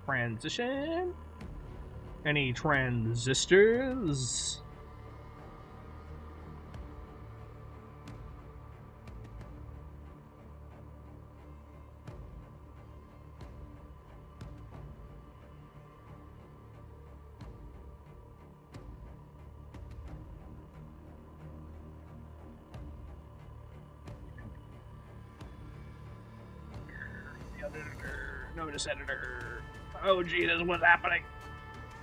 Transition? Any transistors? Notice editor. Oh Jesus, what's happening?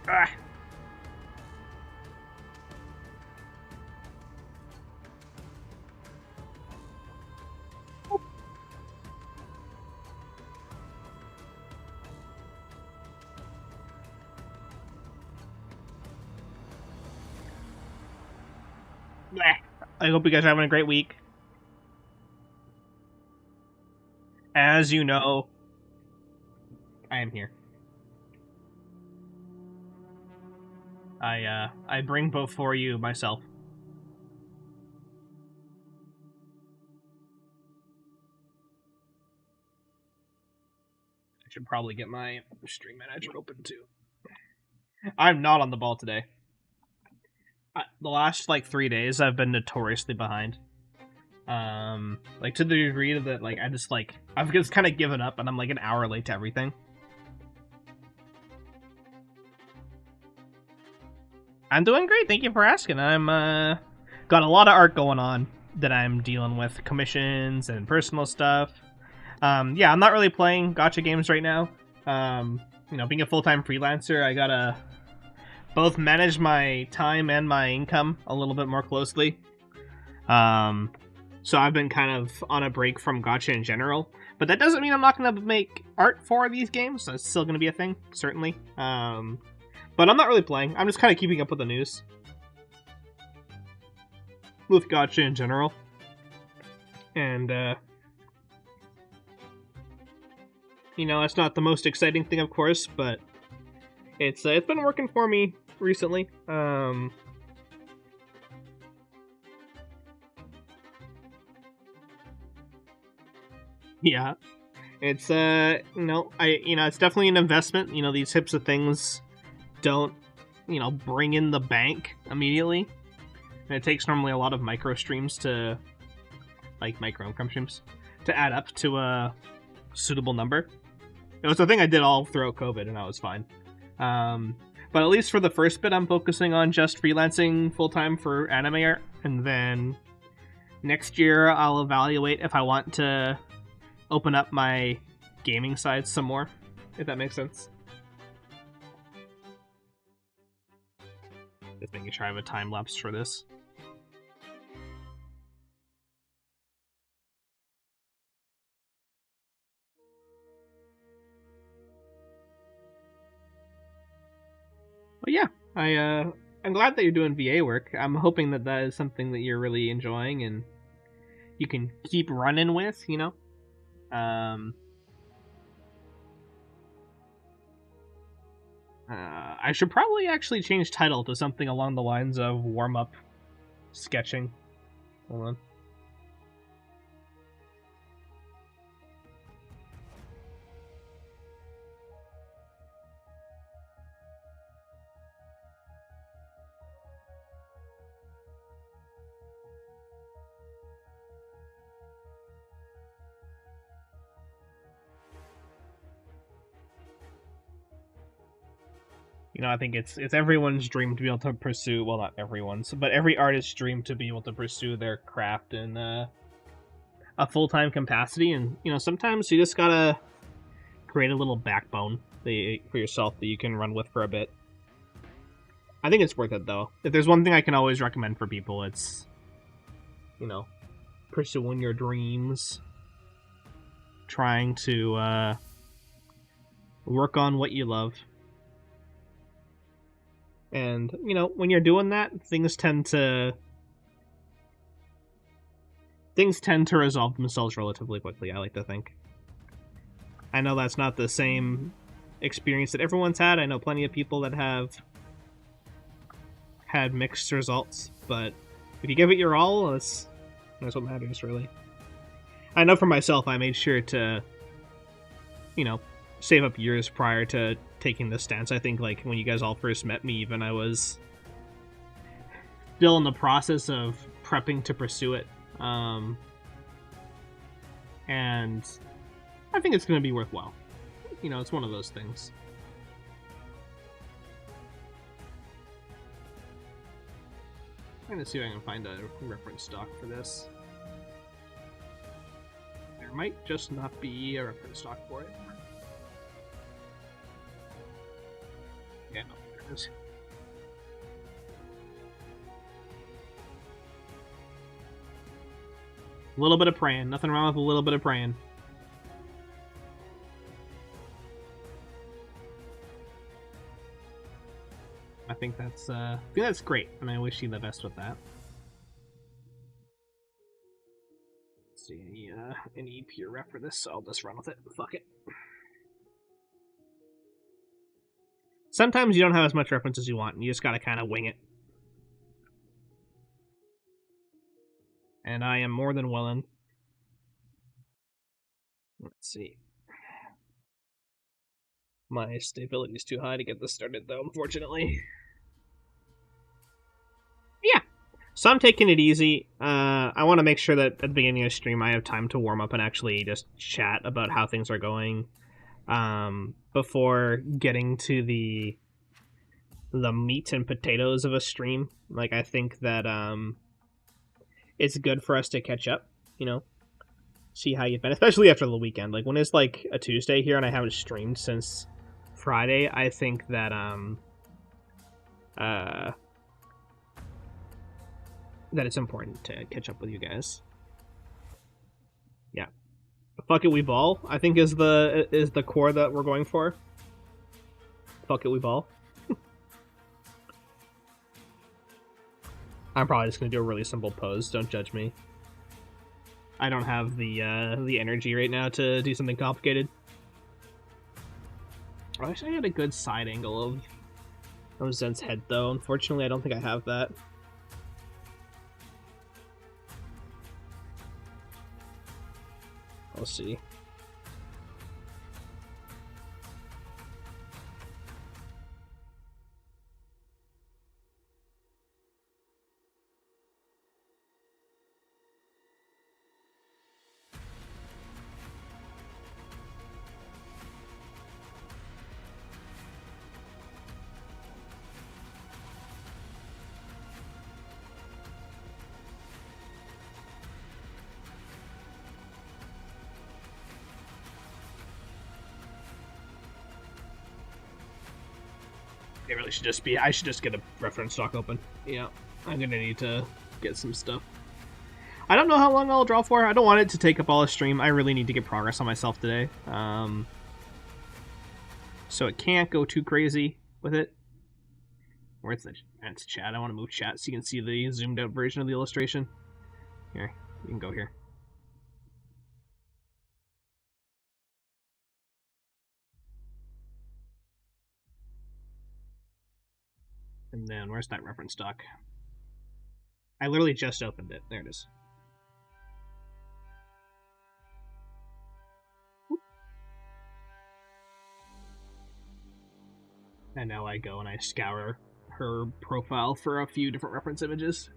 Ah. I hope you guys are having a great week. As you know, I am here. I bring before you myself. I should probably get my stream manager open too. I'm not on the ball today. The last 3 days I've been notoriously behind. Like to the degree that I've just kind of given up and I'm like an hour late to everything. I'm doing great, thank you for asking. I'm got a lot of art going on that I'm dealing with, commissions and personal stuff. Yeah, I'm not really playing gacha games right now. Being a full-time freelancer, I gotta both manage my time and my income a little bit more closely. So I've been kind of on a break from gacha in general, but that doesn't mean I'm not gonna make art for these games. That's still gonna be a thing, certainly. But I'm not really playing. I'm just kind of keeping up with the news. With gacha in general. And, it's not the most exciting thing, of course, but it's been working for me recently. Yeah. It's, it's definitely an investment. These types of things don't, bring in the bank immediately. And it takes normally a lot of micro streams to, micro income streams, to add up to a suitable number. It was the thing I did all throughout COVID, and I was fine. But at least for the first bit, I'm focusing on just freelancing full-time for anime art, and then next year I'll evaluate if I want to open up my gaming side some more, if that makes sense. Just making sure I have a time lapse for this. But yeah, I'm glad that you're doing VA work. I'm hoping that is something that you're really enjoying and you can keep running with, I should probably actually change title to something along the lines of warm-up sketching. Hold on. I think it's everyone's dream to be able to pursue, well, not everyone's, but every artist's dream to be able to pursue their craft in a full-time capacity. And, sometimes you just gotta create a little backbone for yourself that you can run with for a bit. I think it's worth it, though. If there's one thing I can always recommend for people, it's, pursuing your dreams. Trying to work on what you love. And, when you're doing that, things tend to resolve themselves relatively quickly, I like to think. I know that's not the same experience that everyone's had. I know plenty of people that have had mixed results, but if you give it your all, that's what matters, really. I know for myself, I made sure to, save up years prior to taking this stance. I think, like, when you guys all first met me, even, I was still in the process of prepping to pursue it. And I think it's going to be worthwhile. You know, it's one of those things. I'm going to see if I can find a reference stock for this. There might just not be a reference stock for it. Yeah, no, there it is. A little bit of praying. Nothing wrong with a little bit of praying. I think that's great, and I wish you the best with that. Let's see any peer rep for this, so I'll just run with it. Fuck it. Sometimes you don't have as much reference as you want, and you just gotta kind of wing it. And I am more than willing. Let's see. My stability is too high to get this started, though, unfortunately. Yeah. So I'm taking it easy. I want to make sure that at the beginning of the stream I have time to warm up and actually just chat about how things are going before getting to the meat and potatoes of a stream. Like, I think that it's good for us to catch up, you know? See how you've been, especially after the weekend. Like, when it's like a Tuesday here and I haven't streamed since Friday, I think that that it's important to catch up with you guys. Yeah. Fuck it, we ball, I think is the core that we're going for. Fuck it, we ball. I'm probably just gonna do a really simple pose, don't judge me. I don't have the energy right now to do something complicated. I wish I had a good side angle of Zen's head, though. Unfortunately, I don't think I have that. We'll see. It really should just be, I should just get a reference stock open. Yeah, I'm gonna need to get some stuff. I don't know how long I'll draw for. I don't want it to take up all the stream. I really need to get progress on myself today. So it can't go too crazy with it. Where's the that's chat? I want to move chat so you can see the zoomed out version of the illustration. Here, you can go here. And then, where's that reference doc? I literally just opened it. There it is. And now I go and I scour her profile for a few different reference images.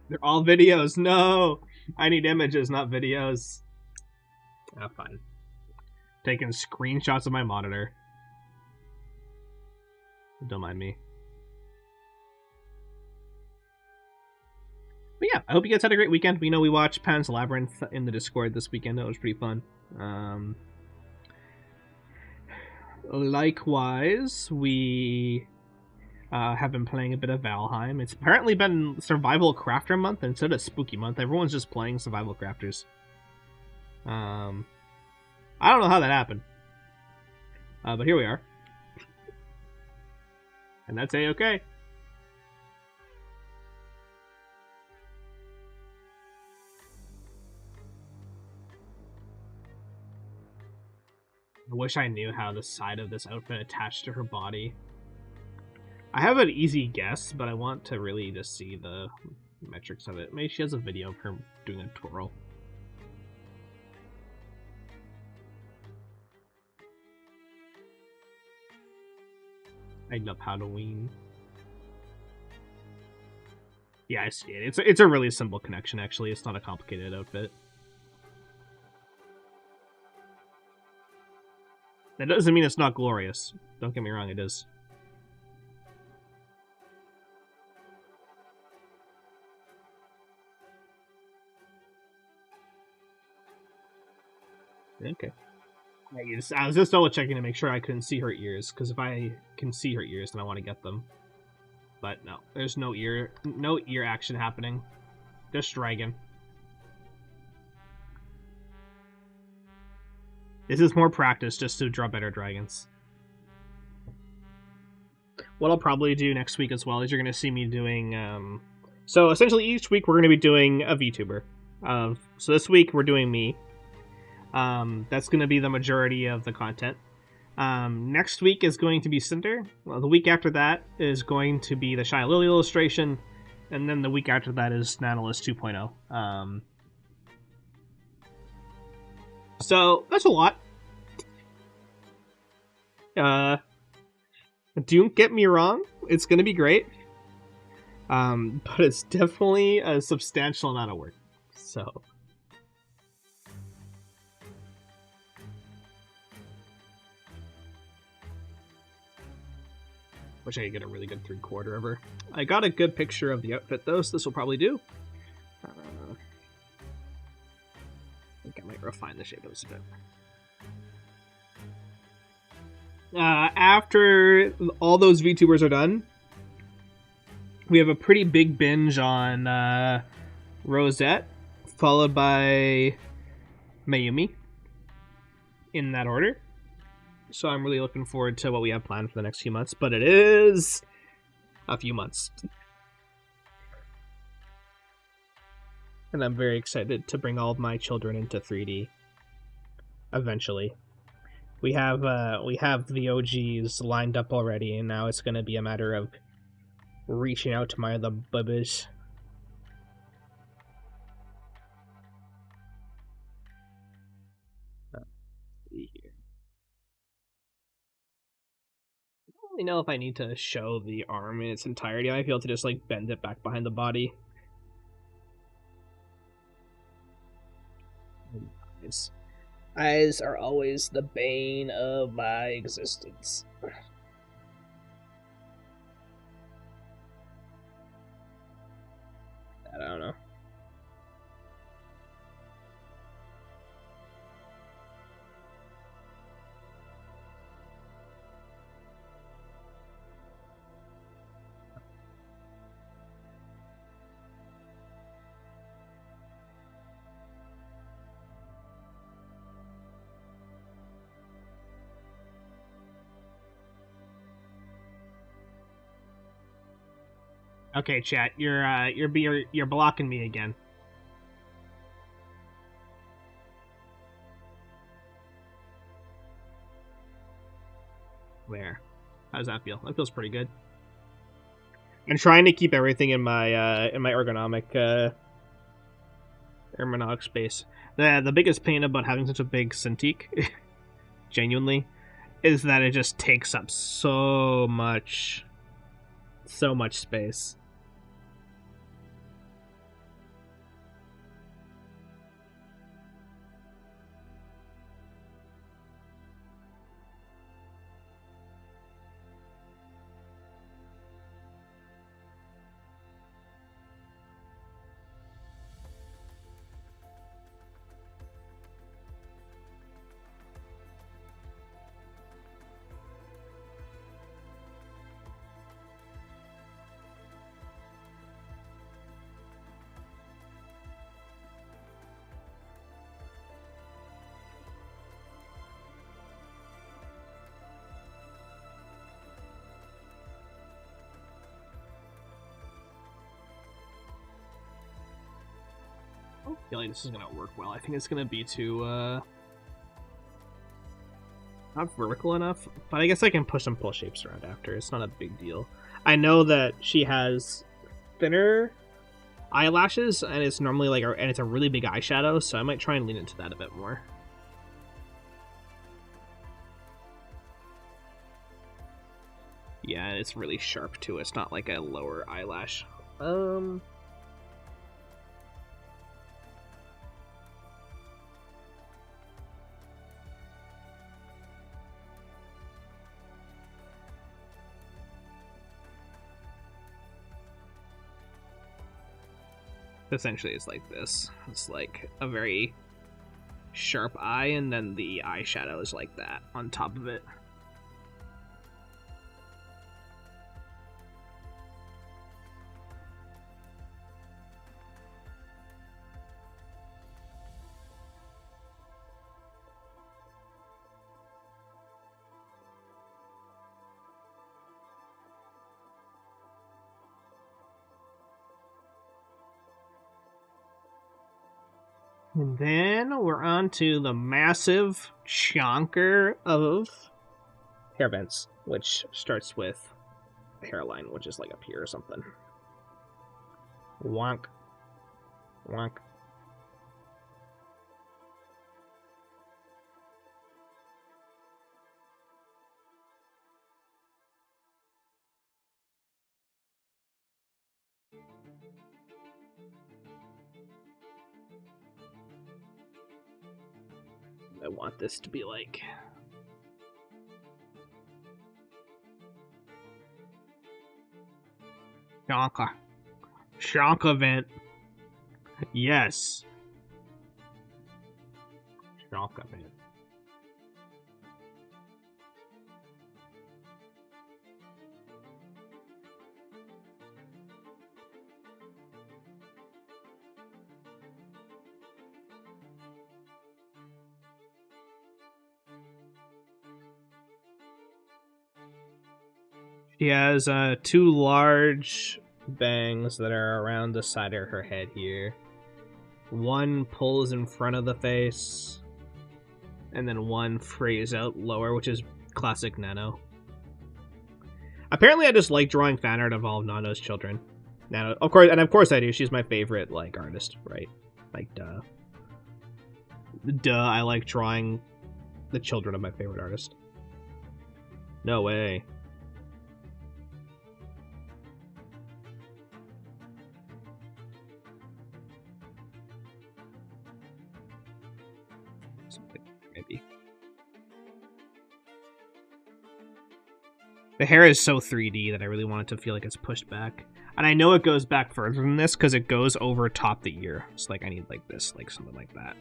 They're all videos. No! I need images, not videos. Ah, fine. Taking screenshots of my monitor. Don't mind me. But yeah, I hope you guys had a great weekend. We know we watched Pan's Labyrinth in the Discord this weekend. That was pretty fun. Likewise, we have been playing a bit of Valheim. It's apparently been Survival Crafter Month instead of Spooky Month. Everyone's just playing Survival Crafters. I don't know how that happened. But here we are. And that's A-okay. I wish I knew how the side of this outfit attached to her body. I have an easy guess, but I want to really just see the metrics of it. Maybe she has a video of her doing a twirl. I love Halloween. Yeah, I see it. It's a really simple connection, actually. It's not a complicated outfit. That doesn't mean it's not glorious. Don't get me wrong, it is. Okay. I was just double checking to make sure I couldn't see her ears, because if I can see her ears, then I want to get them. But no, there's no ear action happening. Just dragon. This is more practice just to draw better dragons. What I'll probably do next week as well is you're going to see me doing... So essentially each week we're going to be doing a VTuber. So this week we're doing me. That's going to be the majority of the content. Next week is going to be Cinder. Well, the week after that is going to be the Shy Lily illustration. And then the week after that is Nautilus 2.0. So, that's a lot. Don't get me wrong, it's going to be great. But it's definitely a substantial amount of work. So... Wish I could get a really good 3/4 of her. I got a good picture of the outfit though, so this will probably do. I think I might refine the shape of this a bit. After all those VTubers are done, we have a pretty big binge on Rosette, followed by Mayumi, in that order. So I'm really looking forward to what we have planned for the next few months, but it is a few months. And I'm very excited to bring all of my children into 3D eventually. We have the OGs lined up already, and now it's going to be a matter of reaching out to my other bubbies. I don't know if I need to show the arm in its entirety. I might be able to just like bend it back behind the body. Eyes are always the bane of my existence. I don't know. Okay, chat, you're blocking me again. There. How does that feel? That feels pretty good. I'm trying to keep everything in my ergonomic space. The biggest pain about having such a big Cintiq, genuinely, is that it just takes up so much space. I feel like this is gonna work well. I think it's gonna be too not vertical enough, but I guess I can push some pull shapes around after. It's not a big deal. I know that she has thinner eyelashes, and it's normally like, and it's a really big eyeshadow, so I might try and lean into that a bit more. Yeah, it's really sharp too. It's not like a lower eyelash. Essentially, it's like this. It's like a very sharp eye, and then the eyeshadow is like that on top of it. And then we're on to the massive chonker of hair vents, which starts with the hairline, which is like up here or something. Wonk. Wonk. I want this to be like... Chonka. Chonka vent. Yes. Chonka vent. She has two large bangs that are around the side of her head here. One pulls in front of the face, and then one frays out lower, which is classic Nano. Apparently, I just like drawing fan art of all of Nano's children. Nano, of course I do. She's my favorite like artist, right? Like, duh. I like drawing the children of my favorite artist. No way. Maybe. The hair is so 3D that I really want it to feel like it's pushed back. And I know it goes back further than this because it goes over top the ear. So like I need like this, like something like that.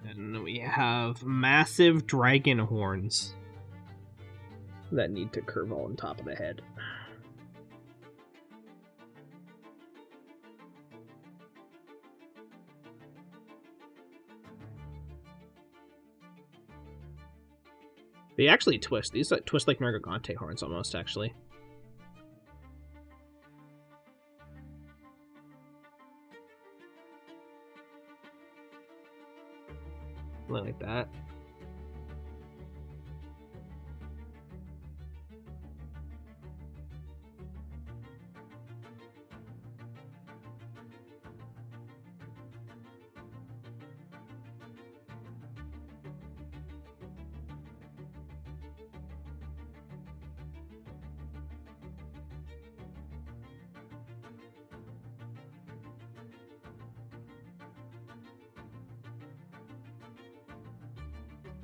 And we have massive dragon horns that need to curve on top of the head. They actually twist. These like, twist like Mergagante horns almost, actually. Like that.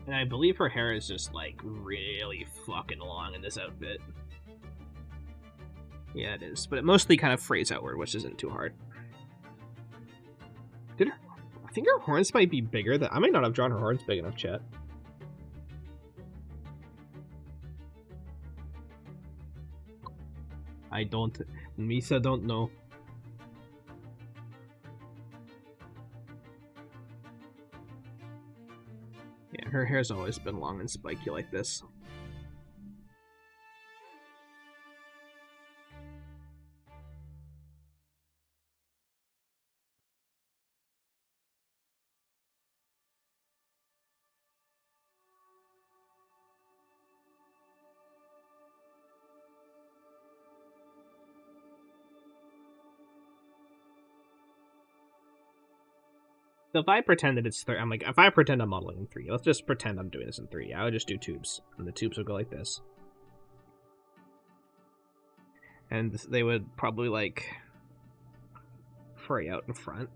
And I believe her hair is just, like, really fucking long in this outfit. Yeah, it is. But it mostly kind of frays outward, which isn't too hard. I think her horns might be bigger than... I might not have drawn her horns big enough, chat. I don't... Misa don't know. Yeah, her hair's always been long and spiky like this. So if I pretend that it's I'm like, if I pretend I'm modeling in 3, let's just pretend I'm doing this in 3. I would just do tubes, and the tubes would go like this. And they would probably, like, fray out in front.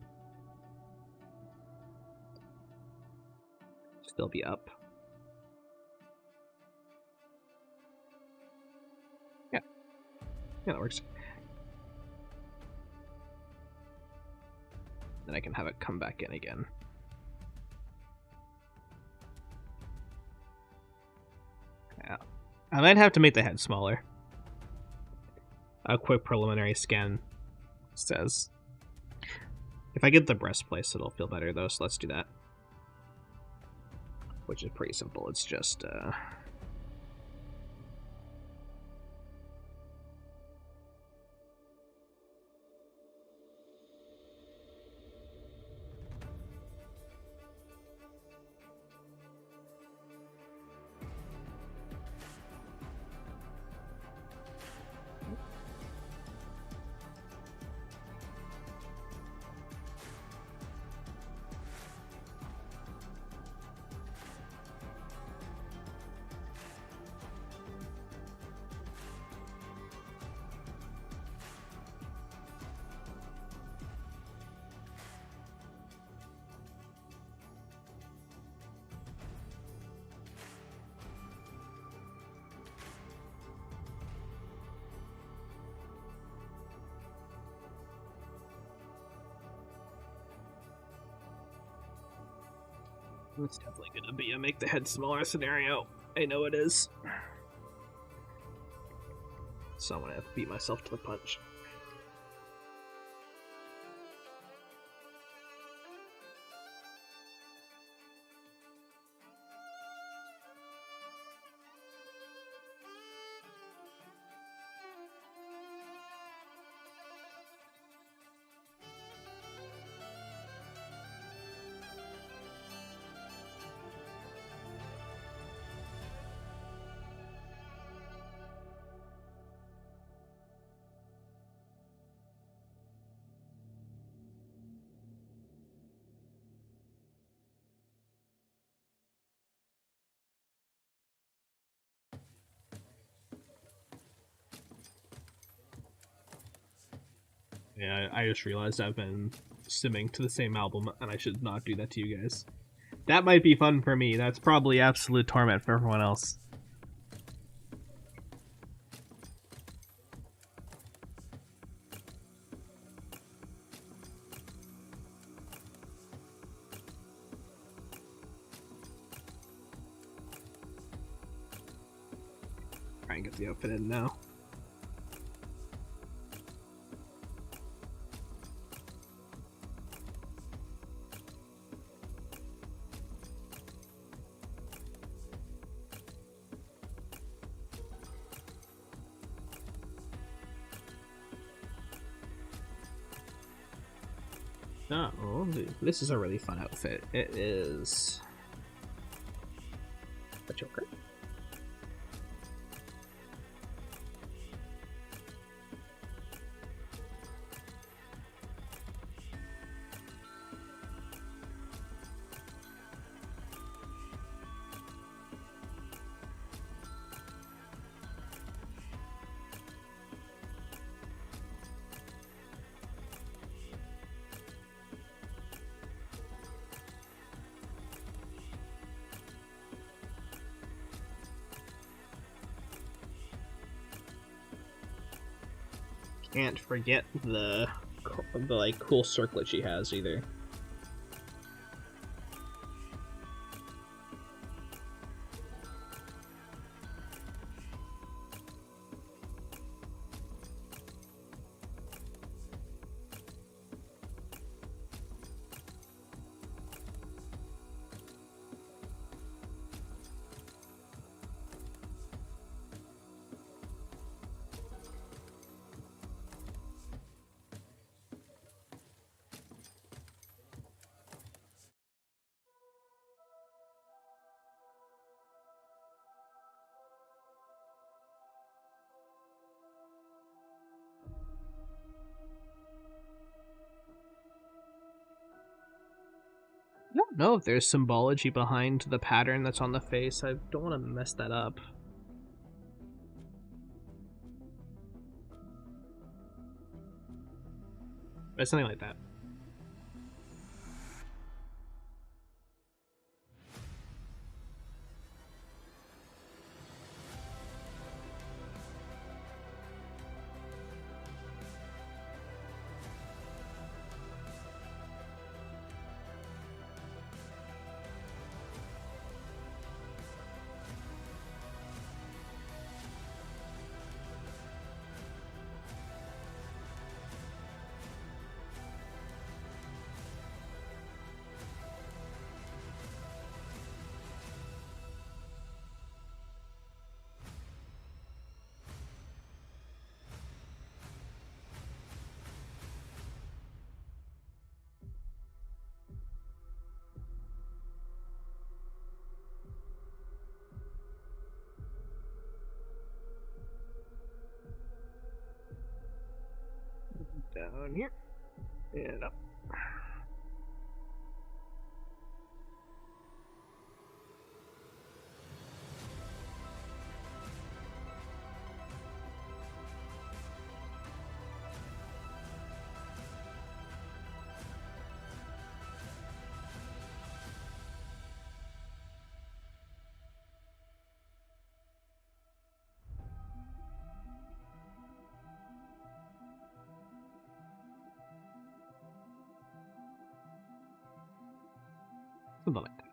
Still be up. Yeah. Yeah, that works. Then I can have it come back in again. Yeah. I might have to make the head smaller. A quick preliminary scan says. If I get the breast place, it'll feel better, though, so let's do that. Which is pretty simple. It's just, it's definitely gonna be a make the head smaller scenario. I know it is. So I'm gonna beat myself to the punch. Yeah, I just realized I've been simming to the same album, and I should not do that to you guys. That might be fun for me. That's probably absolute torment for everyone else. Try and get the outfit in now. Oh, this is a really fun outfit. It is a choker. Can't forget the like cool circlet she has either. don't know if there's symbology behind the pattern that's on the face. I don't want to mess that up. But something like that. Down here and up. Something like that.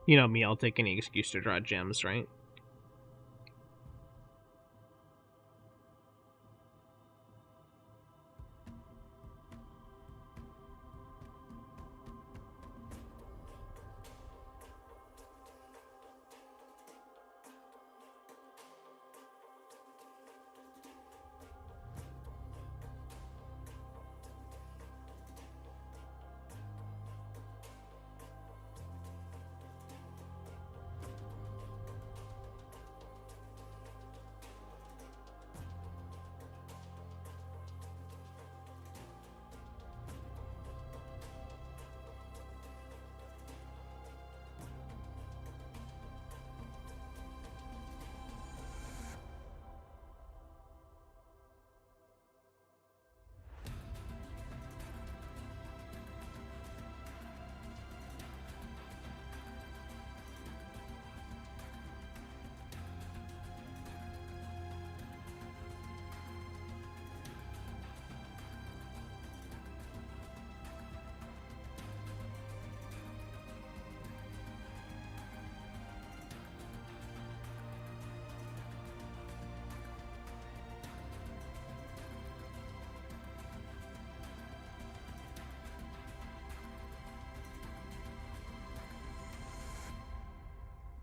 You know me, I'll take any excuse to draw gems, right?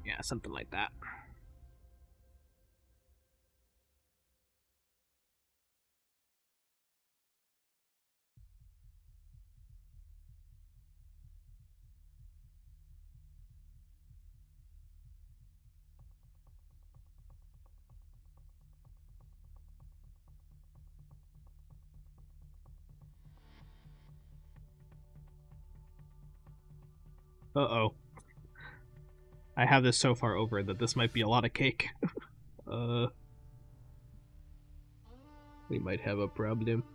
Yeah, something like that. Uh-oh. I have this so far over that this might be a lot of cake. We might have a problem.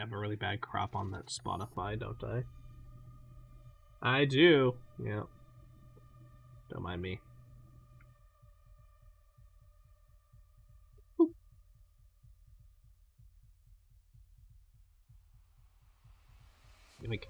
have a really bad crop on that Spotify, don't I? I do. Yeah. Don't mind me. Like,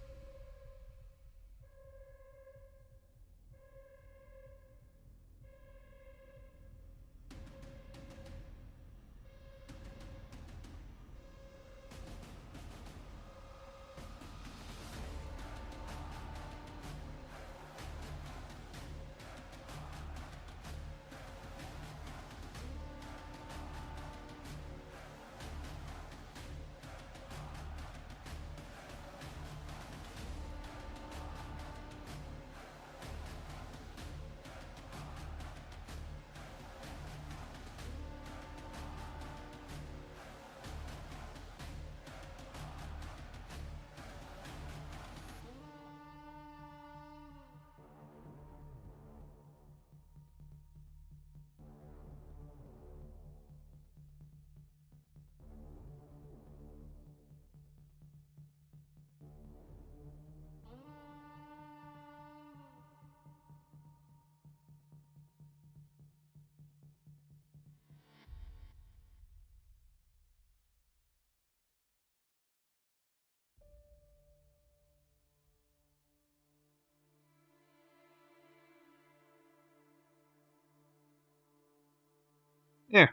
yeah.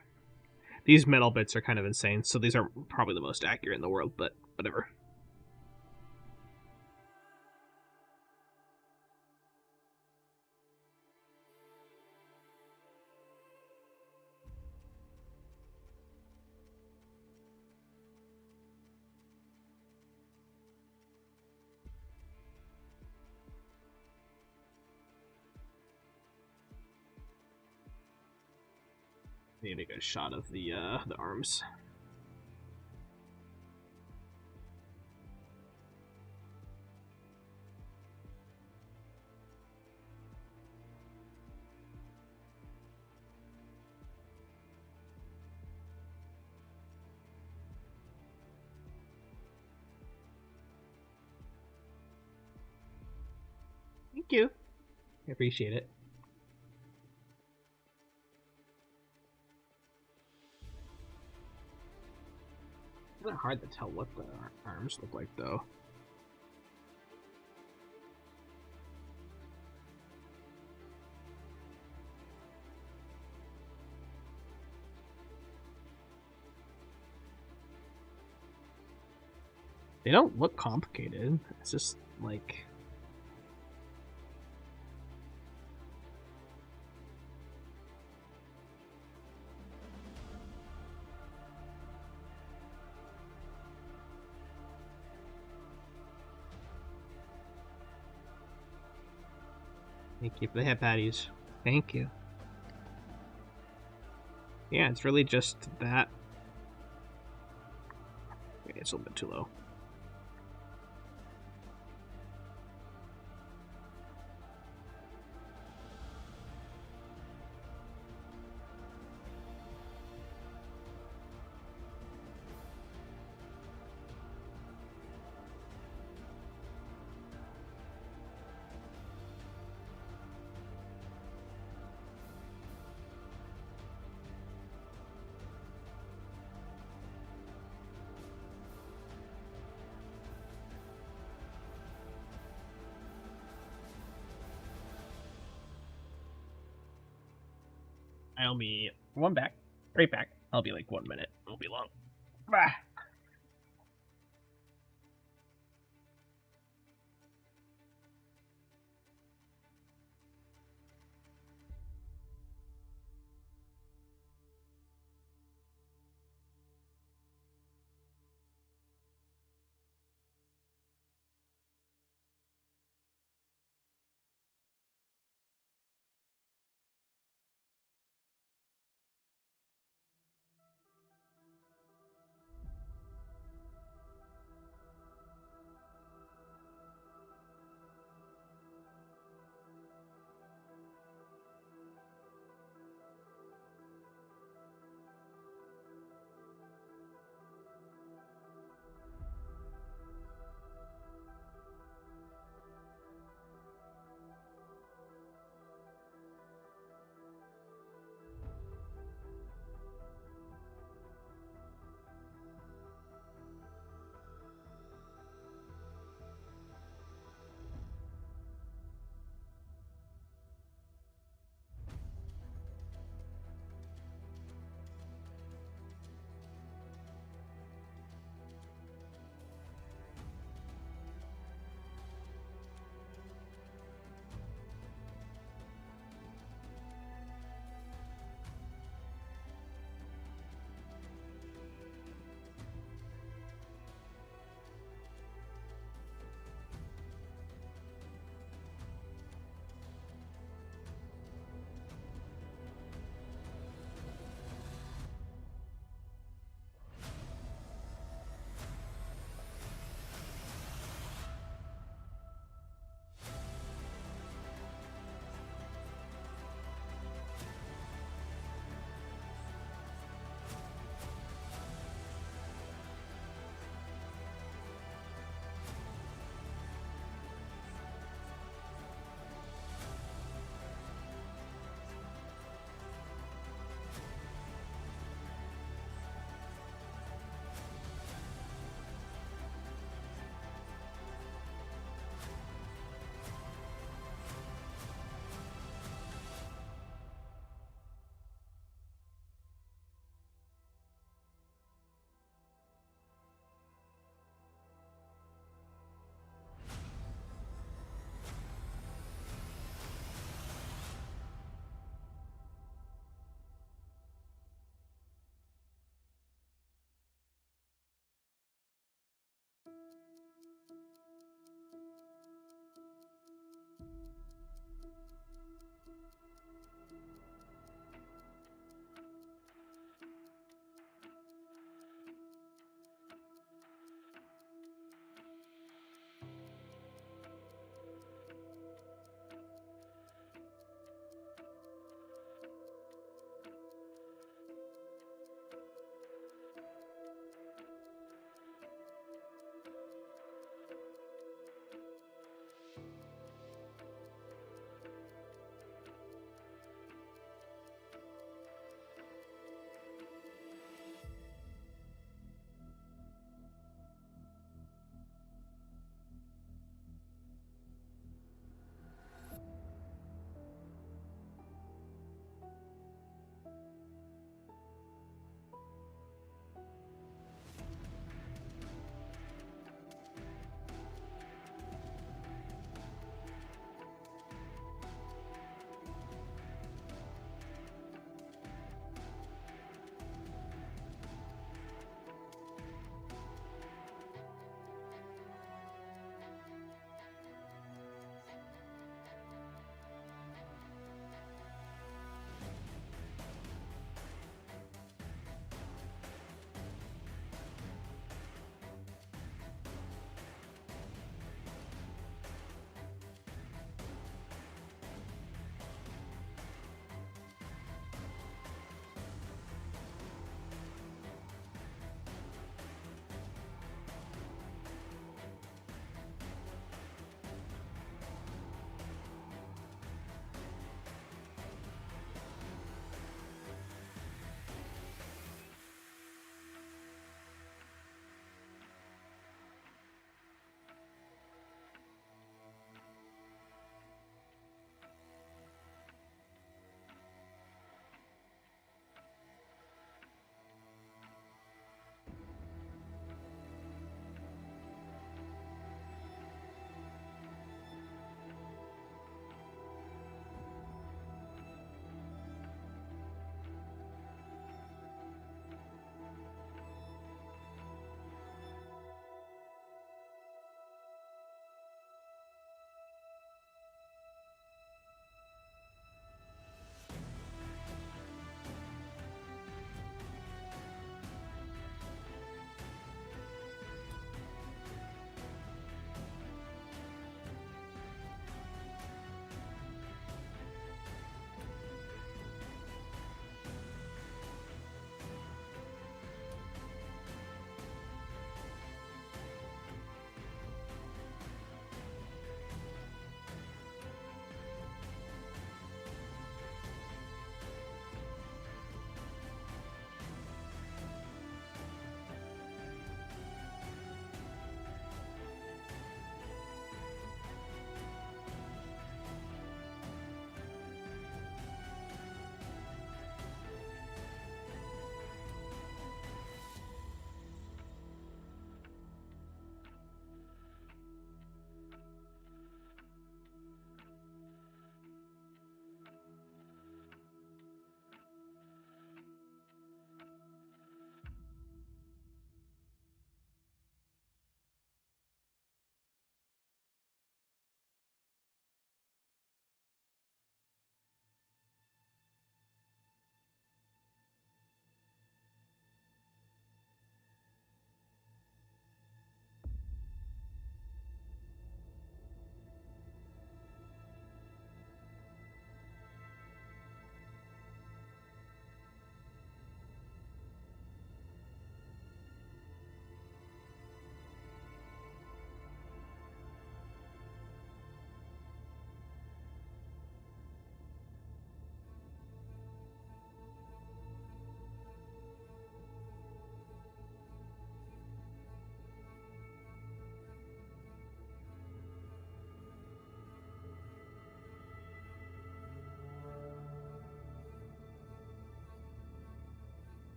These metal bits are kind of insane, so these aren't probably the most accurate in the world, but whatever. Need to get a shot of the arms. Thank you. I appreciate it. It's kind of hard to tell what the arms look like, though. They don't look complicated. It's just like... Thank you for the hip patties. Thank you. Yeah, it's really just that. Okay, it's a little bit too low. I'll be right back. I'll be like 1 minute. It won't be long. Bah.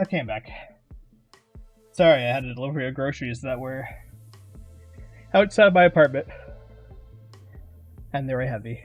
Okay, I'm back. Sorry, I had to deliver your groceries that were outside my apartment. And they were heavy.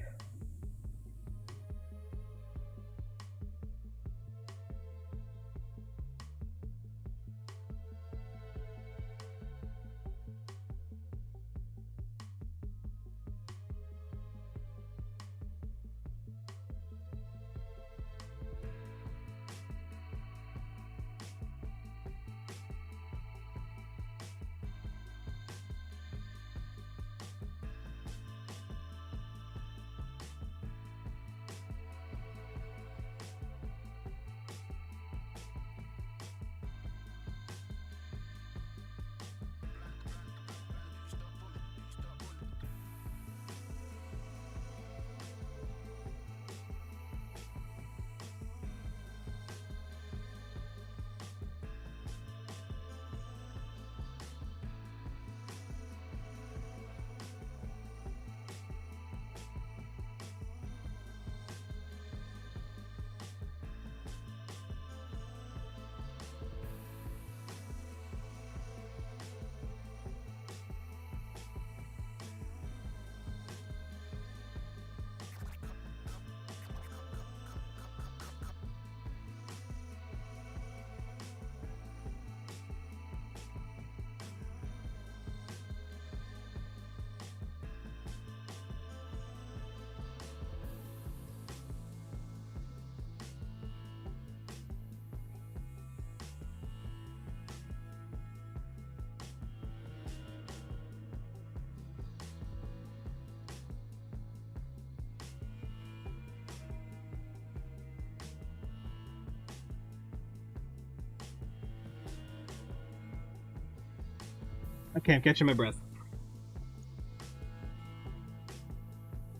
Okay, I'm catching my breath.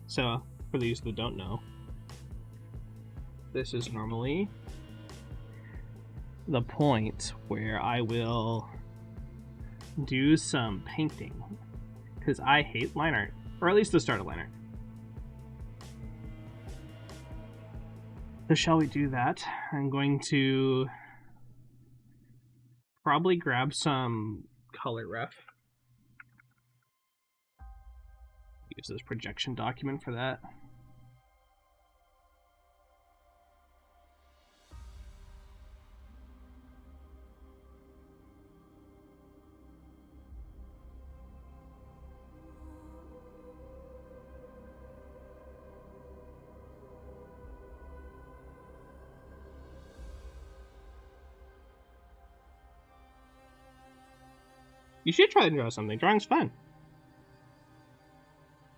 So, for those that don't know, this is normally the point where I will do some painting, because I hate line art, or at least the start of line art. So shall we do that? I'm going to probably grab some color ref. Use this projection document for that. You should try to draw something. Drawing's fun.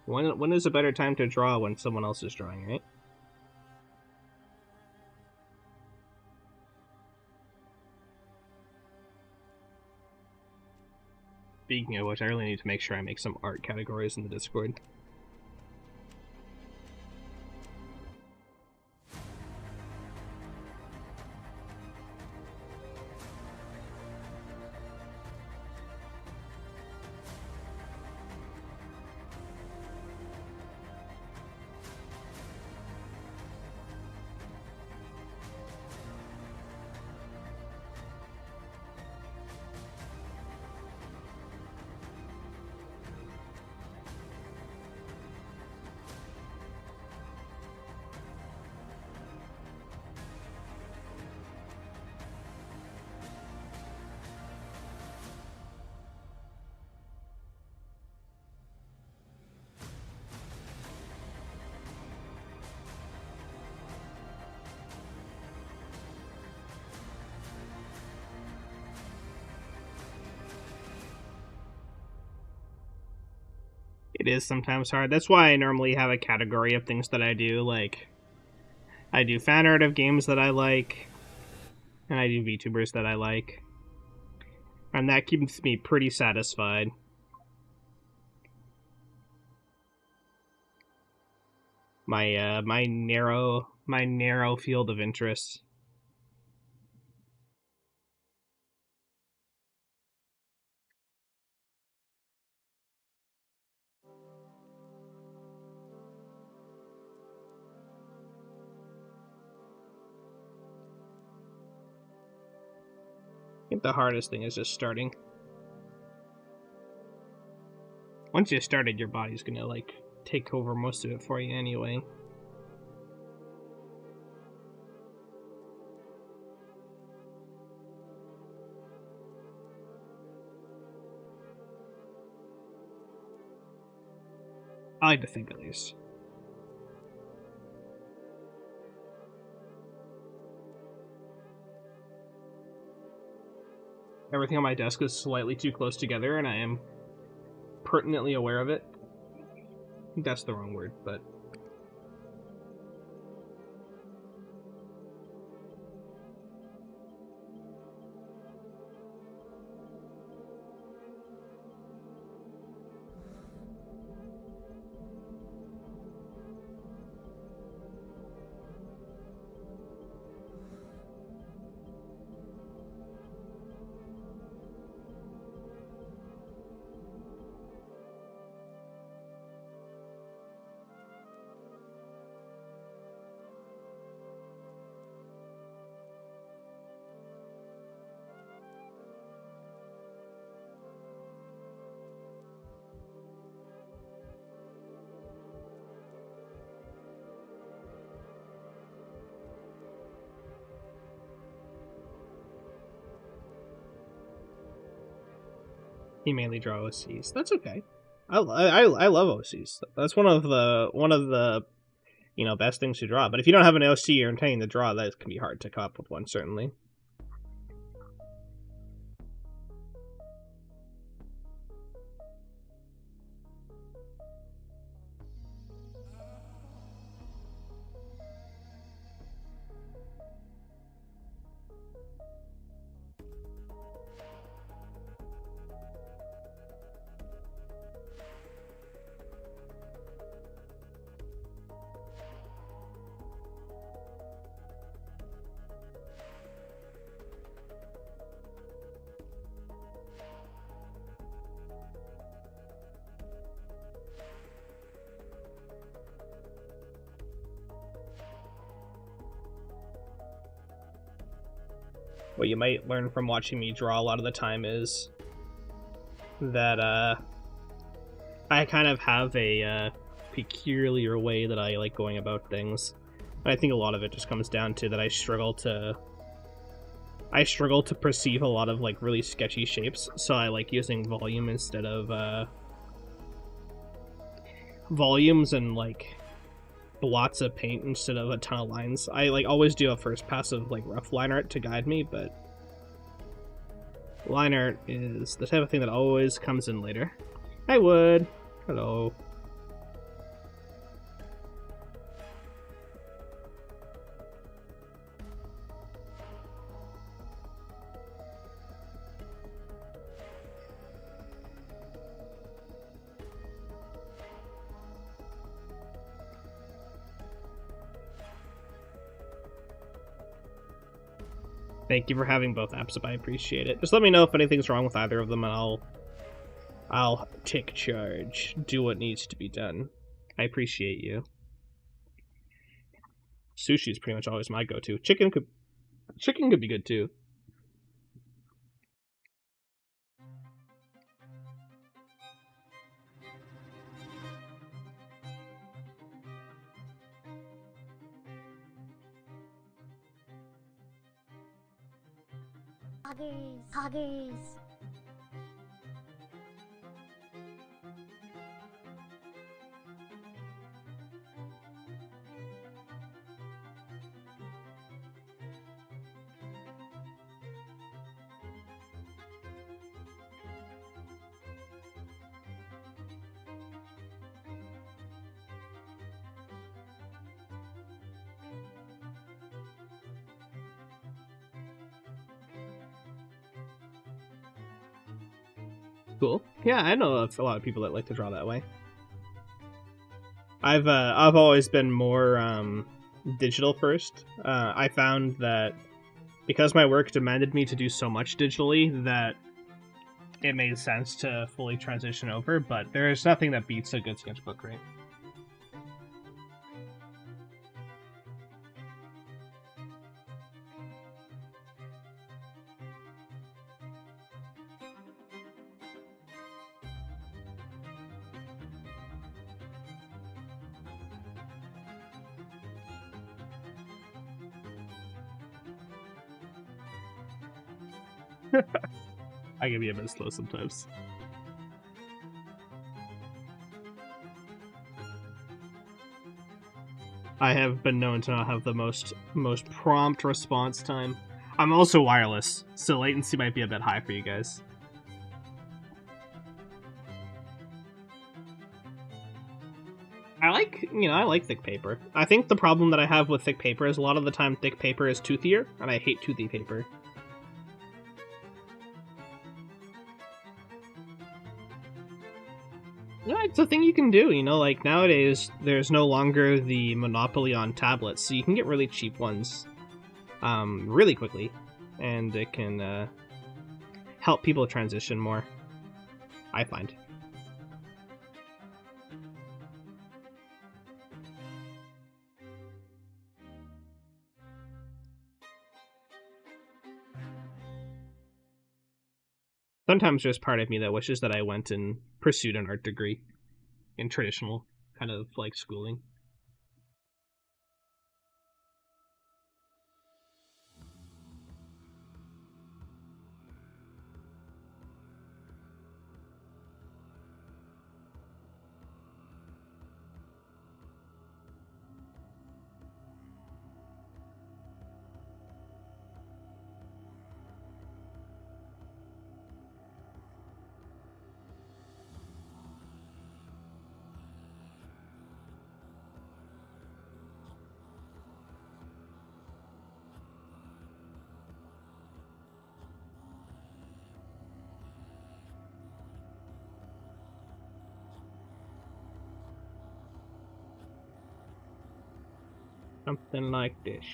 When is a better time to draw when someone else is drawing, right? Speaking of which, I really need to make sure I make some art categories in the Discord. It is sometimes hard. That's why I normally have a category of things that I do. Like, I do fan art of games that I like, and I do VTubers that I like. And that keeps me pretty satisfied. My narrow field of interest. think the hardest thing is just starting. Once you started, your body's gonna, like, take over most of it for you anyway. I like to think, at least. Everything on my desk is slightly too close together, and I am pertinently aware of it. That's the wrong word, but... He mainly draw OCs. That's okay. I love OCs. That's one of the best things to draw. But if you don't have an OC you're intending to draw, that can be hard to come up with one, certainly. What you might learn from watching me draw a lot of the time is that I kind of have a peculiar way that I like going about things. And I think a lot of it just comes down to that I struggle to perceive a lot of like really sketchy shapes, so I like using volume instead of volumes and like blots of paint instead of a ton of lines. I like always do a first pass of like rough line art to guide me, but line art is the type of thing that always comes in later. Hi Wood. Hello. Thank you for having both apps up. I appreciate it. Just let me know if anything's wrong with either of them, and I'll take charge. Do what needs to be done. I appreciate you. Sushi is pretty much always my go-to. Chicken could be good too. Hoggers. Cool. Yeah, I know a lot of people that like to draw that way. I've always been more digital first. I found that because my work demanded me to do so much digitally that it made sense to fully transition over, but there is nothing that beats a good sketchbook, right? I can be a bit slow sometimes. I have been known to not have the most prompt response time. I'm also wireless, so latency might be a bit high for you guys. I like thick paper. I think the problem that I have with thick paper is a lot of the time thick paper is toothier, and I hate toothy paper. Yeah, it's a thing you can do, like nowadays there's no longer the monopoly on tablets, so you can get really cheap ones really quickly, and it can help people transition more, I find. Sometimes there's part of me that wishes that I went and pursued an art degree in traditional kind of like schooling. Something like this.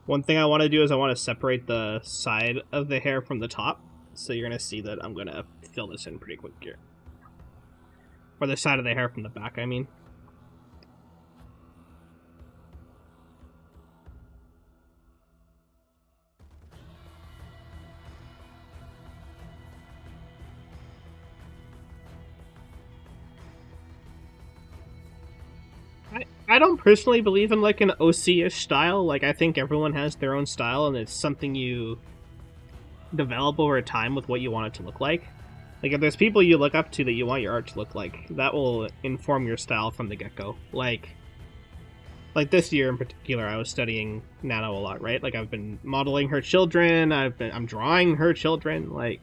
One thing I want to do is I want to separate the side of the hair from the top. So you're going to see that I'm going to fill this in pretty quick here. Or the side of the hair from the back, I mean. I don't personally believe in like an OC-ish style. Like I think everyone has their own style, and it's something you develop over time with what you want it to look like. Like if there's people you look up to that you want your art to look like, that will inform your style from the get-go. Like this year in particular, I was studying Nano a lot, right? Like I've been modeling her children, I'm drawing her children. Like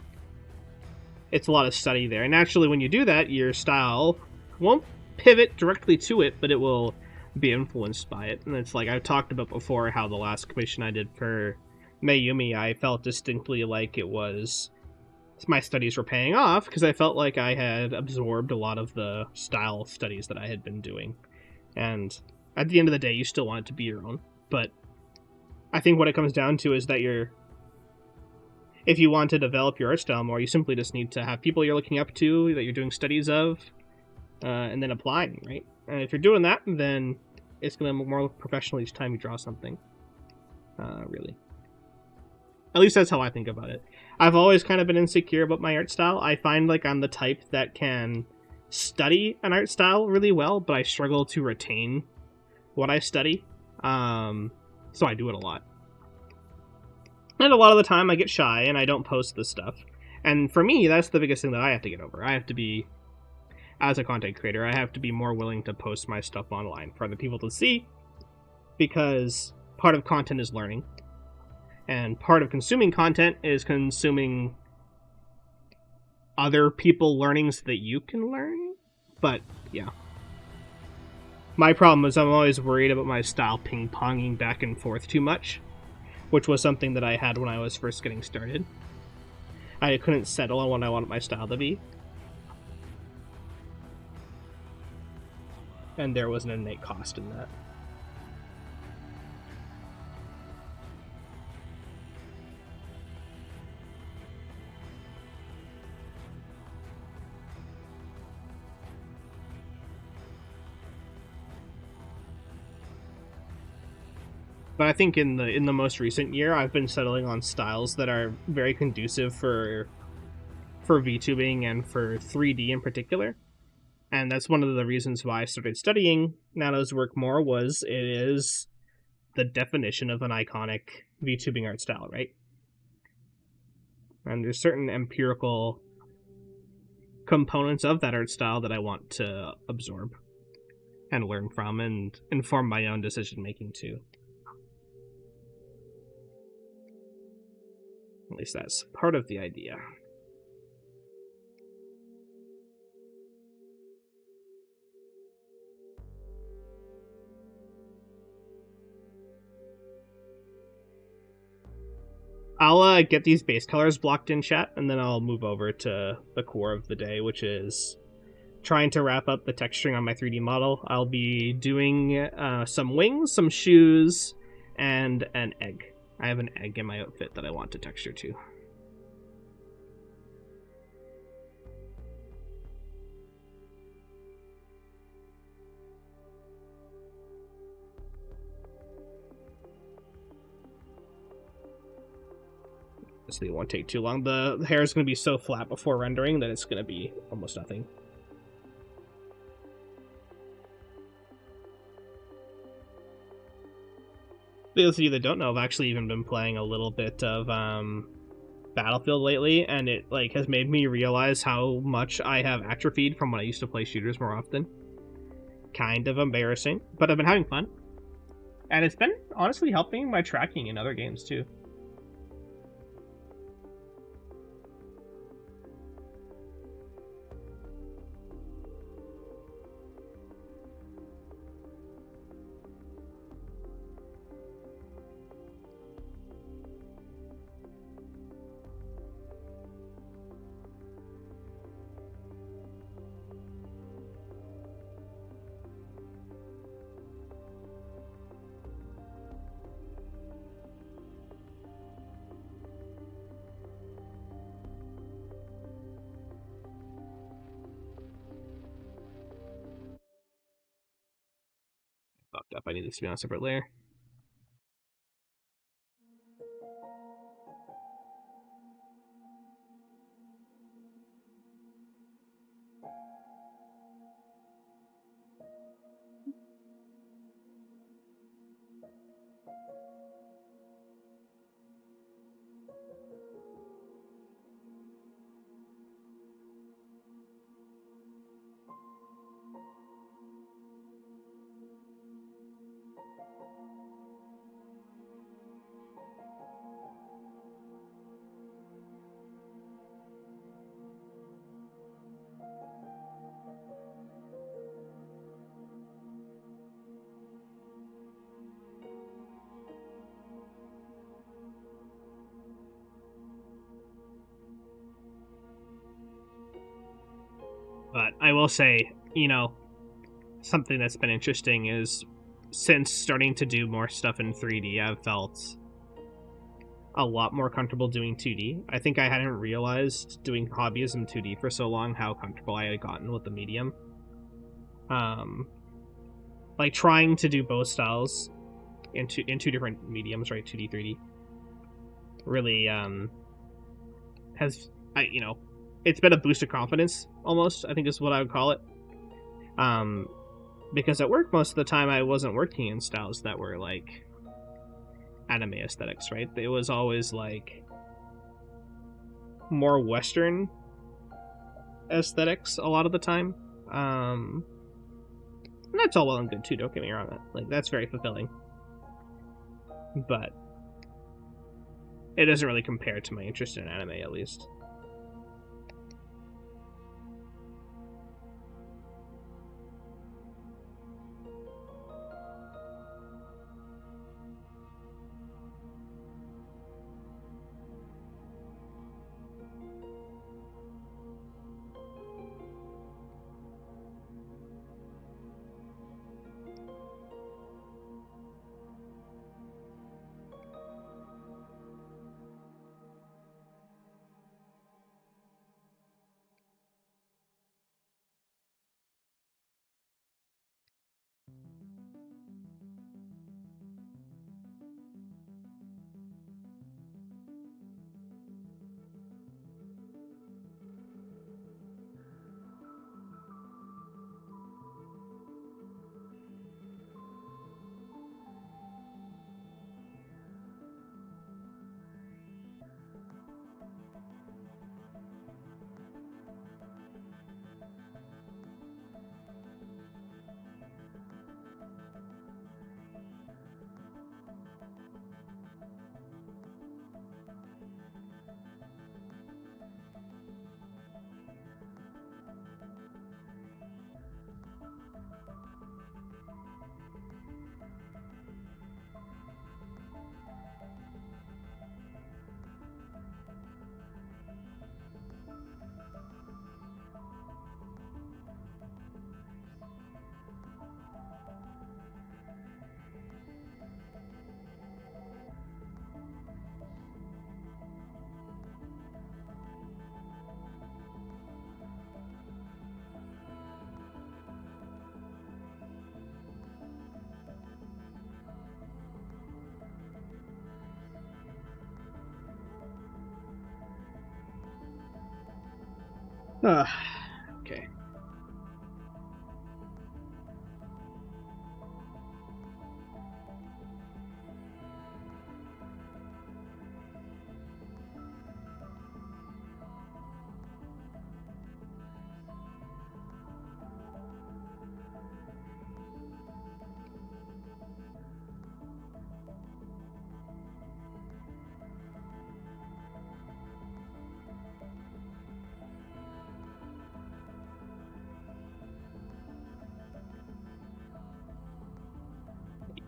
it's a lot of study there, and naturally when you do that, your style won't pivot directly to it, but it will be influenced by it. And it's like I've talked about before how the last commission I did for Mayumi, I felt distinctly like it was my studies were paying off because I felt like I had absorbed a lot of the style studies that I had been doing. And at the end of the day, you still want it to be your own. But I think what it comes down to is that if you want to develop your art style more, you simply just need to have people you're looking up to, that you're doing studies of, and then applying, right? And if you're doing that, then it's going to look more professional each time you draw something, really. At least that's how I think about it. I've always kind of been insecure about my art style. I find like I'm the type that can study an art style really well, but I struggle to retain what I study. So I do it a lot. And a lot of the time I get shy and I don't post this stuff. And for me, that's the biggest thing that I have to get over. I have to be, as a content creator, I have to be more willing to post my stuff online for other people to see, because part of content is learning. And part of consuming content is consuming other people learning so that you can learn. But, yeah. My problem is I'm always worried about my style ping-ponging back and forth too much, which was something that I had when I was first getting started. I couldn't settle on what I wanted my style to be. And there was an innate cost in that. But I think in the most recent year, I've been settling on styles that are very conducive for VTubing and for 3D in particular. And that's one of the reasons why I started studying Nano's work more, was it is the definition of an iconic VTubing art style, right? And there's certain empirical components of that art style that I want to absorb and learn from and inform my own decision making too. At least that's part of the idea. I'll get these base colors blocked in chat, and then I'll move over to the core of the day, which is trying to wrap up the texturing on my 3D model. I'll be doing some wings, some shoes, and an egg. I have an egg in my outfit that I want to texture to. So it won't take too long. The hair is going to be so flat before rendering that it's going to be almost nothing. For those of you that don't know, I've actually even been playing a little bit of Battlefield lately, and it like has made me realize how much I have atrophied from when I used to play shooters more often. Kind of embarrassing, but I've been having fun. And it's been honestly helping my tracking in other games too. Fucked up. I need this to be on a separate layer. But I will say, you know, something that's been interesting is since starting to do more stuff in 3D, I've felt a lot more comfortable doing 2D. I think I hadn't realized doing hobbies in 2D for so long how comfortable I had gotten with the medium. Like trying to do both styles in two different mediums, right? 2D, 3D. Really has it's been a boost of confidence almost, I think is what I would call it. Because at work most of the time I wasn't working in styles that were like anime aesthetics, right? It was always like more Western aesthetics a lot of the time. And that's all well and good too, don't get me wrong. Like that's very fulfilling. But it doesn't really compare to my interest in anime, at least. Okay.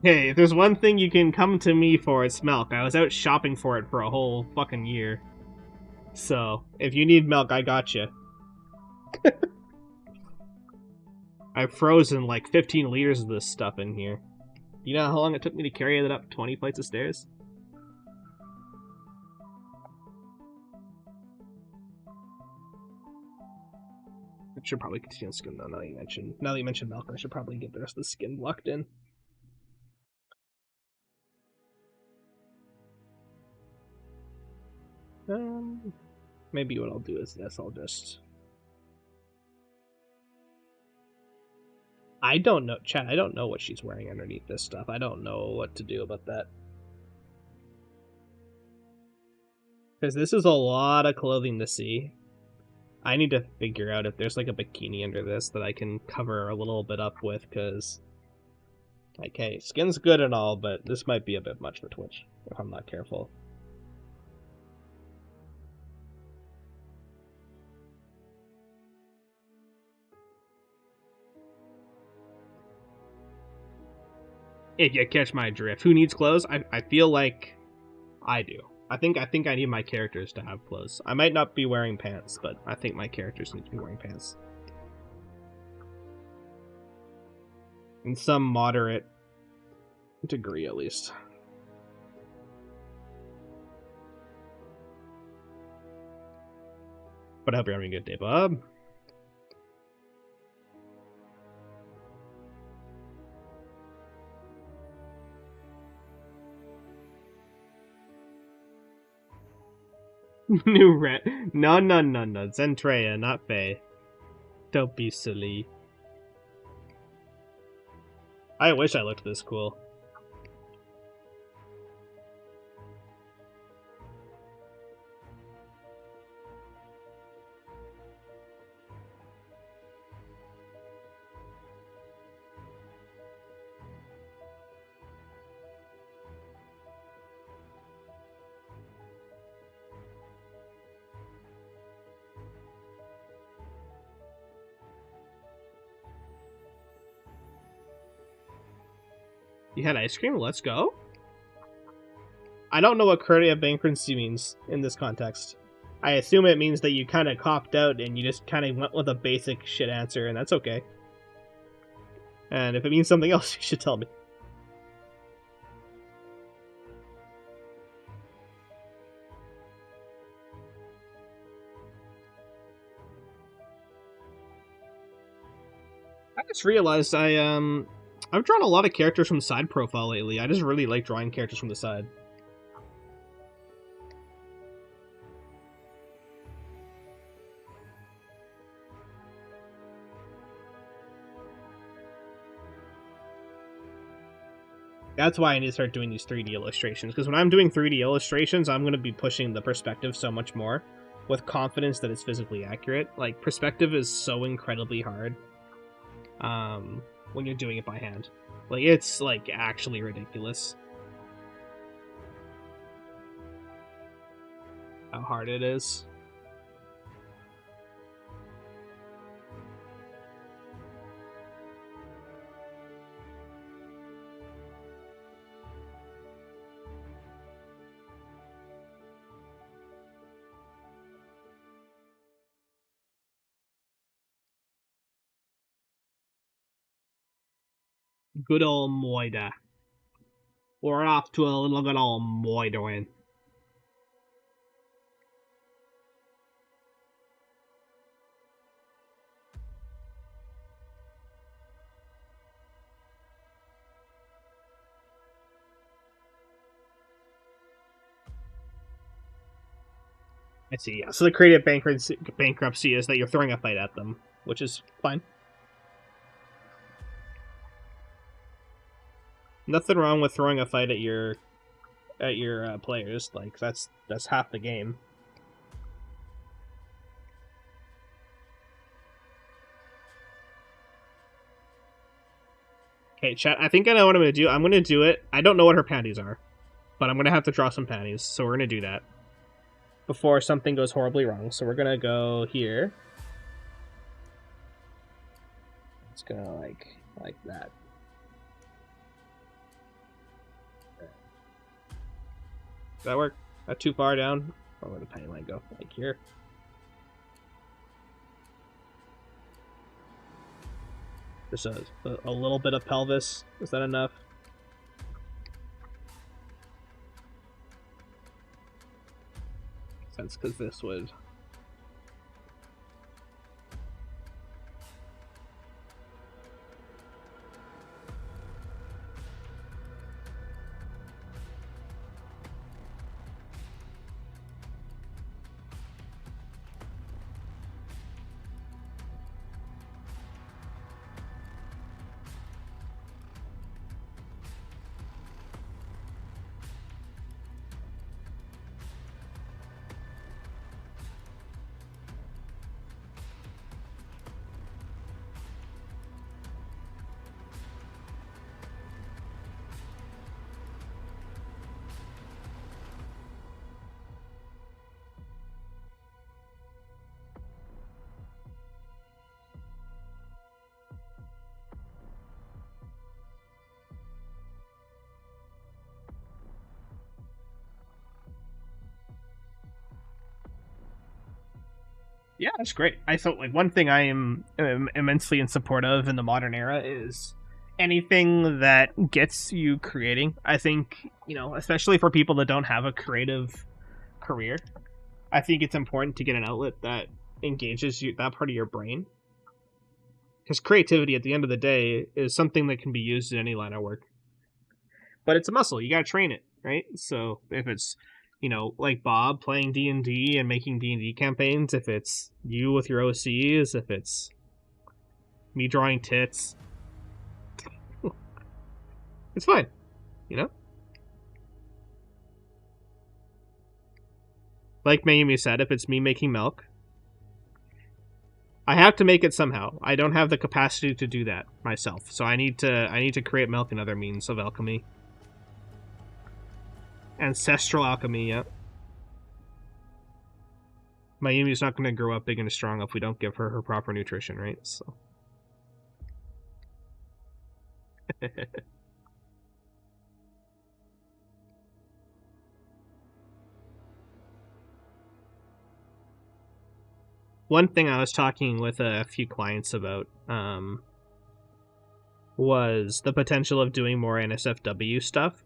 Hey, if there's one thing you can come to me for, it's milk. I was out shopping for it for a whole fucking year. So, if you need milk, I got you. I've frozen like 15 liters of this stuff in here. You know how long it took me to carry it up 20 flights of stairs? I should probably continue skin though. Now that you mentioned milk, I should probably get the rest of the skin locked in. Maybe what I'll do is this. I'll just. I don't know, Chad. I don't know what she's wearing underneath this stuff. I don't know what to do about that. Because this is a lot of clothing to see. I need to figure out if there's like a bikini under this that I can cover a little bit up with, because like, hey, skin's good and all, but this might be a bit much for Twitch if I'm not careful. If you catch my drift. Who needs clothes? I feel like I do. I think I need my characters to have clothes. I might not be wearing pants, but I think my characters need to be wearing pants. In some moderate degree, at least. But I hope you're having a good day, Bob. New red. No. Zentreya, not Fae. Don't be silly. I wish I looked this cool. You had ice cream? Let's go? I don't know what courtesy of bankruptcy means in this context. I assume it means that you kind of copped out and you just kind of went with a basic shit answer, and that's okay. And if it means something else, you should tell me. I just realized I've drawn a lot of characters from side profile lately. I just really like drawing characters from the side. That's why I need to start doing these 3D illustrations, because when I'm doing 3D illustrations, I'm going to be pushing the perspective so much more with confidence that it's physically accurate. Like, perspective is so incredibly hard when you're doing it by hand. Like, it's, like, actually ridiculous how hard it is. Good old Moida. We're off to a little good old Moidoing. I see, yeah. So the creative bankruptcy is that you're throwing a fight at them, which is fine. Nothing wrong with throwing a fight at your players. Like, that's half the game. Okay, chat, I think I know what I'm going to do. I'm going to do it. I don't know what her panties are, but I'm going to have to draw some panties, so we're going to do that before something goes horribly wrong. So we're going to go here. It's going to like that. Does that work? Not too far down? Or where the panty line go? Like here. Just a little bit of pelvis. Is that enough? Makes sense, because this would... Yeah, that's great. I thought, like, one thing I am immensely in support of in the modern era is anything that gets you creating. I think, especially for people that don't have a creative career, I think it's important to get an outlet that engages that part of your brain. Because creativity, at the end of the day, is something that can be used in any line of work. But it's a muscle. You gotta train it, right? So if it's like Bob playing D&D and making D&D campaigns, if it's you with your OCs, if it's me drawing tits, it's fine, Like Mayumi said, if it's me making milk, I have to make it somehow. I don't have the capacity to do that myself, so I need to create milk and other means of alchemy. Ancestral alchemy, yeah. Mayumi's not going to grow up big and strong if we don't give her proper nutrition, right? So. One thing I was talking with a few clients about was the potential of doing more NSFW stuff.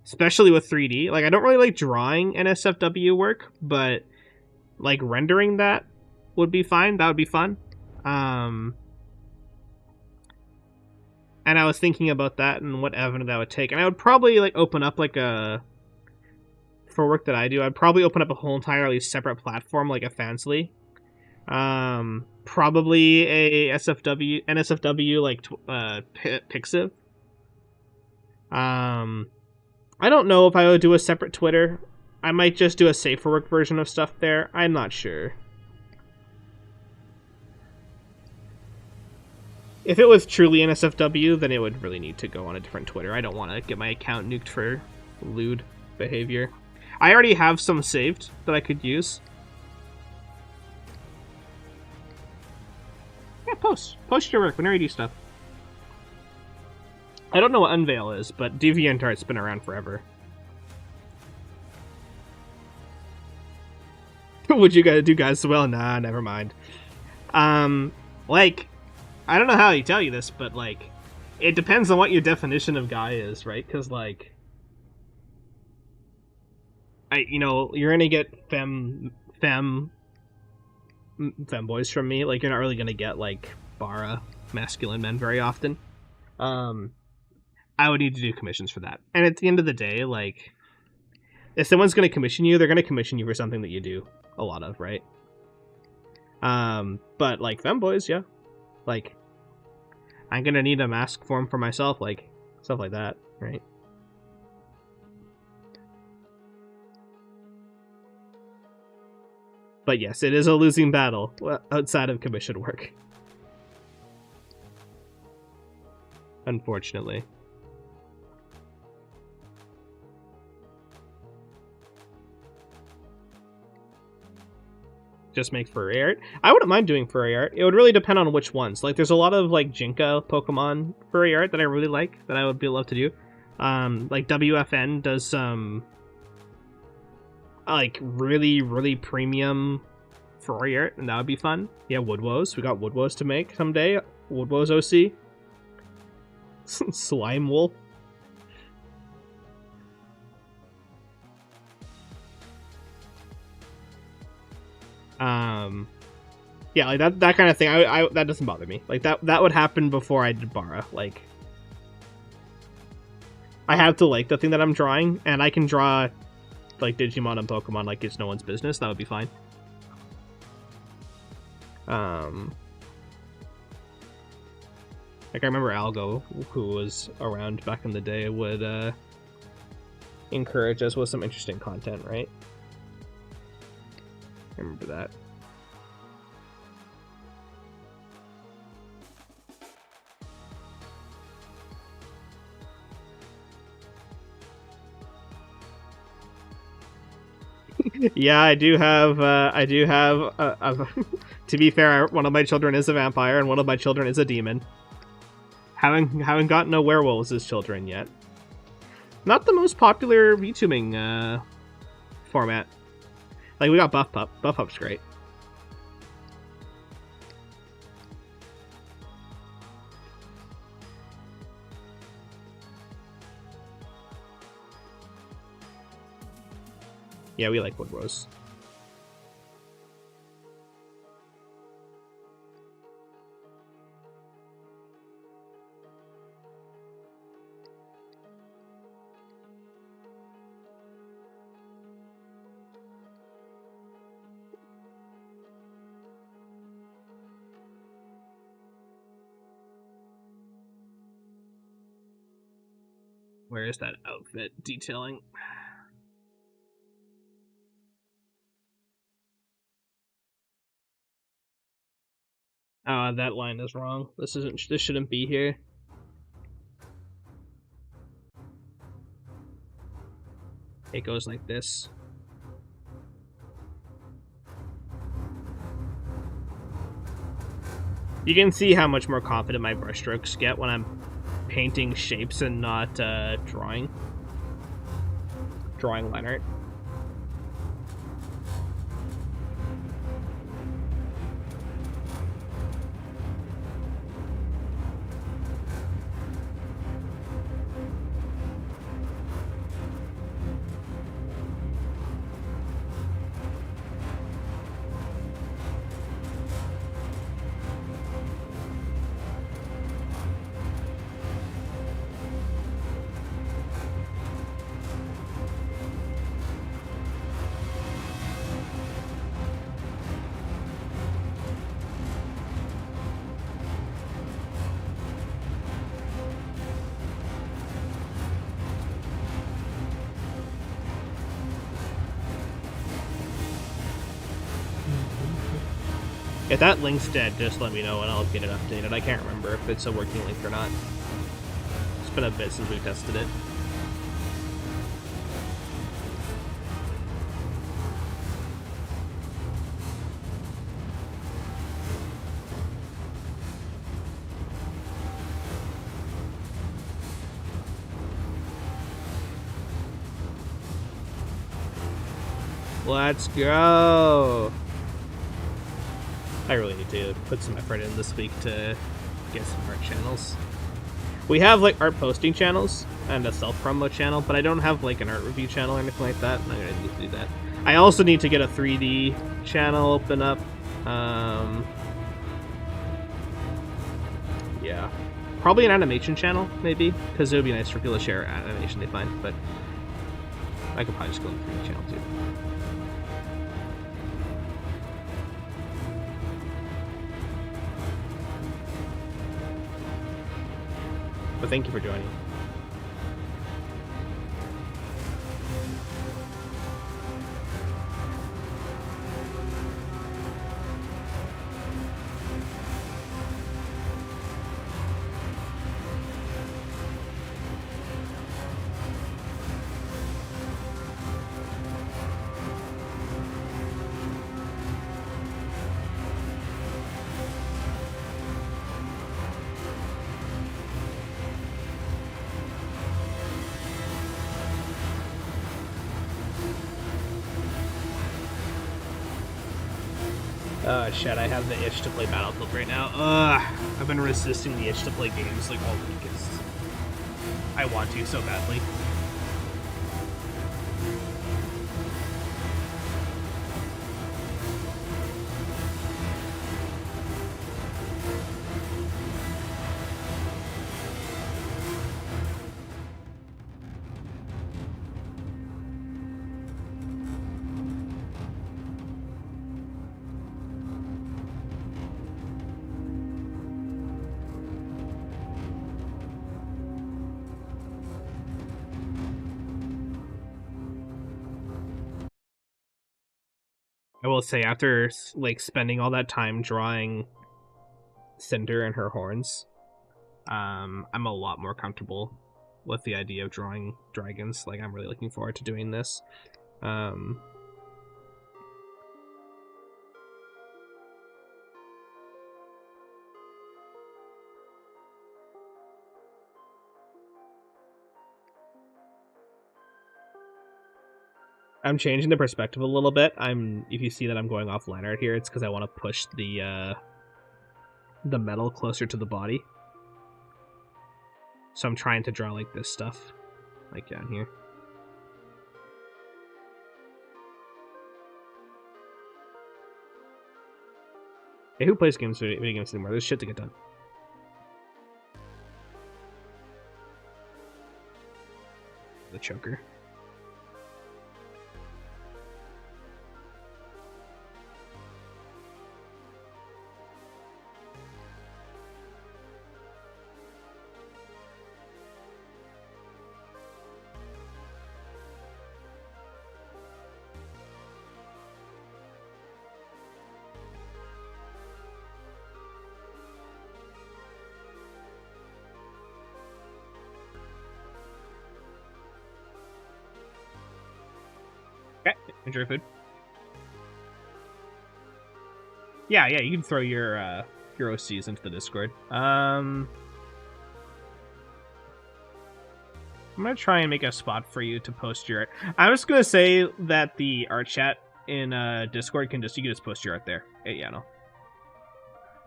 Especially with 3D. Like, I don't really like drawing NSFW work, but like rendering that would be fine. That would be fun. And I was thinking about that and what avenue that would take. And I would probably like open up like for work that I do, I'd probably open up a whole entirely separate platform like a Fansly. Probably a NSFW like Pixiv. I don't know if I would do a separate Twitter. I might just do a safe for work version of stuff there. I'm not sure. If it was truly NSFW, then it would really need to go on a different Twitter. I don't want to get my account nuked for lewd behavior. I already have some saved that I could use. Yeah, post your work whenever you do stuff. I don't know what Unveil is, but DeviantArt's been around forever. Would you guys do guys well? Nah, never mind. Like, I don't know how I tell you this, but like, it depends on what your definition of guy is, right? Because like, you're gonna get femboys from me. Like, you're not really gonna get like bara masculine men very often. I would need to do commissions for that. And at the end of the day, like, if someone's going to commission you, they're going to commission you for something that you do a lot of, right? But like femboys, yeah, like I'm gonna need a mask form for myself, like stuff like that, right? But yes, it is a losing battle outside of commission work, unfortunately. Just make furry art. I wouldn't mind doing furry art. It would really depend on which ones. Like, there's a lot of like Jinka Pokemon furry art that I really like that I would love to do. Like WFN does some like really premium furry art, and that would be fun. Yeah, Woodwoes. We got Woodwoes to make someday. Woodwoes OC. Slime Wolf. Yeah, like that kind of thing. I that doesn't bother me. Like that would happen before I did Bara. Like, I have to like the thing that I'm drawing, and I can draw like Digimon and Pokemon like it's no one's business. That would be fine. Like I remember Algo, who was around back in the day, would encourage us with some interesting content, right? I remember that. Yeah, I do have to be fair, one of my children is a vampire and one of my children is a demon. Haven't gotten no werewolves as children yet. Not the most popular VTubing format. Like, we got Buff Pup. Buff Pup's great. Yeah, we like Woodrose. Where is that outfit detailing? That line is wrong. This shouldn't be here. It goes like this. You can see how much more confident my brushstrokes get when I'm painting shapes and not drawing line art. If that link's dead, just let me know and I'll get it updated. I can't remember if it's a working link or not. It's been a bit since we tested it. Let's go! I really need to put some effort in this week to get some art channels. We have like art posting channels and a self-promo channel, but I don't have like an art review channel or anything like that, and I'm gonna need to do that. I also need to get a 3D channel open up. Yeah. Probably an animation channel, maybe, because it would be nice for people to share animation they find, but I could probably just go in 3D channel too. But thank you for joining. Oh shit, I have the itch to play Battlefield right now. I've been resisting the itch to play games like all week because I want to so badly. I will say, after like spending all that time drawing Cinder and her horns, I'm a lot more comfortable with the idea of drawing dragons. Like, I'm really looking forward to doing this. I I'm changing the perspective a little bit. If you see that I'm going off line art here, it's because I want to push the metal closer to the body. So I'm trying to draw like this stuff, like down here. Hey, who plays video games anymore? There's shit to get done. The choker. Okay, enjoy food. Yeah, you can throw your OCs into the Discord. I'm gonna try and make a spot for you to post your art. I was gonna say that the art chat in Discord you can just post your art there. Yeah, no.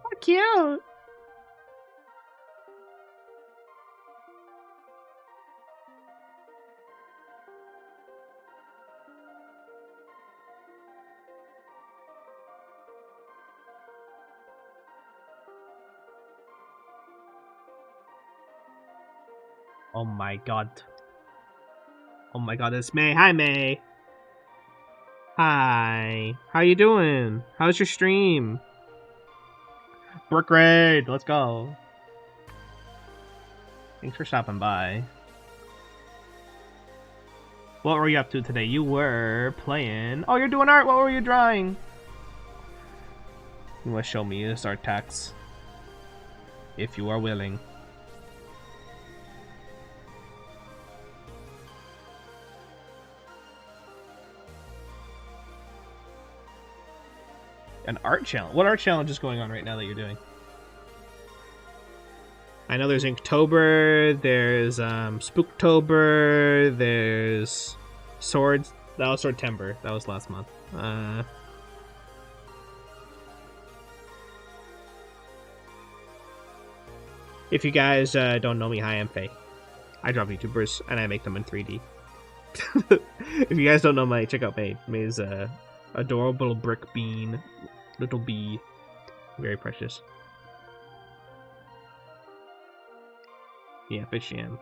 Oh, cute. Oh my god. Oh my god, it's May. Hi, May. Hi. How you doing? How's your stream? Brick raid. Let's go. Thanks for stopping by. What were you up to today? You were playing... Oh, you're doing art. What were you drawing? You want to show me this art tax? If you are willing. An art challenge? What art challenge is going on right now that you're doing? I know there's Inktober, there's Spooktober, there's Swords. That was Swordtember. That was last month. If you guys don't know me, hi, I'm Fae. I draw VTubers and I make them in 3D. If you guys don't know May, check out May. May is a adorable little brick bean, little bee, very precious. Yeah, fish jam.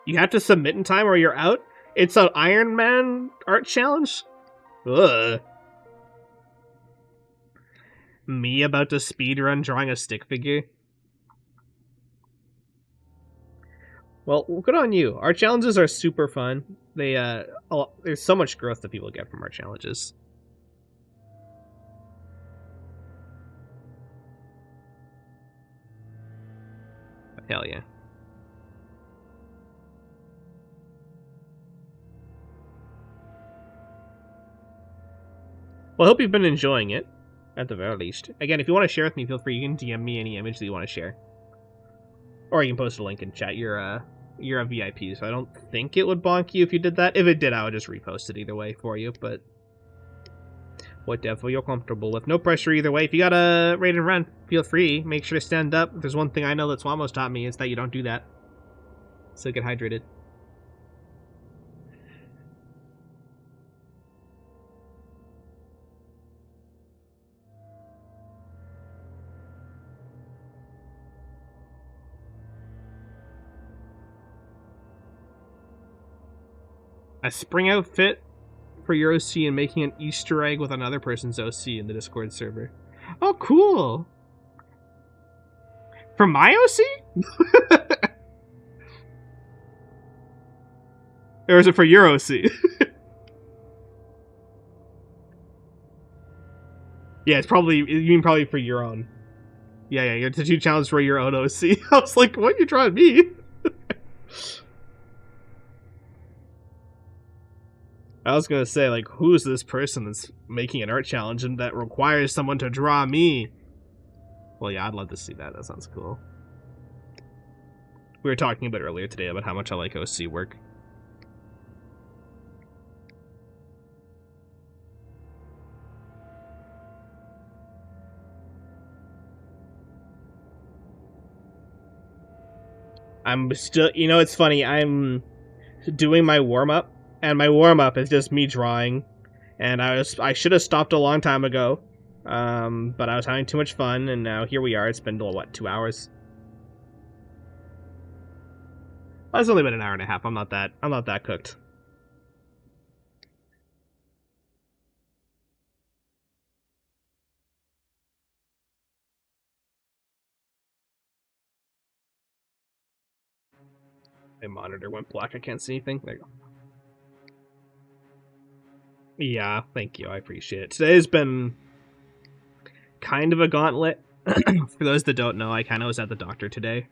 You have to submit in time or you're out? It's an Iron Man art challenge? Ugh. Me about to speedrun drawing a stick figure? Well, good on you. Art challenges are super fun. They, there's so much growth that people get from art challenges. Hell yeah. Well, I hope you've been enjoying it, at the very least. Again, if you want to share with me, feel free. You can DM me any image that you want to share. Or you can post a link in chat. You're a VIP, so I don't think it would bonk you if you did that. If it did, I would just repost it either way for you, but whatever you're comfortable with. No pressure either way. If you got a raid and run, feel free. Make sure to stand up. If there's one thing I know that Swamos taught me, it's that you don't do that. So get hydrated. A spring outfit for your OC and making an Easter egg with another person's OC in the Discord server. Oh, cool. For my OC? Or is it for your OC? Yeah, it's probably, you mean probably for your own. Yeah, it's a 2 challenge for your own OC. I was like, what? You're drawing me? I was gonna say, like, who's this person that's making an art challenge and that requires someone to draw me? Well, yeah, I'd love to see that. That sounds cool. We were talking about earlier today about how much I like OC work. I'm still, you know, it's funny, I'm doing my warm-up, and my warm-up is just me drawing, and I should have stopped a long time ago, but I was having too much fun, and now here we are. It's been, what, 2 hours? Well, it's only been an hour and a half. I'm not that cooked. My monitor went black. I can't see anything. There you go. Yeah, thank you. I appreciate it. Today's been kind of a gauntlet. For those that don't know, I kind of was at the doctor today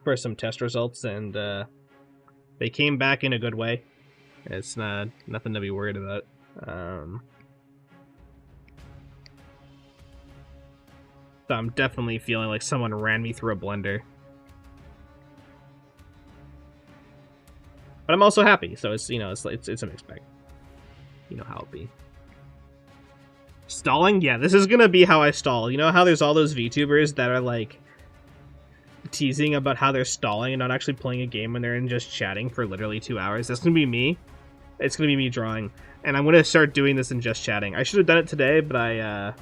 for some test results, and they came back in a good way. It's nothing to be worried about. So I'm definitely feeling like someone ran me through a blender. But I'm also happy, so it's, you know, it's a mixed bag. You know how it be. Stalling? Yeah, this is gonna be how I stall. You know how there's all those VTubers that are, like, teasing about how they're stalling and not actually playing a game when they're in just chatting for literally 2 hours? That's gonna be me. It's gonna be me drawing. And I'm gonna start doing this in just chatting. I should have done it today, but I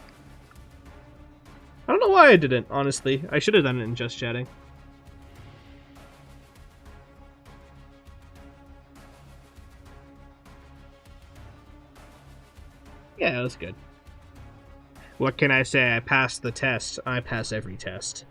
don't know why I didn't, honestly. I should have done it in just chatting. Yeah, that was good. What can I say? I passed the test. I pass every test.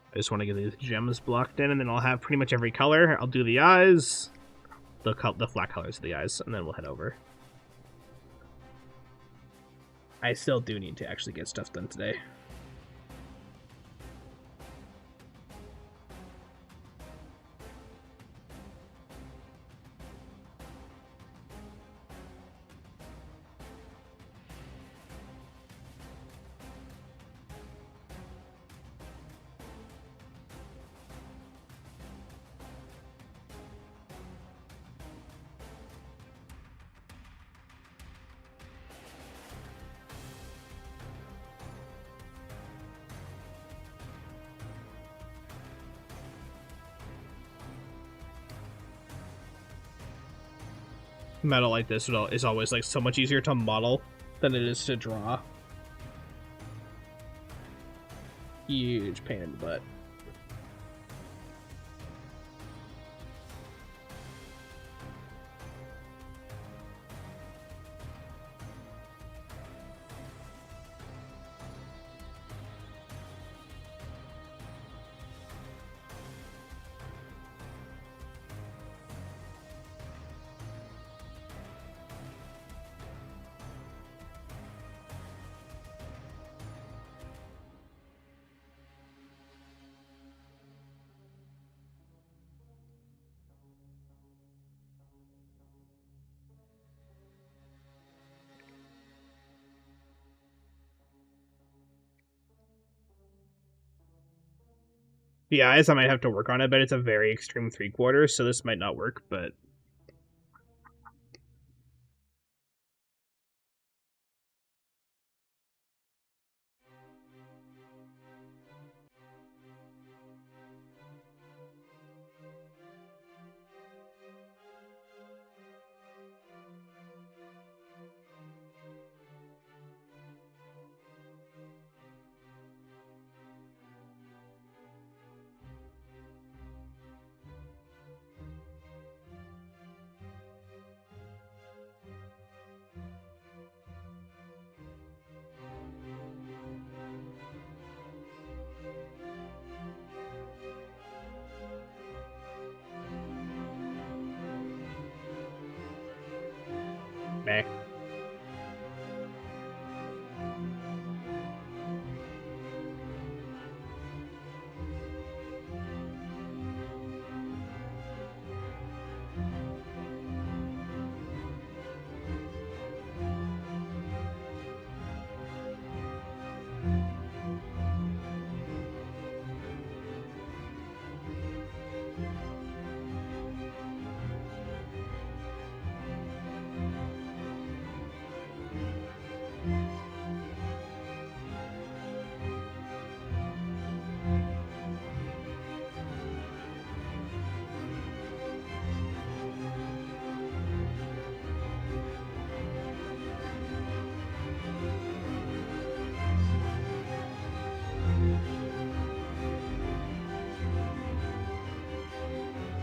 I just want to get these gems blocked in, and then I'll have pretty much every color. I'll do the eyes. the flat colors of the eyes, and then we'll head over. I still do need to actually get stuff done today. Metal like this is always like so much easier to model than it is to draw. Huge pain in the butt. The eyes, I might have to work on it, but it's a very extreme 3/4, so this might not work, but... Meh.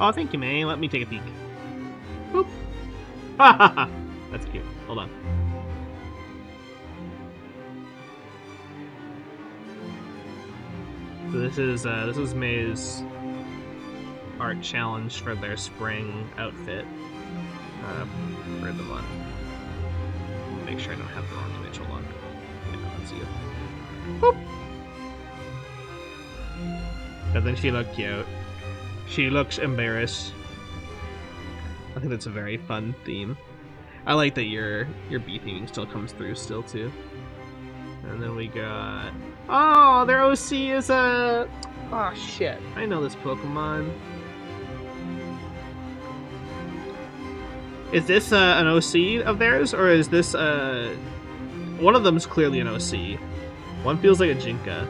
Oh, thank you, man. Let me take a peek. Boop. Ha ha ha. That's cute. Hold on. So this is May's art challenge for their spring outfit for the month. Make sure I don't have the wrong image. Hold on. Yeah, that's you. Boop. Doesn't she look cute? She looks embarrassed. I think that's a very fun theme. I like that your bee theming still comes through still too. And then we got... Oh, their OC is a... Oh shit, I know this Pokemon. Is this an OC of theirs, or is this one of them's clearly an OC. One feels like a Jinka.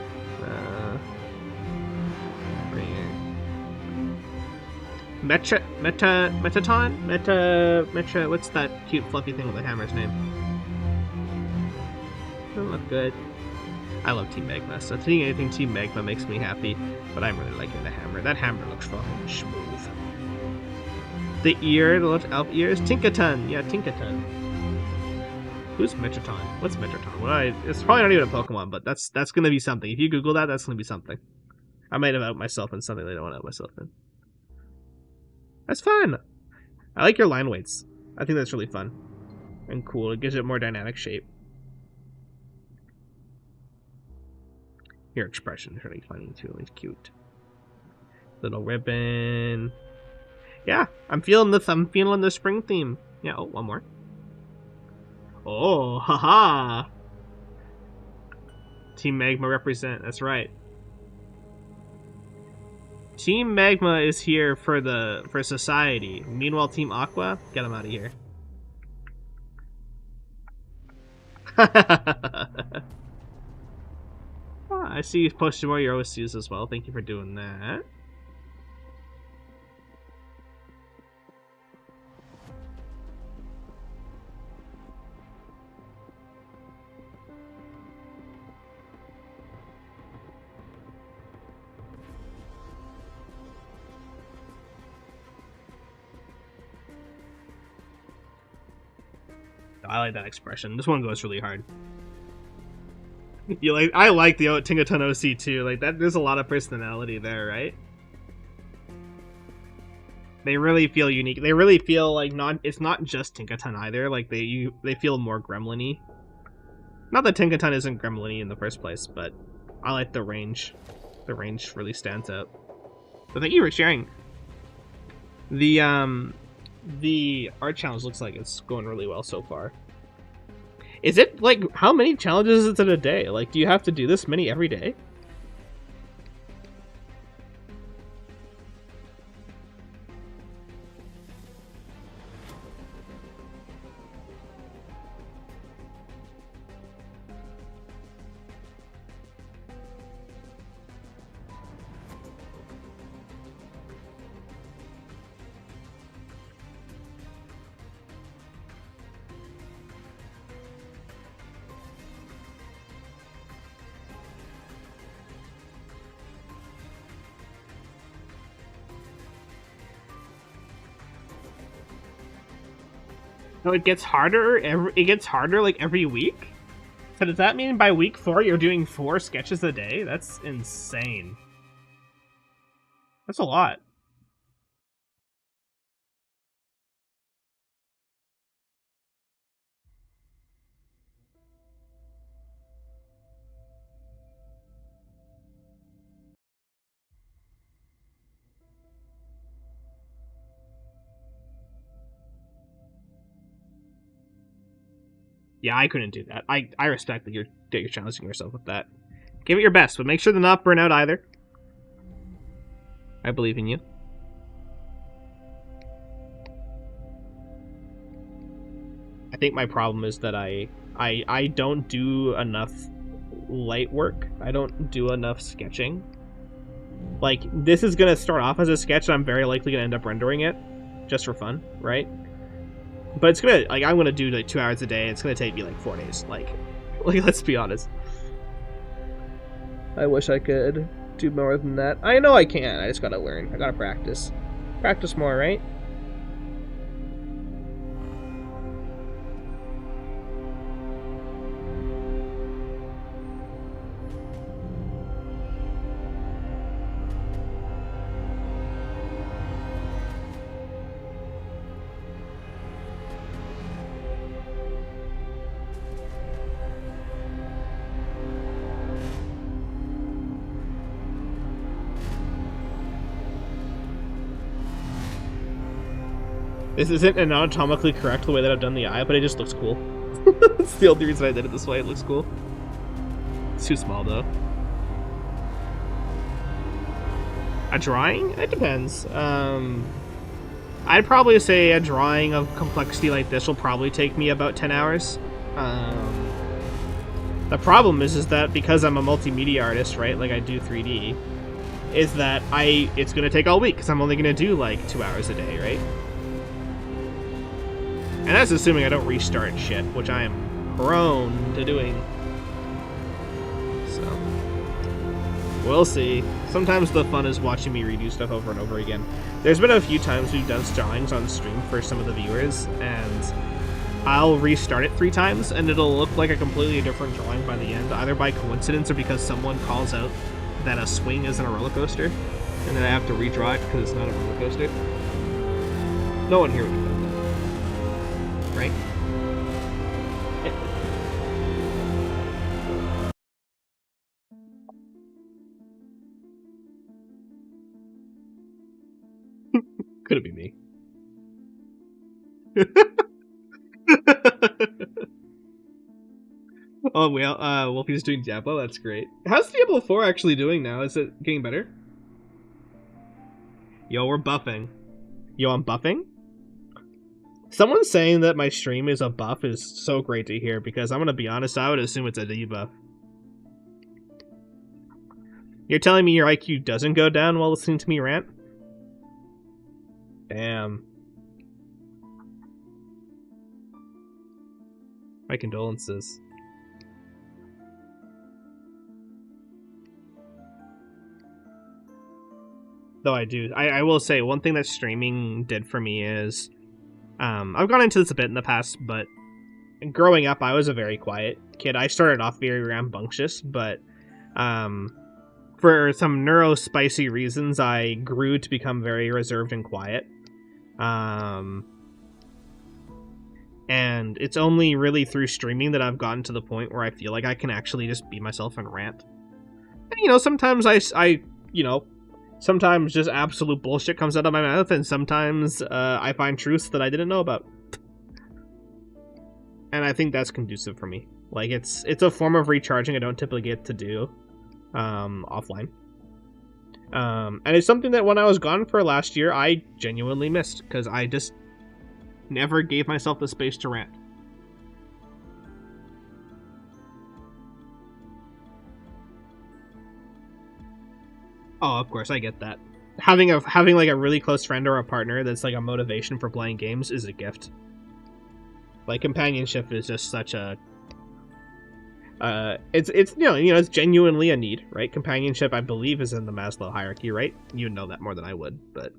Metra, what's that cute fluffy thing with the hammer's name? Doesn't look good. I love Team Magma, so seeing anything Team Magma makes me happy, but I'm really liking the hammer. That hammer looks fucking smooth. The ear, the little elf ears, Tinkaton, yeah, Tinkaton. Who's Metraton? What's Metraton? Well, it's probably not even a Pokemon, but that's gonna be something. If you Google that, that's gonna be something. I might have out myself in something that I don't want to out myself in. That's fun. I like your line weights. I think that's really fun and cool. It gives it more dynamic shape. Your expression is really funny too. It's cute. Little ribbon. Yeah, I'm feeling this. I'm feeling the spring theme. Yeah. Oh, one more. Oh, haha. Team Magma represent. That's right. Team Magma is here for society. Meanwhile, Team Aqua, get them out of here. Oh, I see you've posted more of your OSCs as well. Thank you for doing that. I like that expression. This one goes really hard. I like the Tingaton OC too. Like that, there's a lot of personality there, right? They really feel unique. They really feel like it's not just Tinkaton either. Like they feel more gremlin-y. Not that Tinkaton isn't gremlin-y in the first place, but I like the range. The range really stands out. So thank you for sharing. The art challenge looks like it's going really well so far. Is it like, how many challenges is it a day? Like, do you have to do this many every day? No, it gets harder. It gets harder like every week. So does that mean by week 4 you're doing 4 sketches a day? That's insane. That's a lot. Yeah, I couldn't do that. I respect that you're challenging yourself with that. Give it your best, but make sure to not burn out either. I believe in you. I think my problem is that I don't do enough light work. I don't do enough sketching. Like, this is gonna start off as a sketch, and I'm very likely gonna end up rendering it just for fun, right? But it's gonna, like, I'm gonna do like 2 hours a day. It's gonna take me like 4 days. Like let's be honest. I wish I could do more than that. I know I can. I just gotta learn. I gotta practice. Practice more, right? This isn't anatomically correct the way that I've done the eye, but it just looks cool. It's the only reason I did it this way. It looks cool. It's too small, though. A drawing? It depends. I'd probably say a drawing of complexity like this will probably take me about 10 hours. The problem is that because I'm a multimedia artist, right, like I do 3D, is that it's going to take all week because I'm only going to do like 2 hours a day, right? And that's assuming I don't restart shit, which I am prone to doing. So, we'll see. Sometimes the fun is watching me redo stuff over and over again. There's been a few times we've done drawings on stream for some of the viewers, and I'll restart it 3 times, and it'll look like a completely different drawing by the end, either by coincidence or because someone calls out that a swing isn't a roller coaster, and then I have to redraw it because it's not a roller coaster. No one here would do that. Right? Could it be me? Oh, well, Wolfie's doing Diablo. That's great. How's Diablo 4 actually doing now? Is it getting better? Yo, we're buffing. Yo, I'm buffing? Someone saying that my stream is a buff is so great to hear, because I'm gonna be honest, I would assume it's a debuff. You're telling me your IQ doesn't go down while listening to me rant? Damn. My condolences. Though I do. I will say, one thing that streaming did for me is... I've gone into this a bit in the past, but... growing up, I was a very quiet kid. I started off very rambunctious, but... for some neurospicy reasons, I grew to become very reserved and quiet. And it's only really through streaming that I've gotten to the point where I feel like I can actually just be myself and rant. And, you know, sometimes sometimes just absolute bullshit comes out of my mouth, and sometimes I find truths that I didn't know about. And I think that's conducive for me. Like, it's a form of recharging I don't typically get to do offline. And it's something that when I was gone for last year, I genuinely missed, because I just never gave myself the space to rant. Oh, of course, I get that. Having like a really close friend or a partner that's like a motivation for playing games is a gift. Like, companionship is just such a it's you know it's genuinely a need, right? Companionship, I believe, is in the Maslow hierarchy, right? You know that more than I would, but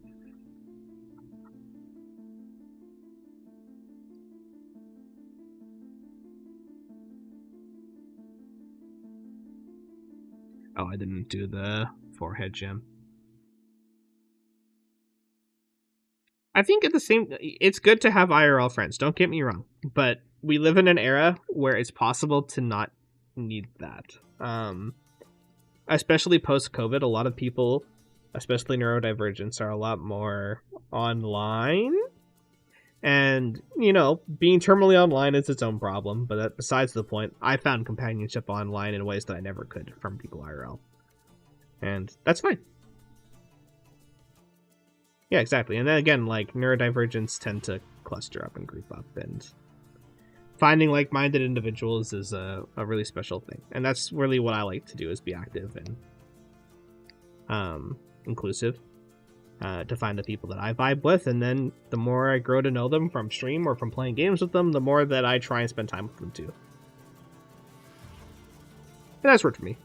oh, I didn't do the forehead gem. I think it's good to have IRL friends, don't get me wrong, but we live in an era where it's possible to not need that. Especially post-COVID, a lot of people, especially neurodivergents, are a lot more online. And, you know, being terminally online is its own problem, but besides the point, I found companionship online in ways that I never could from people IRL. And that's fine. Yeah, exactly. And then again, like, neurodivergents tend to cluster up and group up, and finding like-minded individuals is a really special thing. And that's really what I like to do, is be active and inclusive, to find the people that I vibe with, and then the more I grow to know them from stream or from playing games with them, the more that I try and spend time with them too. And that's worked for me.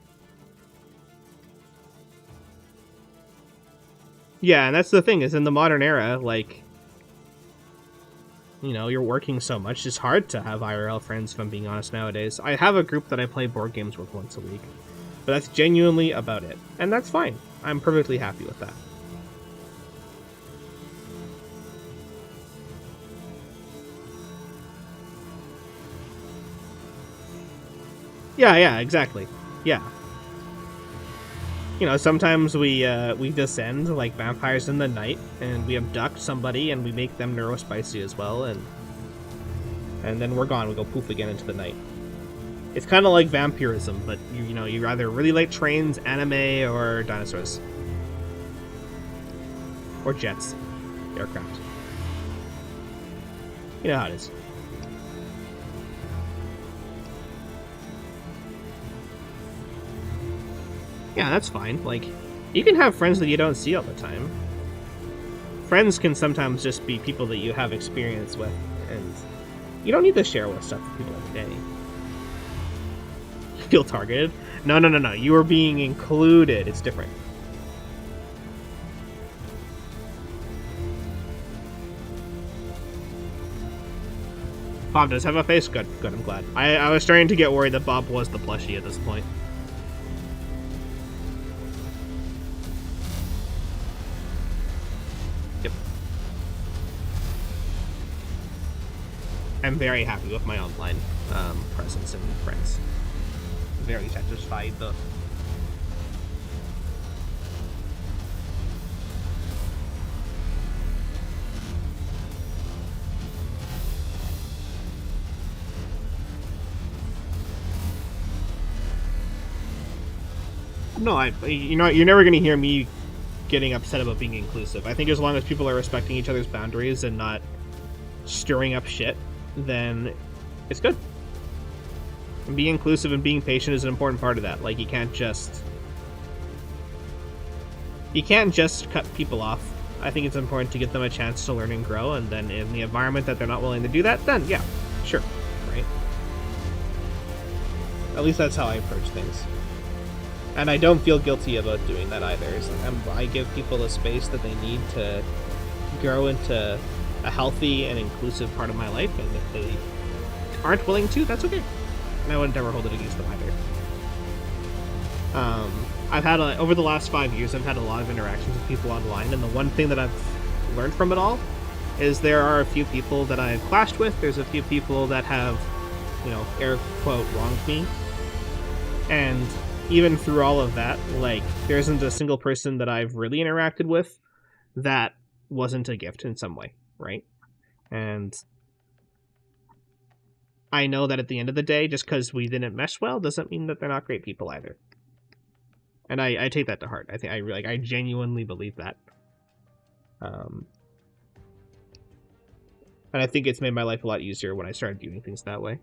Yeah, and that's the thing, is in the modern era, like, you know, you're working so much, it's hard to have IRL friends, if I'm being honest, nowadays. I have a group that I play board games with once a week, but that's genuinely about it. And that's fine. I'm perfectly happy with that. Yeah, exactly. Yeah. You know, sometimes we descend like vampires in the night, and we abduct somebody, and we make them neurospicy as well, and then we're gone. We go poof again into the night. It's kind of like vampirism, but you know, you either really like trains, anime, or dinosaurs, or jets, aircraft. You know how it is. Yeah, that's fine. Like, you can have friends that you don't see all the time. Friends can sometimes just be people that you have experience with, and you don't need to share with stuff with people every day. You feel targeted? No. You are being included. It's different. Bob does have a face? Good, I'm glad. I was starting to get worried that Bob was the plushie at this point. I'm very happy with my online presence and friends. Very satisfied though. No, you're never gonna hear me getting upset about being inclusive. I think as long as people are respecting each other's boundaries and not stirring up shit, then it's good. And being inclusive and being patient is an important part of that. Like, you can't just cut people off. I think it's important to give them a chance to learn and grow, and then in the environment that they're not willing to do that, then yeah, sure, right? At least that's how I approach things. And I don't feel guilty about doing that either. It's like I give people the space that they need to grow into a healthy and inclusive part of my life, and if they aren't willing to, that's okay. And I wouldn't ever hold it against them either. I've had over the last 5 years, I've had a lot of interactions with people online, and the one thing that I've learned from it all is there are a few people that I've clashed with. There's a few people that have, air quote, wronged me, and even through all of that, like, there isn't a single person that I've really interacted with that wasn't a gift in some way, right? And I know that at the end of the day, just because we didn't mesh well doesn't mean that they're not great people either. And I take that to heart. I genuinely believe that. And I think it's made my life a lot easier when I started doing things that way.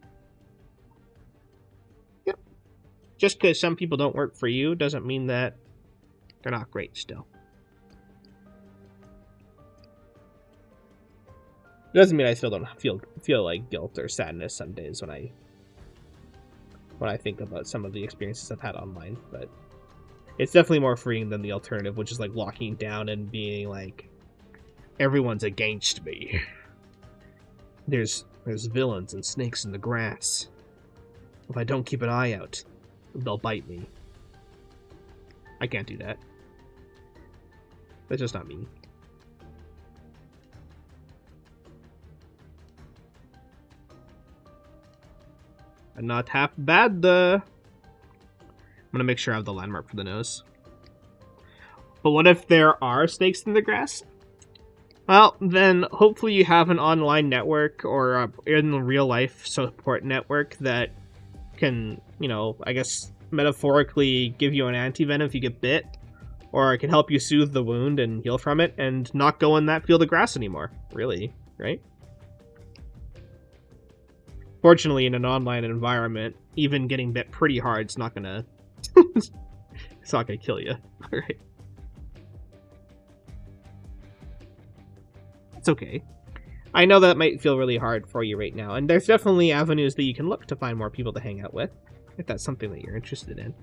Yep. Just because some people don't work for you doesn't mean that they're not great still. It doesn't mean I still don't feel like guilt or sadness some days when I think about some of the experiences I've had online, but it's definitely more freeing than the alternative, which is like locking down and being like, everyone's against me. There's villains and snakes in the grass. If I don't keep an eye out, they'll bite me. I can't do that. That's just not me. And not half bad, I'm gonna make sure I have the landmark for the nose. But what if there are snakes in the grass? Well, then hopefully you have an online network or a in real life support network that can, I guess metaphorically give you an anti-venom if you get bit, or it can help you soothe the wound and heal from it and not go in that field of grass anymore, really, right? Fortunately, in an online environment, even getting bit pretty hard is not gonna it's not gonna kill you. Alright. It's okay. I know that might feel really hard for you right now, and there's definitely avenues that you can look to find more people to hang out with, if that's something that you're interested in.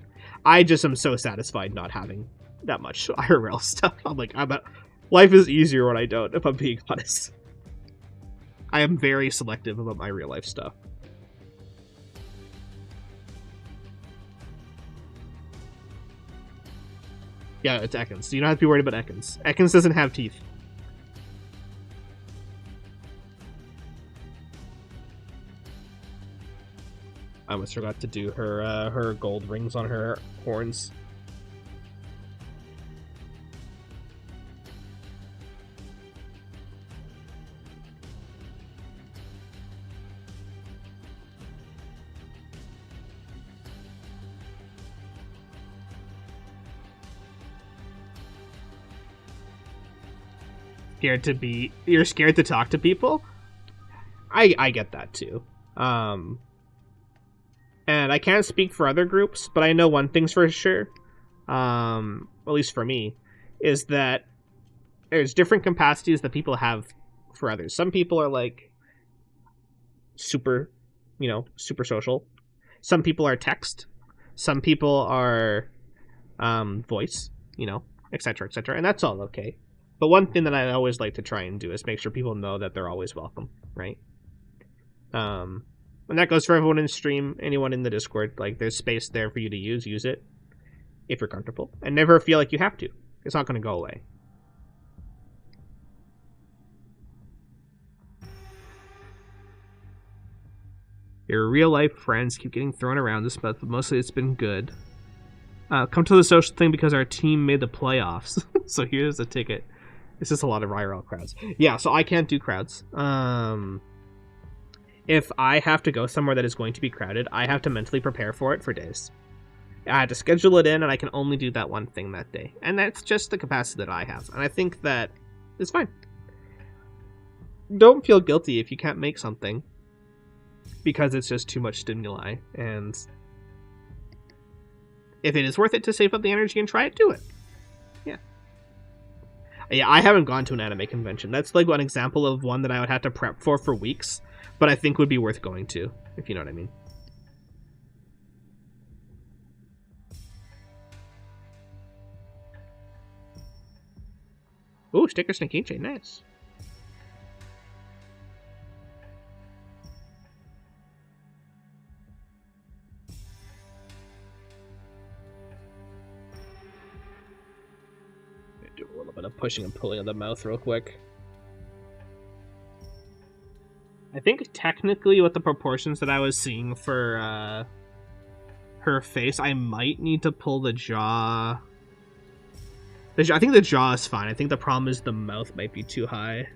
I just am so satisfied not having that much IRL stuff. Life is easier when I don't, if I'm being honest. I am very selective about my real life stuff. Yeah, it's Ekans. You don't have to be worried about Ekans. Ekans doesn't have teeth. I almost forgot to do her gold rings on her horns. You're scared to talk to people? I get that too. And I can't speak for other groups, but I know one thing's for sure, at least for me, is that there's different capacities that people have for others. Some people are like super social. Some people are text. Some people are voice, etc., etc., and that's all okay. But one thing that I always like to try and do is make sure people know that they're always welcome, right? And that goes for everyone in stream, anyone in the Discord. Like, there's space there for you to use it if you're comfortable, and never feel like you have to. It's not going to go away. Your real-life friends keep getting thrown around this month, but mostly it's been good. Come to the social thing because our team made the playoffs. So here's a ticket. It's just a lot of IRL crowds. Yeah, so I can't do crowds. If I have to go somewhere that is going to be crowded, I have to mentally prepare for it for days. I had to schedule it in, and I can only do that one thing that day. And that's just the capacity that I have. And I think that is fine. Don't feel guilty if you can't make something, because it's just too much stimuli. And if it is worth it to save up the energy and try it, do it. Yeah. Yeah, I haven't gone to an anime convention. That's like one example of one that I would have to prep for weeks, but I think would be worth going to, if you know what I mean. Ooh, stickers and a keychain, nice. Do a little bit of pushing and pulling of the mouth real quick. I think technically with the proportions that I was seeing for her face, I might need to pull the jaw. I think the jaw is fine. I think the problem is the mouth might be too high.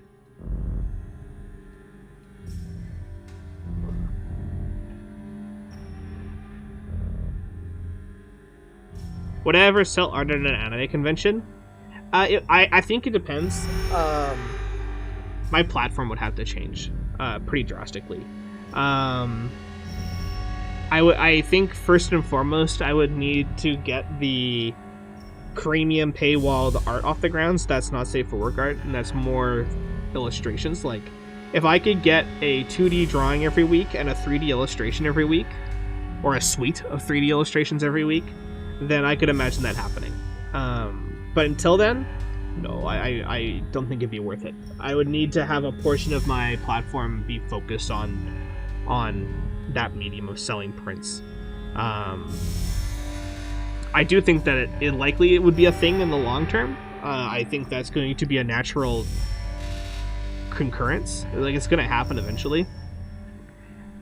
Whatever sell art at an anime convention? I think it depends. My platform would have to change pretty drastically. I think first and foremost, I would need to get the premium paywalled art off the ground. So that's not safe for work art, and that's more illustrations. Like, if I could get a 2D drawing every week and a 3D illustration every week, or a suite of 3D illustrations every week, then I could imagine that happening. But until then, no, I don't think it'd be worth it. I would need to have a portion of my platform be focused on that medium of selling prints. I do think that it likely it would be a thing in the long term. I think that's going to be a natural concurrence. Like, it's going to happen eventually.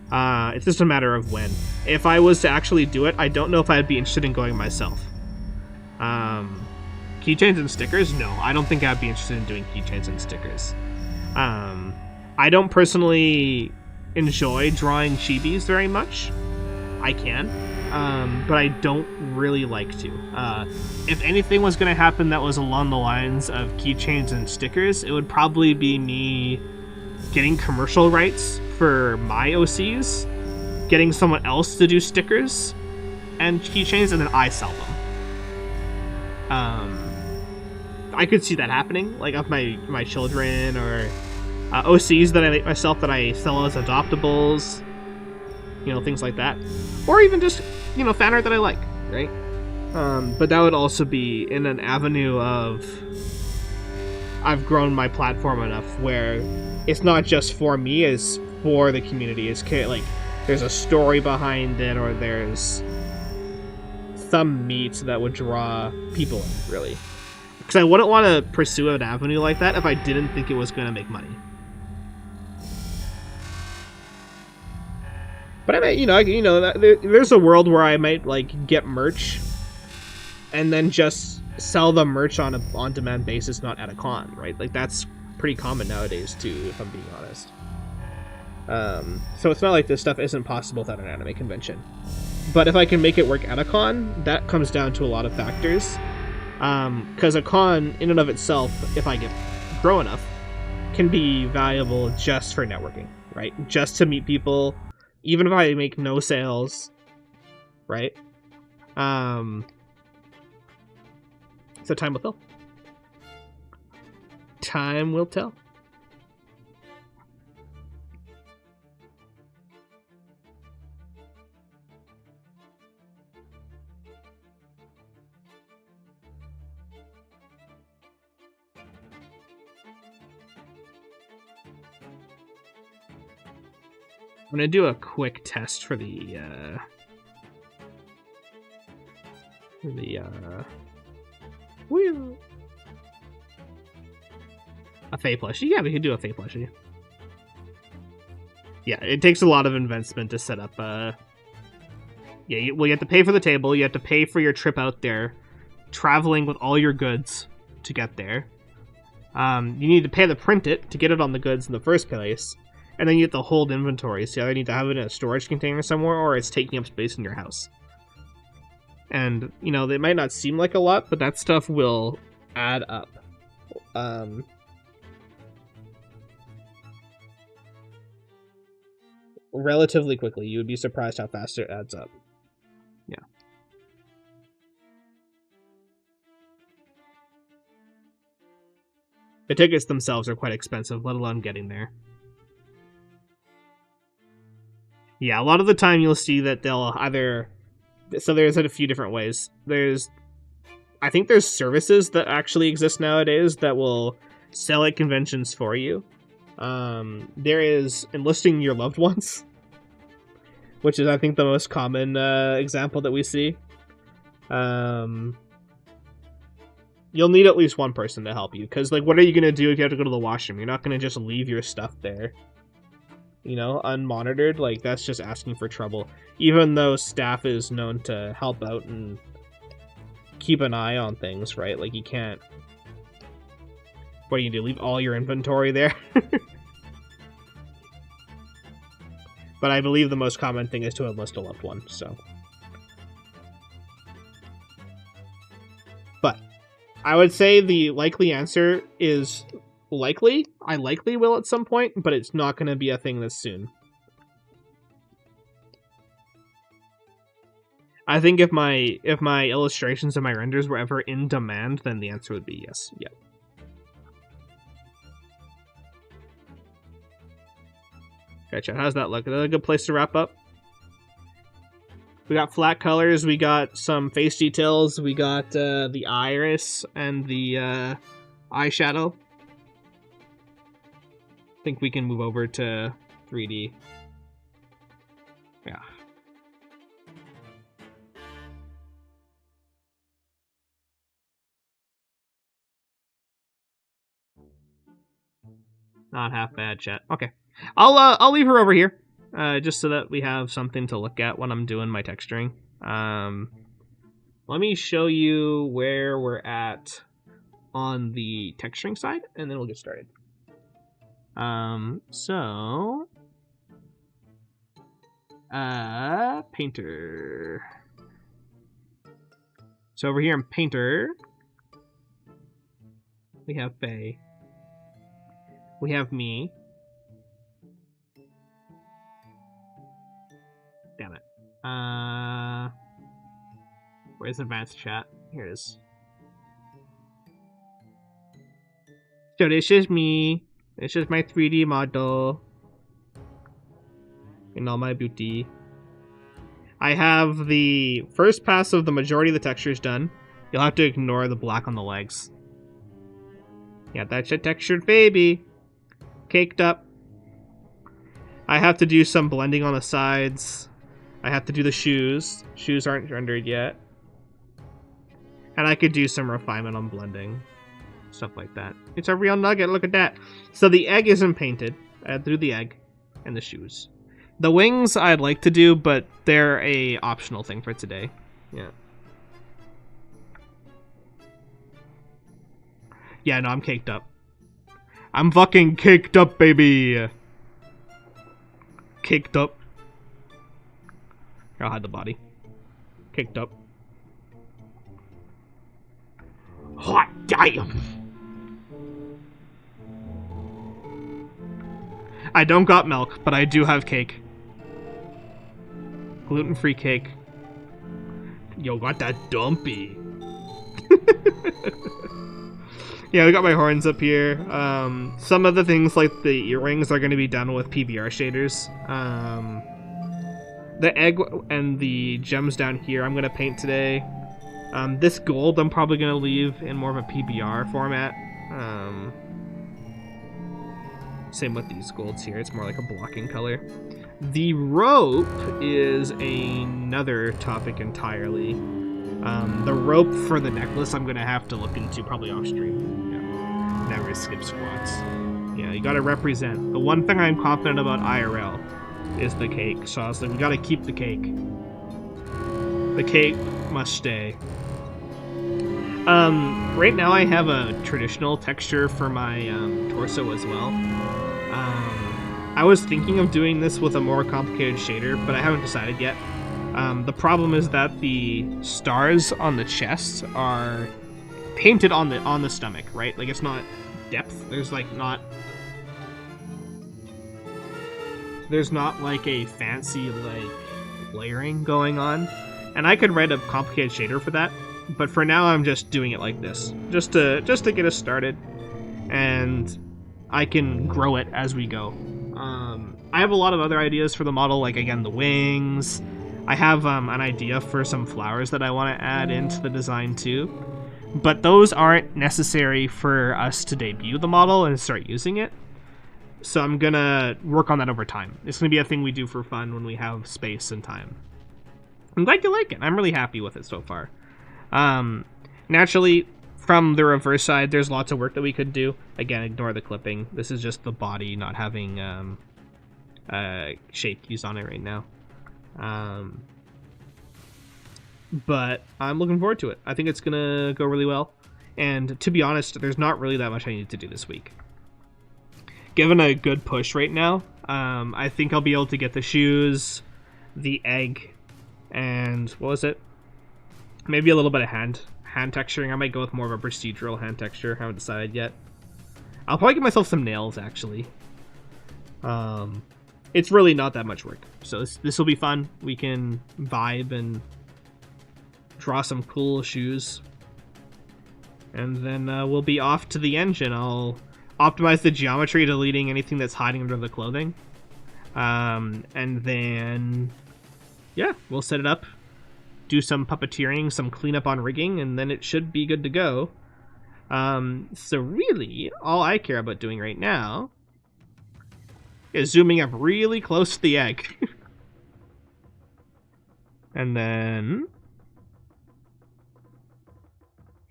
It's just a matter of when. If I was to actually do it, I don't know if I'd be interested in going myself. Keychains and stickers? No, I don't think I'd be interested in doing keychains and stickers. I don't personally enjoy drawing chibis very much. I can, but I don't really like to. If anything was going to happen that was along the lines of keychains and stickers, it would probably be me getting commercial rights for my OCs, getting someone else to do stickers and keychains, and then I sell them. I could see that happening, like of my children, or OCs that I make myself that I sell as adoptables, you know, things like that, or even just, you know, fan art that I like, right? But that would also be in an avenue of I've grown my platform enough where it's not just for me, it's for the community. It's like there's a story behind it, or there's some meat that would draw people in, really. Because I wouldn't want to pursue an avenue like that if I didn't think it was going to make money. But I might, there's a world where I might like get merch and then just sell the merch on a on-demand basis, not at a con, right? Like, that's pretty common nowadays too, if I'm being honest. So it's not like this stuff isn't possible without an anime convention. But if I can make it work at a con, that comes down to a lot of factors. Because a con, in and of itself, if I get grow enough, can be valuable just for networking, right? Just to meet people, even if I make no sales, right? So time will tell. Time will tell. I'm gonna do a quick test for the woo. A Fae plushie? Yeah, we can do a Fae plushie. Yeah, it takes a lot of investment to set up. Yeah, you have to pay for the table. You have to pay for your trip out there, traveling with all your goods to get there. You need to pay to print it to get it on the goods in the first place, and then you have to hold inventory. So you either need to have it in a storage container somewhere, or it's taking up space in your house. And you know, they might not seem like a lot, but that stuff will add up. Relatively quickly. You would be surprised how fast it adds up. Yeah. The tickets themselves are quite expensive, let alone getting there. Yeah, a lot of the time you'll see that they'll either... So there's a few different ways. I think there's services that actually exist nowadays that will sell at conventions for you. There is enlisting your loved ones, which is, I think, the most common example that we see. You'll need at least one person to help you, because, like, what are you going to do if you have to go to the washroom? You're not going to just leave your stuff there, you know, unmonitored. Like, that's just asking for trouble. Even though staff is known to help out and keep an eye on things, right? Like, you can't... What do you do? Leave all your inventory there? But I believe the most common thing is to enlist a loved one, so... But I would say the likely answer is likely. I likely will at some point, but it's not going to be a thing this soon. I think if my illustrations and my renders were ever in demand, then the answer would be yes. Yeah. Gotcha. How's that look? Is that a good place to wrap up? We got flat colors, we got some face details, we got the iris and the eyeshadow. I think we can move over to 3D. Yeah. Not half bad, chat. Okay. I'll leave her over here, just so that we have something to look at when I'm doing my texturing. Let me show you where we're at on the texturing side, and then we'll get started. Painter. So over here in Painter, we have Faye. We have me. Damn it. Where's advanced chat? Here it is. So this is me. This is my 3D model. In all my beauty. I have the first pass of the majority of the textures done. You'll have to ignore the black on the legs. Yeah, that's a textured baby. Caked up. I have to do some blending on the sides. I have to do the shoes. Shoes aren't rendered yet. And I could do some refinement on blending. Stuff like that. It's a real nugget, look at that. So the egg isn't painted. I had to do the egg and the shoes. The wings I'd like to do, but they're a optional thing for today. Yeah. Yeah, no, I'm caked up. I'm fucking caked up, baby! Caked up. I'll hide the body. Caked up. Hot damn! I don't got milk, but I do have cake. Gluten-free cake. Yo, got that dumpy. Yeah, we got my horns up here. Some of the things like the earrings are going to be done with PBR shaders. The egg and the gems down here I'm going to paint today. This gold I'm probably going to leave in more of a PBR format. Same with these golds here. It's more like a blocking color. The rope is another topic entirely. The rope for the necklace I'm going to have to look into probably off stream. Yeah. Never skip squats. Yeah, you got to represent. The one thing I'm confident about IRL is the cake. So I was like, we gotta keep the cake. The cake must stay. Right now I have a traditional texture for my torso as well. I was thinking of doing this with a more complicated shader, but I haven't decided yet. The problem is that the stars on the chest are painted on the stomach, right? Like, it's not depth. There's not like a fancy like layering going on, and I could write a complicated shader for that. But for now, I'm just doing it like this, just to get us started, and I can grow it as we go. I have a lot of other ideas for the model, like, again, the wings. I have an idea for some flowers that I want to add into the design too, but those aren't necessary for us to debut the model and start using it. So I'm gonna work on that over time. It's gonna be a thing we do for fun when we have space and time. I'm glad you like it. I'm really happy with it so far. Naturally, from the reverse side, there's lots of work that we could do. Again, ignore the clipping. This is just the body not having shape keys on it right now. But I'm looking forward to it. I think it's gonna go really well. And to be honest, there's not really that much I need to do this week. Given a good push right now, I think I'll be able to get the shoes, the egg, and what was it? Maybe a little bit of hand texturing. I might go with more of a procedural hand texture. Haven't decided yet. I'll probably give myself some nails, actually. It's really not that much work, so this will be fun. We can vibe and draw some cool shoes, and then we'll be off to the engine. I'll optimize the geometry, deleting anything that's hiding under the clothing, and then yeah, we'll set it up, do some puppeteering, some cleanup on rigging, and then it should be good to go. So really, all I care about doing right now is zooming up really close to the egg. And then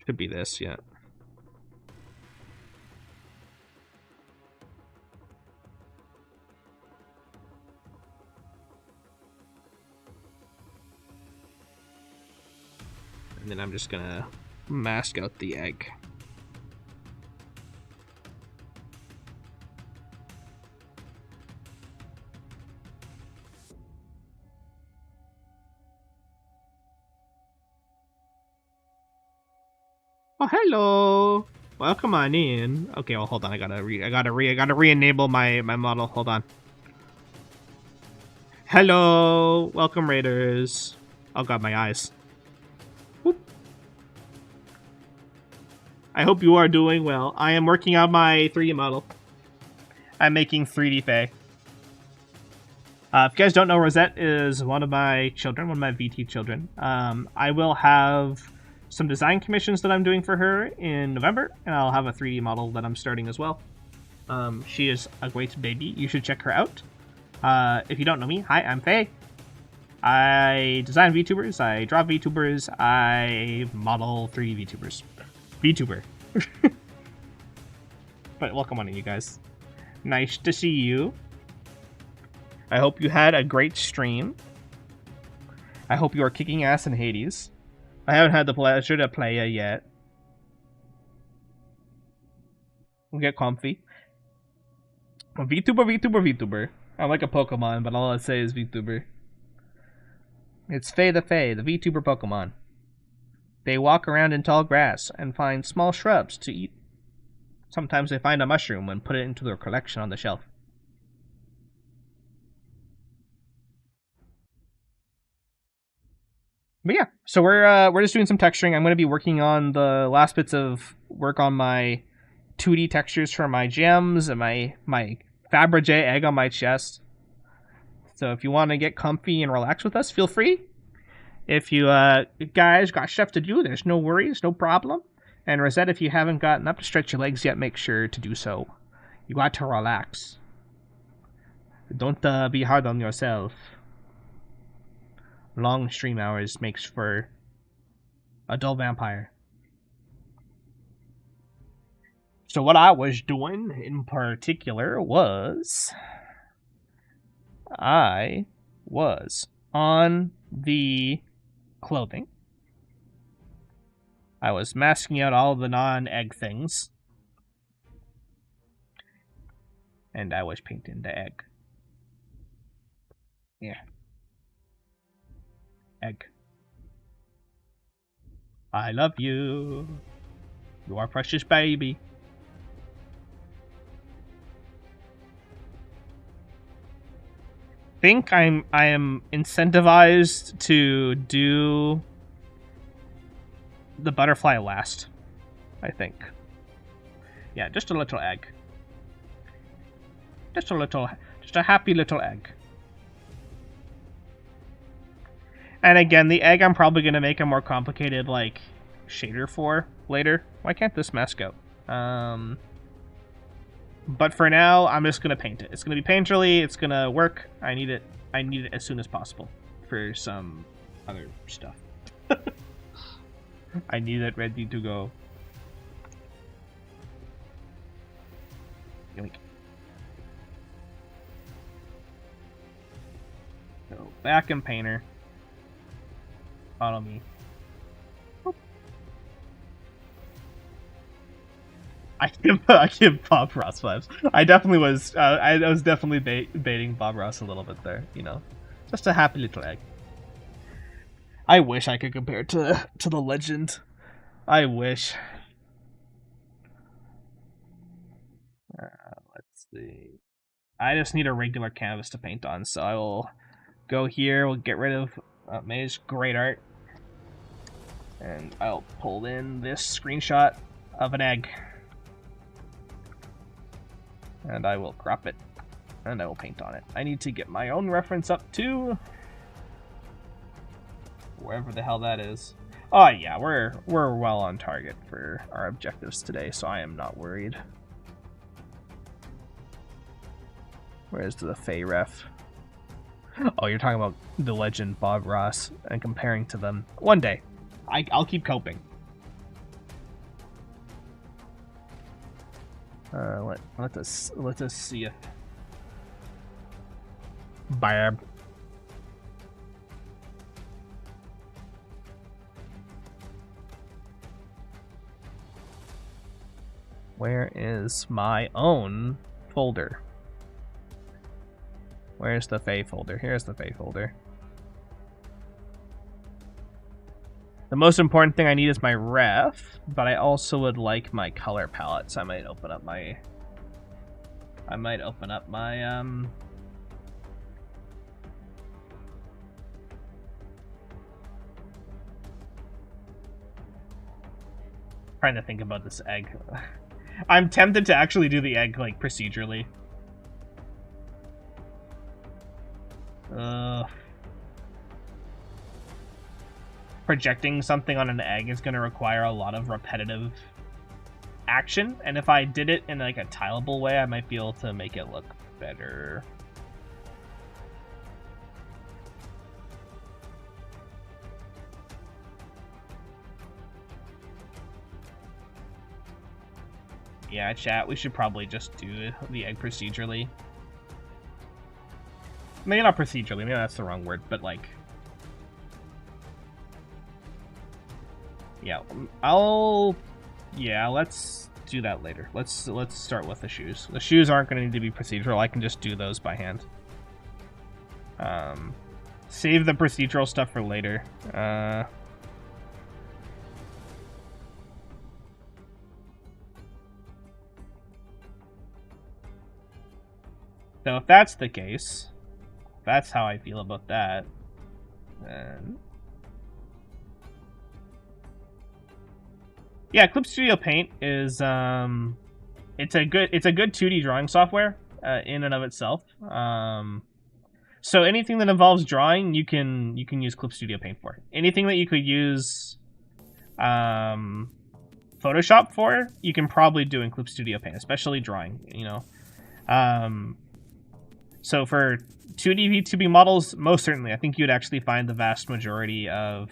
should be this, yeah. And then I'm just gonna mask out the egg. Oh, hello. Welcome on in. Okay, well, hold on. I gotta re-enable my model. Hold on. Hello. Welcome, Raiders. Oh god, my eyes. Whoop. I hope you are doing well. I am working on my 3D model. I'm making PhaetheFae. If you guys don't know, Rosette is one of my children, one of my VT children. I will have some design commissions that I'm doing for her in November, and I'll have a 3D model that I'm starting as well. She is a great baby. You should check her out. If you don't know me, hi, I'm Faye. I design VTubers, I draw VTubers, I model 3D VTubers. VTuber. But welcome on in, you guys. Nice to see you. I hope you had a great stream. I hope you are kicking ass in Hades. I haven't had the pleasure to play it yet. We'll get comfy. VTuber. I'm like a Pokemon, but all I say is VTuber. It's PhaetheFae, the VTuber Pokemon. They walk around in tall grass and find small shrubs to eat. Sometimes they find a mushroom and put it into their collection on the shelf. But yeah, so we're just doing some texturing. I'm going to be working on the last bits of work on my 2D textures for my gems and my Fabergé egg on my chest. So if you want to get comfy and relax with us, feel free. If you guys got stuff to do, there's no worries, no problem. And Rosette, if you haven't gotten up to stretch your legs yet, make sure to do so. You got to relax. Don't be hard on yourself. Long stream hours makes for a dull vampire. So what I was doing in particular was I was on the clothing. I was masking out all the non-egg things. And I was painting the egg. Yeah. Egg. I love you. You are precious baby. Think I am incentivized to do the butterfly last. I think. Yeah, just a little egg. Just a happy little egg. And again, the egg I'm probably going to make a more complicated, like, shader for later. Why can't this mask out? But for now, I'm just going to paint it. It's going to be painterly. It's going to work. I need it as soon as possible for some other stuff. I need it ready to go. Yoink. So, back in Painter. Follow me. Boop. I give Bob Ross vibes. I definitely was. I was definitely baiting Bob Ross a little bit there. You know, just a happy little egg. I wish I could compare to the legend. I wish. Let's see. I just need a regular canvas to paint on, so I will go here. We'll get rid of May's great art, and I'll pull in this screenshot of an egg, and I will crop it, and I will paint on it. I need to get my own reference up too, wherever the hell that is. Oh yeah, we're well on target for our objectives today, so I am not worried. Where's the Fae ref? Oh, you're talking about the legend Bob Ross and comparing to them. One day, I'll keep coping. Let us see if Barb. Where is my own folder? Where's the Fae folder? Here's the Fae folder. The most important thing I need is my ref, but I also would like my color palette, so I might open up my trying to think about this egg. I'm tempted to actually do the egg like procedurally. Projecting something on an egg is going to require a lot of repetitive action, and if I did it in like a tileable way, I might be able to make it look better. Yeah, chat, we should probably just do the egg procedurally. Maybe not procedurally, maybe that's the wrong word, but like... Yeah, let's do that later. Let's start with the shoes. The shoes aren't going to need to be procedural. I can just do those by hand. Save the procedural stuff for later. So if that's the case, that's how I feel about that, then... Yeah, Clip Studio Paint is it's a good 2D drawing software in and of itself. So anything that involves drawing, you can use Clip Studio Paint for. Anything that you could use Photoshop for, you can probably do in Clip Studio Paint, especially drawing. You know, so for 2D VTubing models, most certainly, I think you'd actually find the vast majority of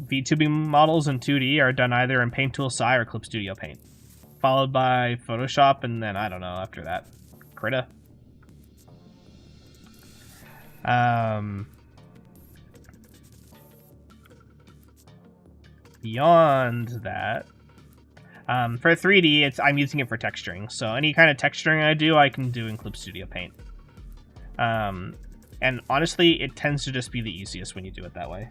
VTubing models in 2D are done either in Paint Tool SI or Clip Studio Paint, followed by Photoshop, and then, I don't know, after that, Krita. Beyond that, for 3D, I'm using it for texturing. So any kind of texturing I do, I can do in Clip Studio Paint. And honestly, it tends to just be the easiest when you do it that way.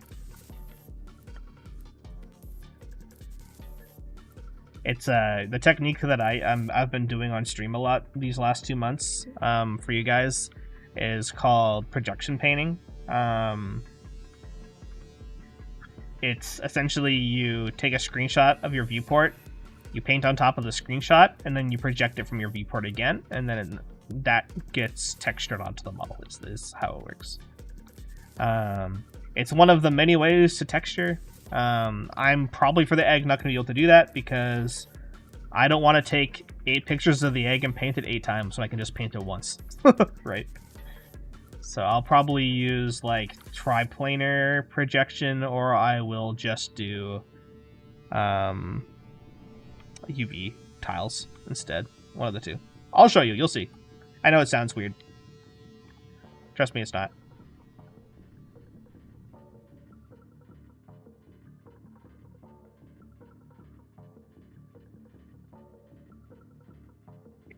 It's the technique that I've been doing on stream a lot these last 2 months for you guys is called projection painting. It's essentially you take a screenshot of your viewport, you paint on top of the screenshot, and then you project it from your viewport again, and then that gets textured onto the model. Is how it works. It's one of the many ways to texture. I'm probably for the egg not going to be able to do that because I don't want to take 8 pictures of the egg and paint it 8 times when I can just paint it once. Right. So I'll probably use like triplanar projection, or I will just do UV tiles instead. One of the two. I'll show you. You'll see. I know it sounds weird. Trust me, it's not.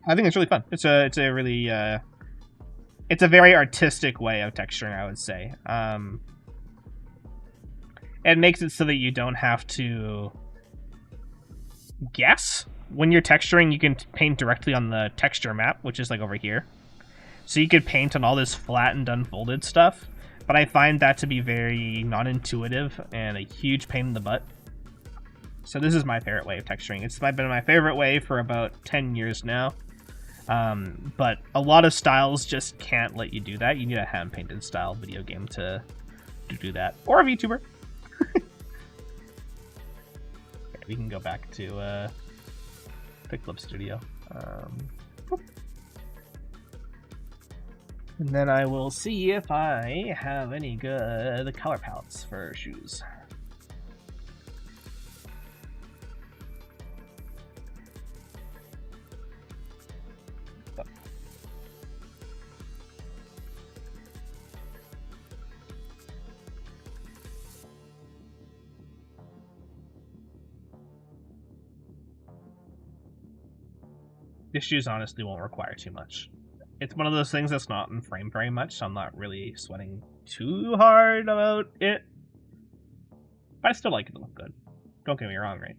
I think it's really fun. It's a really it's a very artistic way of texturing, I would say. It makes it so that you don't have to guess. When you're texturing, you can paint directly on the texture map, which is like over here. So you could paint on all this flattened, unfolded stuff, but I find that to be very non-intuitive and a huge pain in the butt. So this is my favorite way of texturing. It's been my favorite way for about 10 years now. But a lot of styles just can't let you do that. You need a hand-painted style video game to do that. Or a VTuber. Okay, we can go back to Clip Studio. And then I will see if I have any good color palettes for shoes. This shoes honestly won't require too much. It's one of those things that's not in frame very much, so I'm not really sweating too hard about it. But I still like it to look good. Don't get me wrong, right?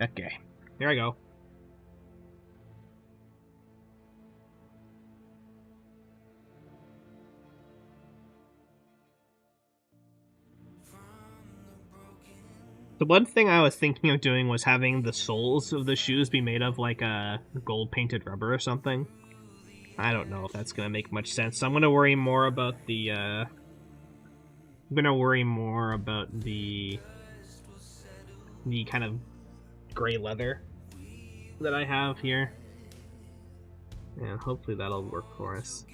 Okay, here I go. The one thing I was thinking of doing was having the soles of the shoes be made of like a gold painted rubber or something. I don't know if that's gonna make much sense. So I'm gonna worry more about the the kind of gray leather that I have here. And hopefully that'll work for us.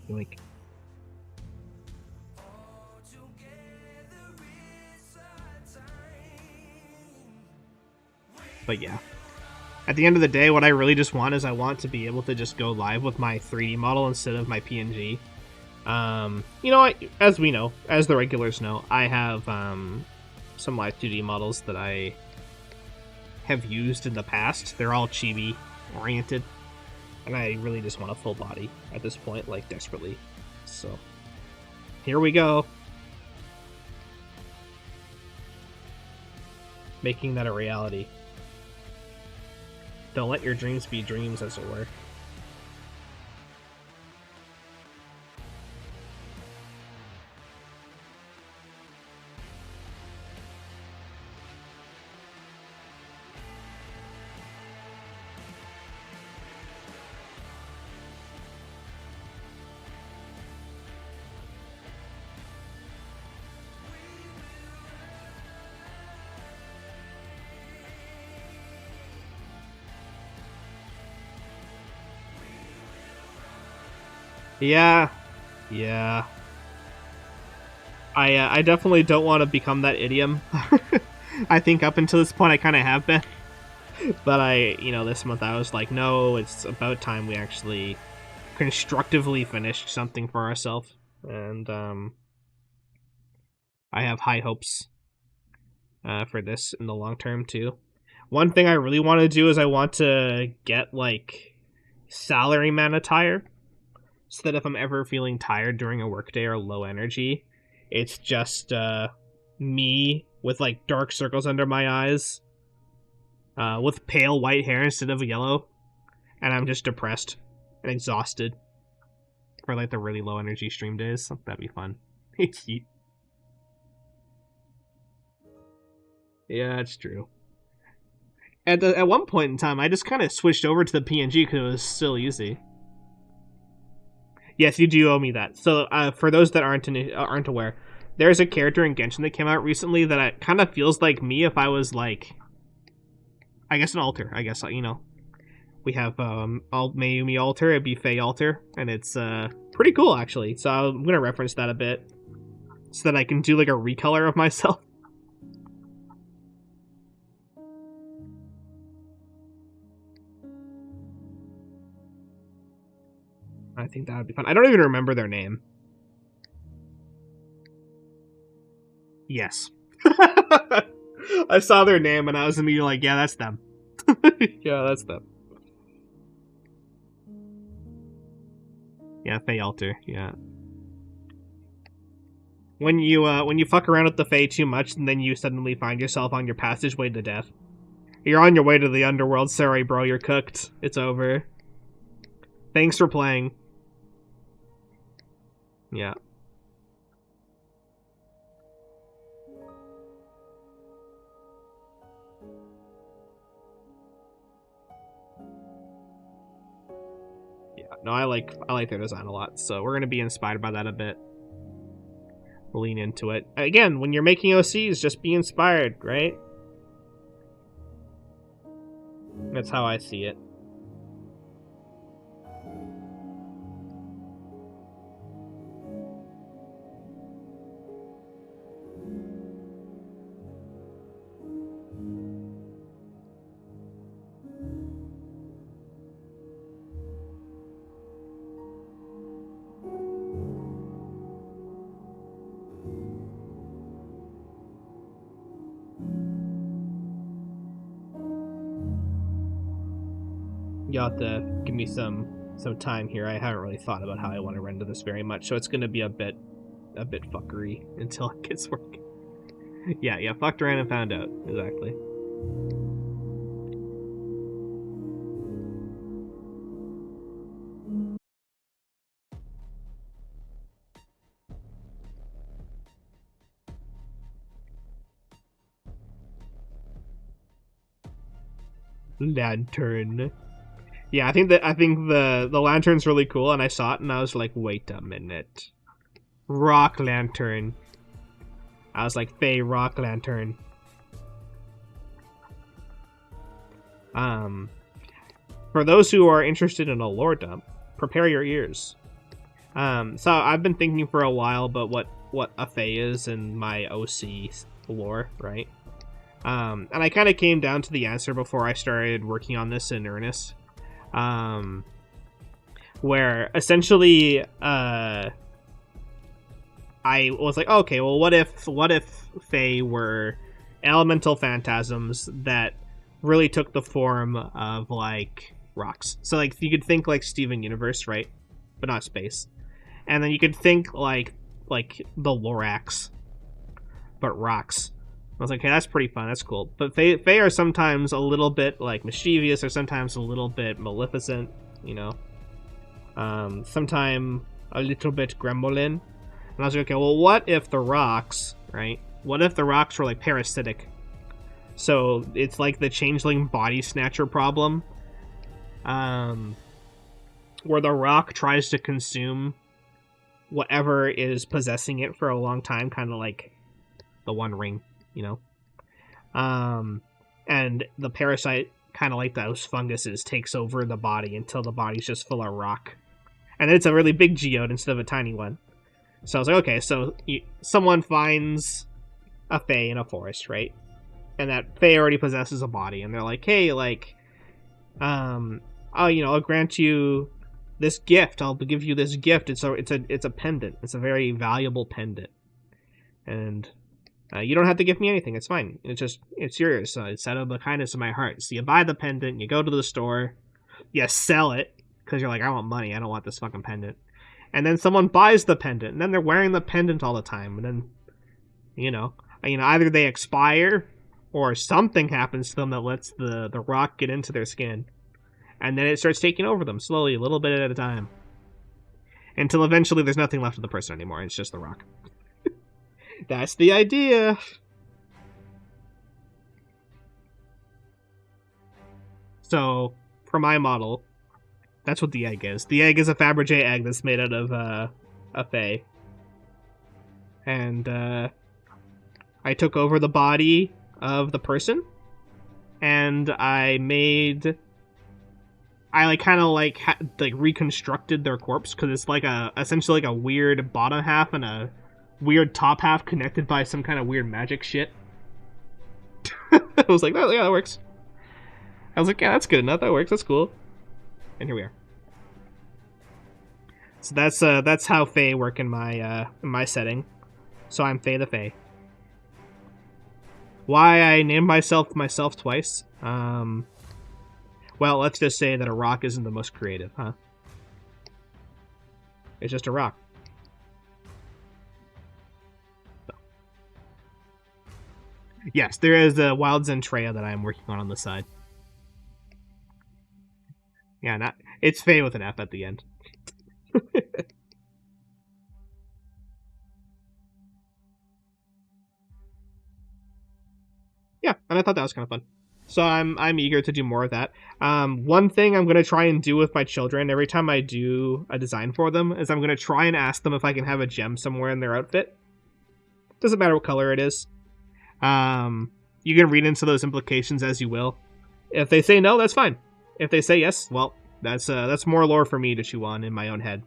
Like, but yeah, at the end of the day, what I really just want is I want to be able to just go live with my 3D model instead of my PNG. You know, as we know, as the regulars know, I have some live 2D models that I have used in the past. They're all chibi oriented. And I really just want a full body at this point, like, desperately. So, here we go. Making that a reality. Don't let your dreams be dreams, as it were. Yeah. Yeah. I definitely don't want to become that idiom. I think up until this point I kind of have been. But this month I was like, no, it's about time we actually constructively finished something for ourselves. And I have high hopes for this in the long term too. One thing I really want to do is I want to get like salaryman attire, so that if I'm ever feeling tired during a workday or low energy, it's just me with like dark circles under my eyes, with pale white hair instead of yellow, and I'm just depressed and exhausted for like the really low energy stream days. That'd be fun. Yeah, it's true. At one point in time, I just kind of switched over to the PNG because it was still easy. Yes, you do owe me that. So, for those that aren't aware, there's a character in Genshin that came out recently that kind of feels like me if I was like, I guess an altar. I guess we have Mayumi altar, it'd be Fae altar, and it's pretty cool actually. So I'm gonna reference that a bit so that I can do like a recolor of myself. I think that would be fun. I don't even remember their name. Yes. I saw their name and I was immediately like, yeah, that's them. Yeah, that's them. Yeah, Fae altar. Yeah. When you fuck around with the Fae too much, and then you suddenly find yourself on your passageway to death. You're on your way to the underworld. Sorry, bro, you're cooked. It's over. Thanks for playing. Yeah. Yeah. No, I like their design a lot, so we're gonna be inspired by that a bit. We'll lean into it. Again, when you're making OCs, just be inspired, right? That's how I see it. You'll have to give me some time here. I haven't really thought about how I want to render this very much, so it's gonna be a bit fuckery until it gets working. Yeah, fucked around and found out. Exactly. Lantern. Yeah, I think the lantern's really cool, and I saw it and I was like, wait a minute. Rock lantern. I was like, Fae rock lantern. For those who are interested in a lore dump, prepare your ears. So I've been thinking for a while about what a Fae is in my OC lore, right? And I kind of came down to the answer before I started working on this in earnest. Where essentially, I was like, okay, well, what if Fae were elemental phantasms that really took the form of like rocks? So like you could think like Steven Universe, right? But not space. And then you could think like the Lorax, but rocks. I was like, okay, that's pretty fun. That's cool. But Fae are sometimes a little bit like mischievous, or sometimes a little bit maleficent. Sometimes a little bit gremlin. And I was like, okay, well, what if the rocks, right? What if the rocks were like parasitic? So it's like the changeling body snatcher problem, where the rock tries to consume whatever is possessing it for a long time, kind of like the One Ring, and the parasite, kind of like those funguses, takes over the body until the body's just full of rock. And then it's a really big geode instead of a tiny one. So I was like, okay, so someone finds a Fae in a forest, right? And that Fae already possesses a body, and they're like, hey, like, I'll grant you this gift. I'll give you this gift. It's a pendant. It's a very valuable pendant, and you don't have to give me anything. It's fine. It's yours. It's out of the kindness of my heart. So you buy the pendant. You go to the store. You sell it because you're like, I want money. I don't want this fucking pendant. And then someone buys the pendant, and then they're wearing the pendant all the time, and then either they expire or something happens to them that lets the rock get into their skin. And then it starts taking over them slowly, a little bit at a time. Until eventually there's nothing left of the person anymore. It's just the rock. That's the idea. So, for my model, that's what the egg is. The egg is a Fabergé egg that's made out of a Fae. And I took over the body of the person, and I reconstructed their corpse, because it's like essentially like a weird bottom half and a weird top half connected by some kind of weird magic shit. I was like, oh yeah, that works. I was like, yeah, that's good enough. That works. That's cool. And here we are. So that's how Fae work in my setting. So I'm PhaetheFae. Why I named myself twice? Well, let's just say that a rock isn't the most creative, huh? It's just a rock. So. Yes, there is a wild Zentrea that I'm working on the side. Yeah, it's Fae with an F at the end. Yeah, and I thought that was kind of fun. So I'm eager to do more of that. One thing I'm going to try and do with my children every time I do a design for them is I'm going to try and ask them if I can have a gem somewhere in their outfit. Doesn't matter what color it is. You can read into those implications as you will. If they say no, that's fine. If they say yes, well, that's more lore for me to chew on in my own head.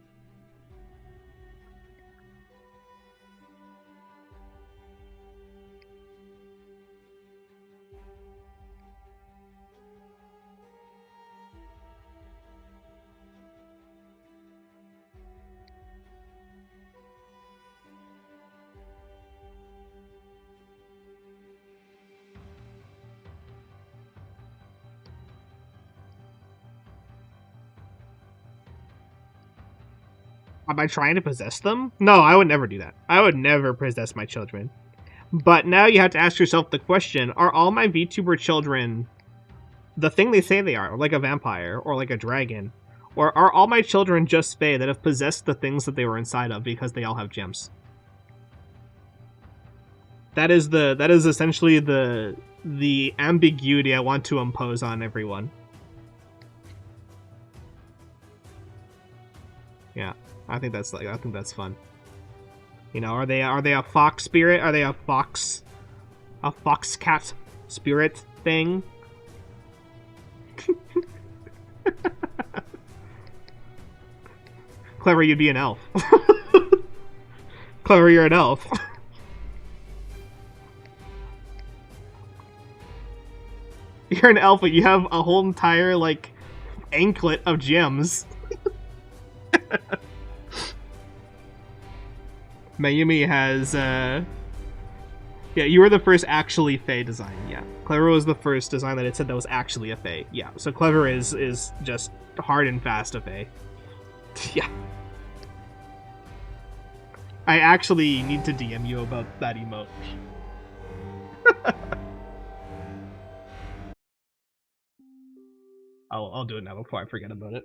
Am I trying to possess them? No, I would never do that. I would never possess my children. But now you have to ask yourself the question, are all my VTuber children the thing they say they are, like a vampire or like a dragon? Or are all my children just Fae that have possessed the things that they were inside of because they all have gems? That is essentially the ambiguity I want to impose on everyone. Yeah. I think that's fun. You know, are they a fox spirit? Are they a fox cat spirit thing? Clever, you'd be an elf. Clever, you're an elf. You're an elf, but you have a whole entire like anklet of gems. Mayumi has, yeah, you were the first actually Fae design, yeah. Clever was the first design that it said that was actually a Fae, yeah. So Clever is just hard and fast a Fae. Yeah. I actually need to DM you about that emote. I'll do it now before I forget about it.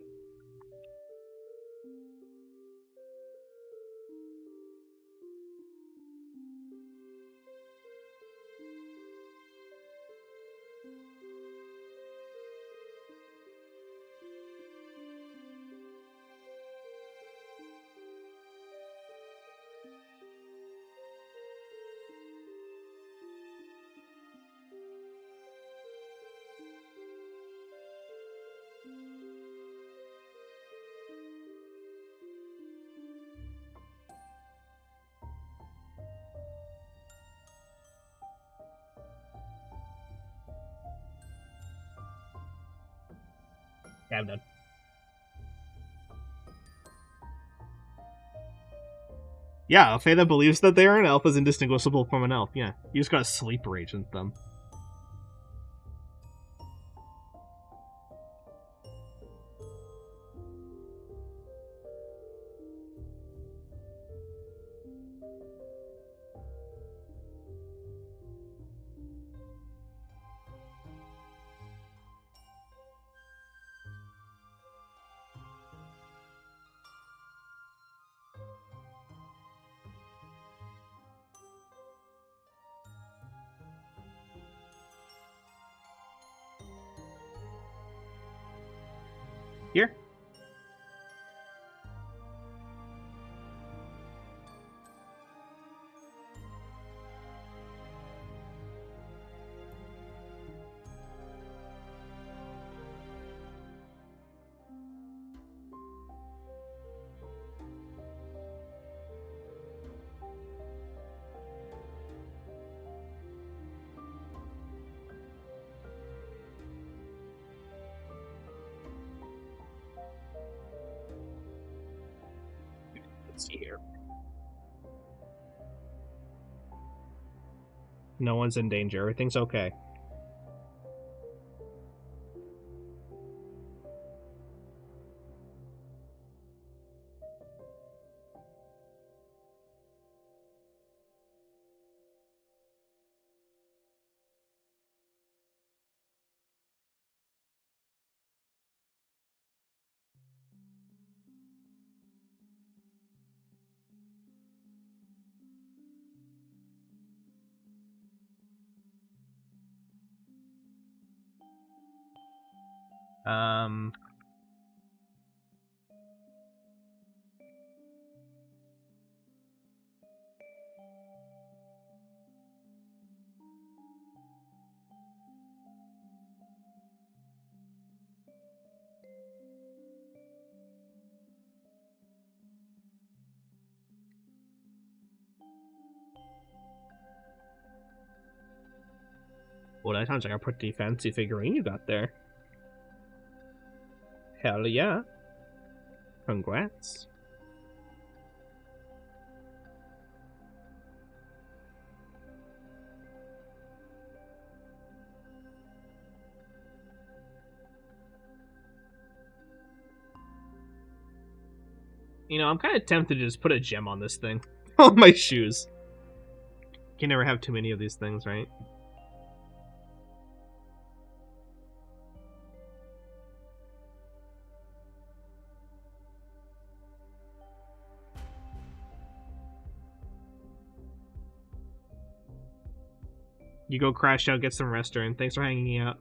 Okay, I'm done. Yeah, a Fae that believes that they are an elf is indistinguishable from an elf. Yeah, you just gotta sleep rage into them. Here. Let's see here. No one's in danger. Everything's okay. Well, that sounds like a pretty fancy figurine you got there. Hell yeah. Congrats. You know, I'm kind of tempted to just put a gem on this thing. On my shoes. Can never have too many of these things, right? You go crash out, get some rest, during. Thanks for hanging out.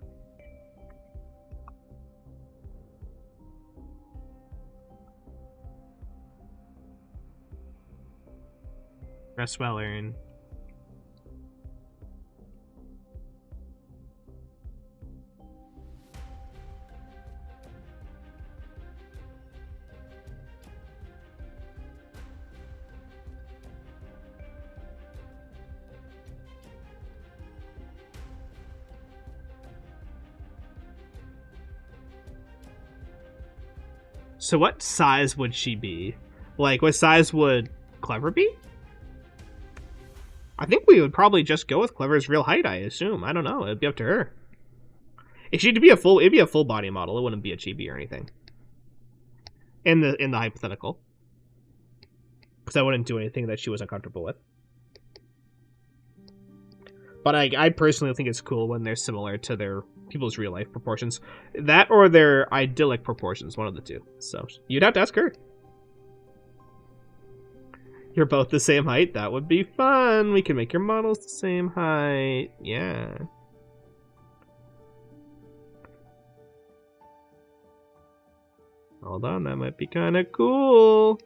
Rest well, Aaron. So what size would she be? Like, what size would Clever be? I think we would probably just go with Clever's real height, I assume. I don't know. It'd be up to her. If she'd be it'd be a full body model. It wouldn't be a chibi or anything. In the hypothetical. Because I wouldn't do anything that she wasn't comfortable with. But I personally think it's cool when they're similar to their people's real life proportions. That or their idyllic proportions, one of the two. So you'd have to ask her. You're both the same height? That would be fun. We can make your models the same height. Yeah. Hold on, that might be kind of cool.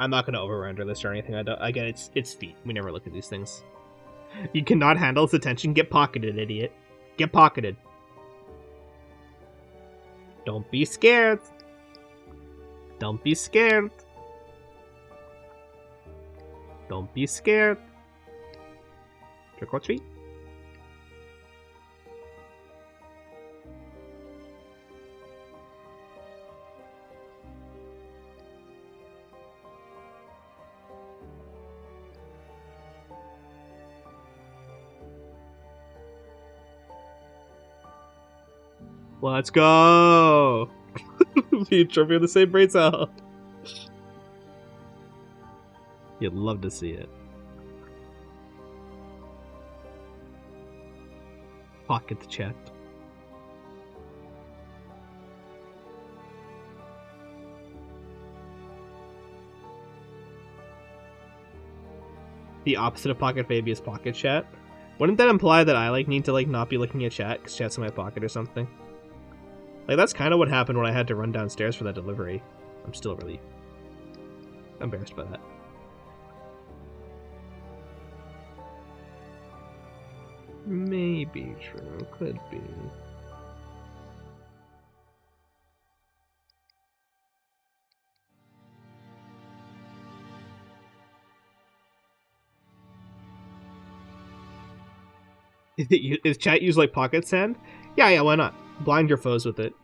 I'm not going to over-render this or anything. Again, it's feet. We never look at these things. You cannot handle its attention. Get pocketed, idiot. Get pocketed. Don't be scared. Don't be scared. Don't be scared. Trick or treat. Let's go! You trophy with the same brain cell. You'd love to see it. Pocket the chat. The opposite of pocket baby is pocket chat. Wouldn't that imply that I need to not be looking at chat because chat's in my pocket or something? That's kind of what happened when I had to run downstairs for that delivery. I'm still really embarrassed by that. Maybe true. Could be. Is chat used like pocket sand? Yeah, why not? Blind your foes with it.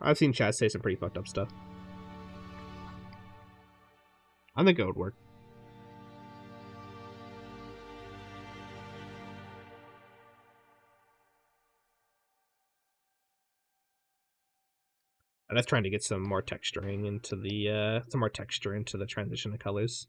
I've seen chat say some pretty fucked up stuff. I think it would work. I'm just trying to get some more texturing into the texture into the transition of colors.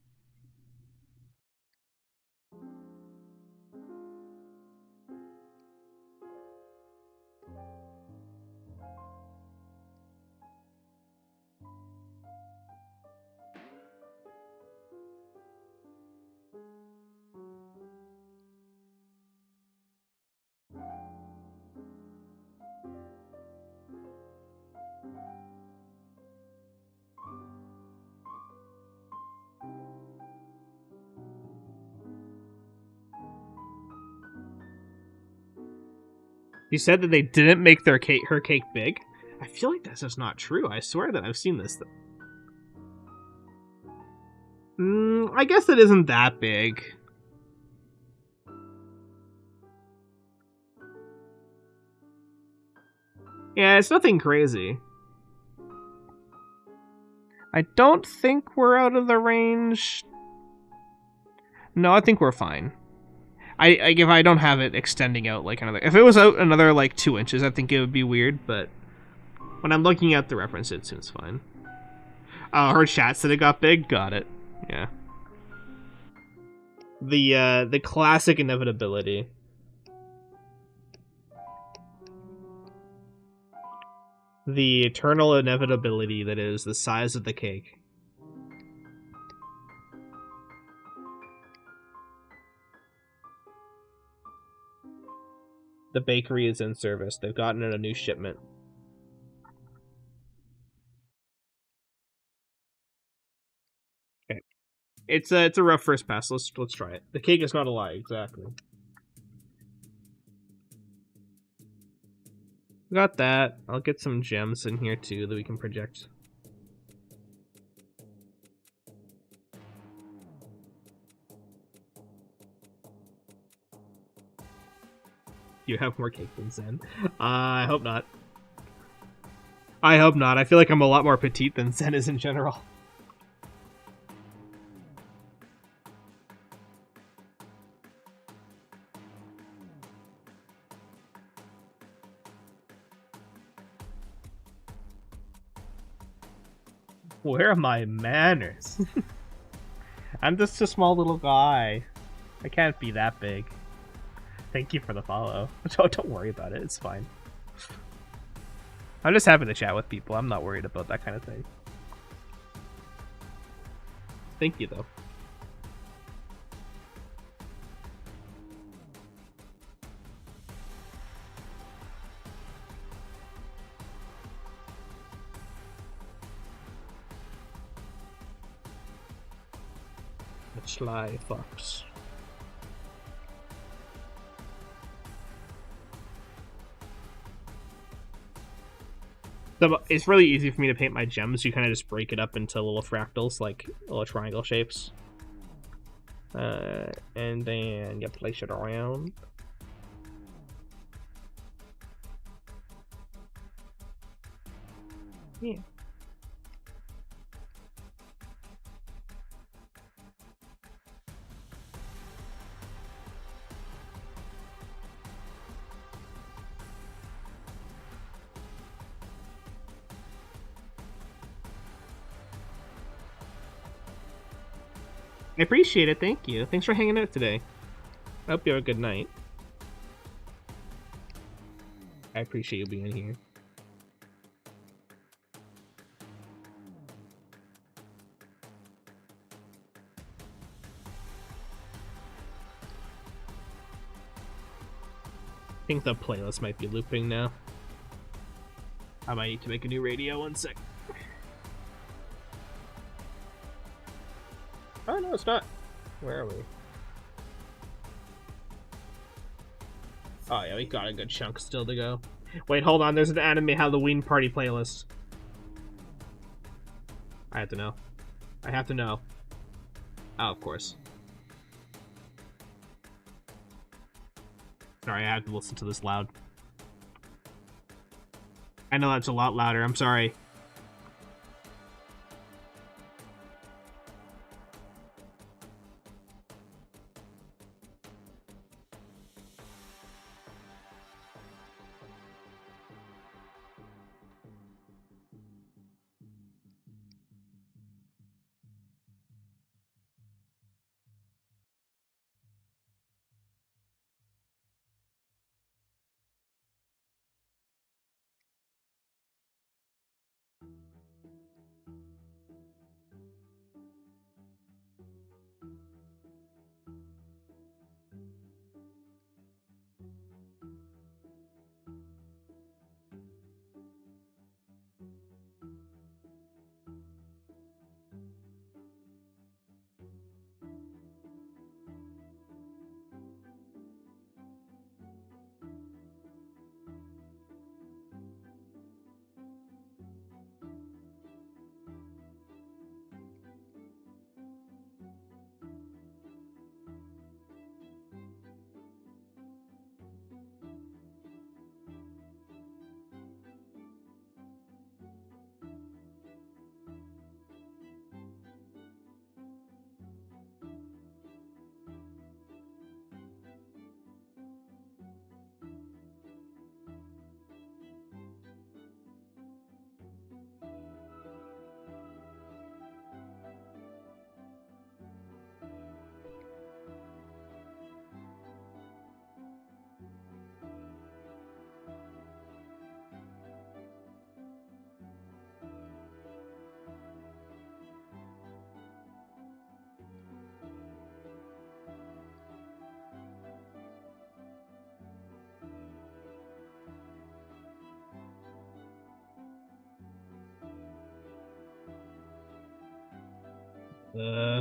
You said that they didn't make her cake big. I feel like that's just not true. I swear that I've seen this. I guess it isn't that big. Yeah, it's nothing crazy. I don't think we're out of the range. No, I think we're fine. If I don't have it extending out another... If it was out another 2 inches, I think it would be weird, but when I'm looking at the reference, it seems fine. Oh, her chat said it got big? Got it. Yeah. The classic inevitability. The eternal inevitability that is the size of the cake. The bakery is in service. They've gotten in a new shipment. Okay. It's a rough first pass. Let's try it. The cake is not a lie, exactly. Got that. I'll get some gems in here too that we can project. You have more cake than Zen. I hope not. I hope not. I feel like I'm a lot more petite than Zen is in general. Where are my manners? I'm just a small little guy. I can't be that big. Thank you for the follow. Don't worry about it. It's fine. I'm just happy to chat with people. I'm not worried about that kind of thing. Thank you, though. A sly fox. So it's really easy for me to paint my gems. You kind of just break it up into little fractals, like little triangle shapes. And then you place it around. Yeah. I appreciate it, thank you. Thanks for hanging out today. I hope you have a good night. I appreciate you being here. I think the playlist might be looping now. I might need to make a new radio, 1 sec. Oh no, it's not. Where are we? Oh yeah, we got a good chunk still to go. Wait, hold on, there's an anime Halloween party playlist. I have to know. I have to know. Oh, of course. Sorry, I have to listen to this loud. I know that's a lot louder, I'm sorry. Uh...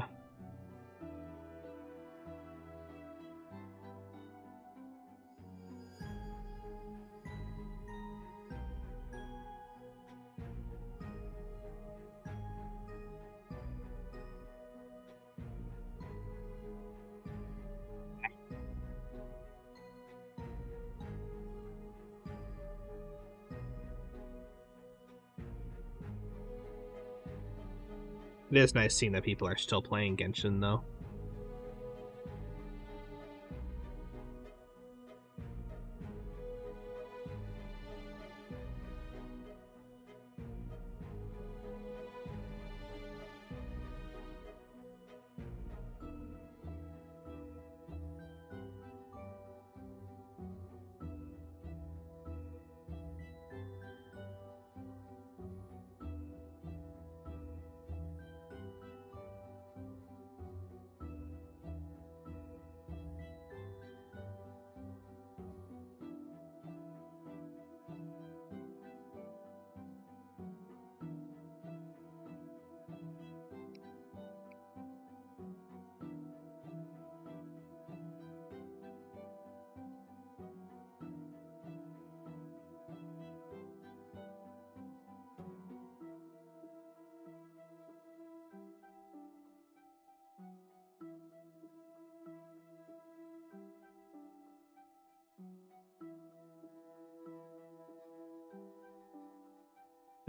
It is nice seeing that people are still playing Genshin, though.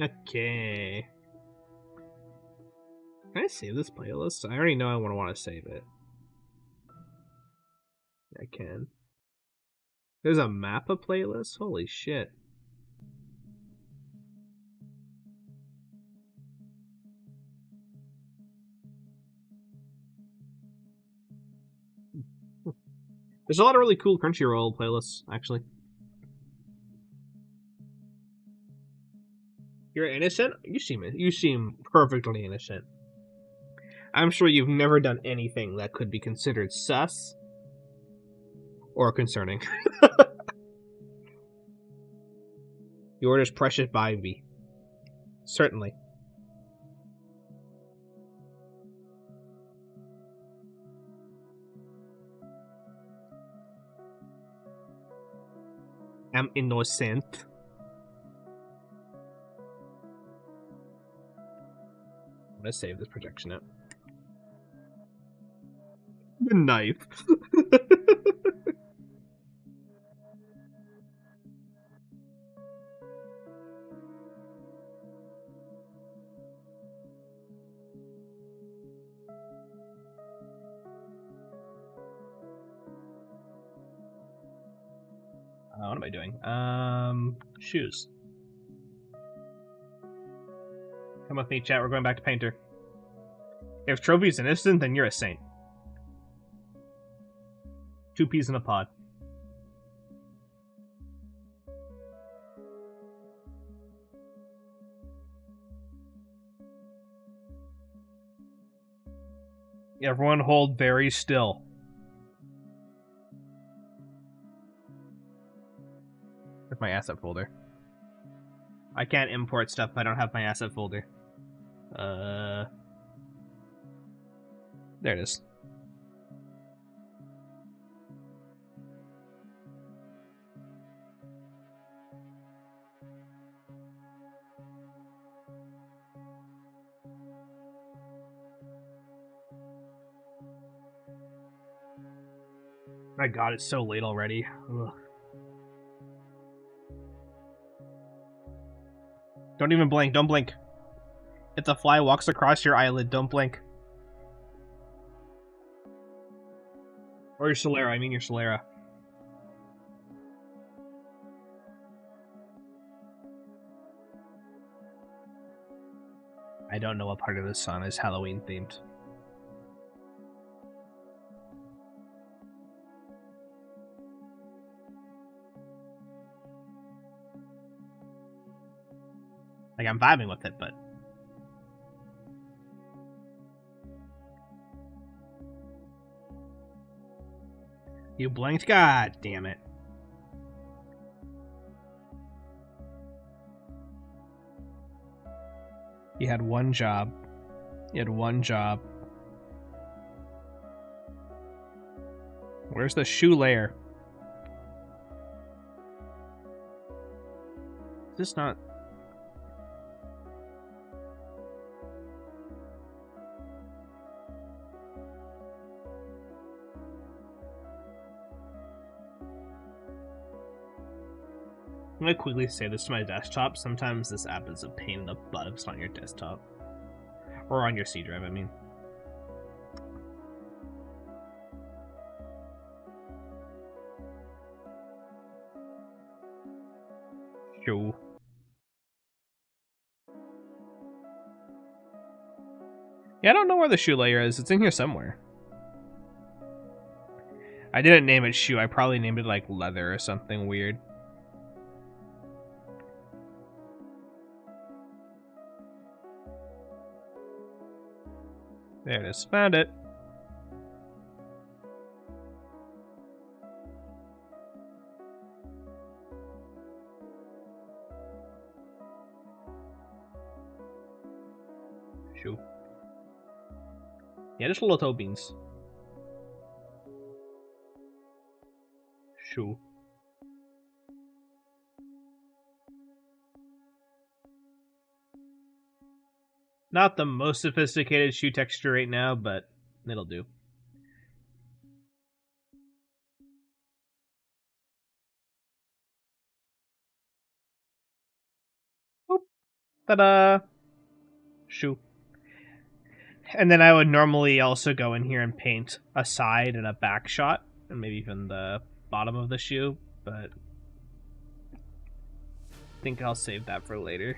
Okay. Can I save this playlist? I already know I want to save it. I can. There's a mappa playlist? Holy shit. There's a lot of really cool Crunchyroll playlists, actually. You're innocent? You seem perfectly innocent. I'm sure you've never done anything that could be considered sus or concerning. You're just precious baby. Certainly. I'm innocent. I'm gonna save this projection out. The knife. What am I doing? Shoes. Come with me, chat. We're going back to Painter. If Trophy's innocent, then you're a saint. 2 peas in a pod. Everyone hold very still. With my asset folder. I can't import stuff if I don't have my asset folder. There it is. My god, it's so late already. Ugh. Don't even blink, don't blink. If the fly walks across your eyelid, don't blink. Or your Solera, I mean your Solera. I don't know what part of this song is Halloween themed. Like, I'm vibing with it, but... You blinked? God damn it. You had one job. You had one job. Where's the shoe layer? Is this not... I'm gonna quickly say this to my desktop. Sometimes this app is a pain in the butt if it's on your desktop. Or on your C drive, I mean. Shoe. Yeah, I don't know where the shoe layer is. It's in here somewhere. I didn't name it shoe. I probably named it like leather or something weird. There it is. Found it. Shoe. Yeah, just little toe beans. Shoe. Not the most sophisticated shoe texture right now, but it'll do. Oop. Ta-da! Shoe. And then I would normally also go in here and paint a side and a back shot, and maybe even the bottom of the shoe, but I think I'll save that for later.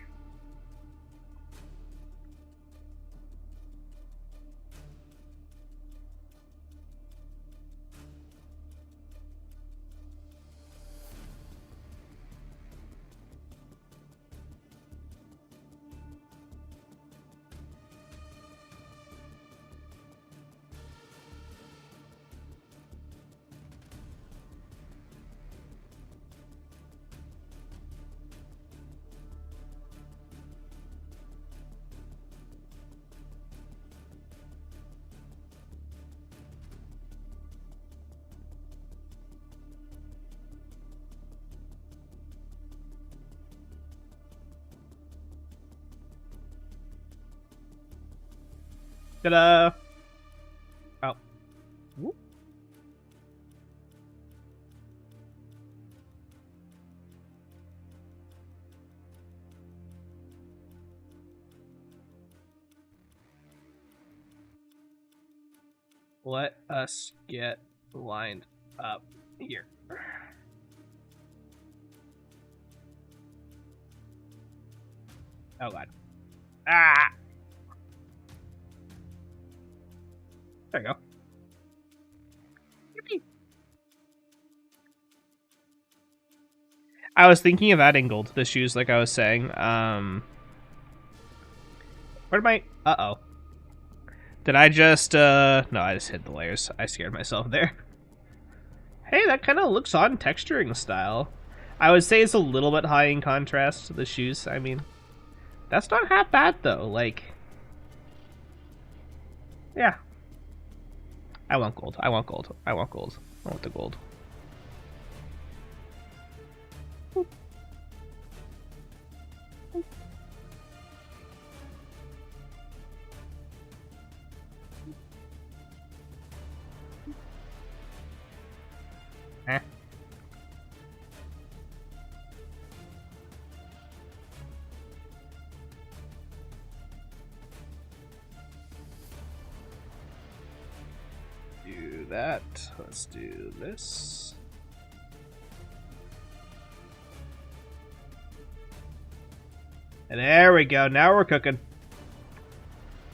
Ta-da! Oh. Whoop. Let us get lined up here. Oh god. Ah! There you go. Yippee. I was thinking of adding gold to the shoes, like I was saying. Where did my... Uh-oh. Did I just, No, I just hid the layers. I scared myself there. Hey, that kind of looks on texturing style. I would say it's a little bit high in contrast to the shoes. I mean, that's not half bad, though. Like... Yeah. I want gold. I want gold. I want gold. I want the gold. Eh. Do that. Let's do this. And there we go. Now we're cooking.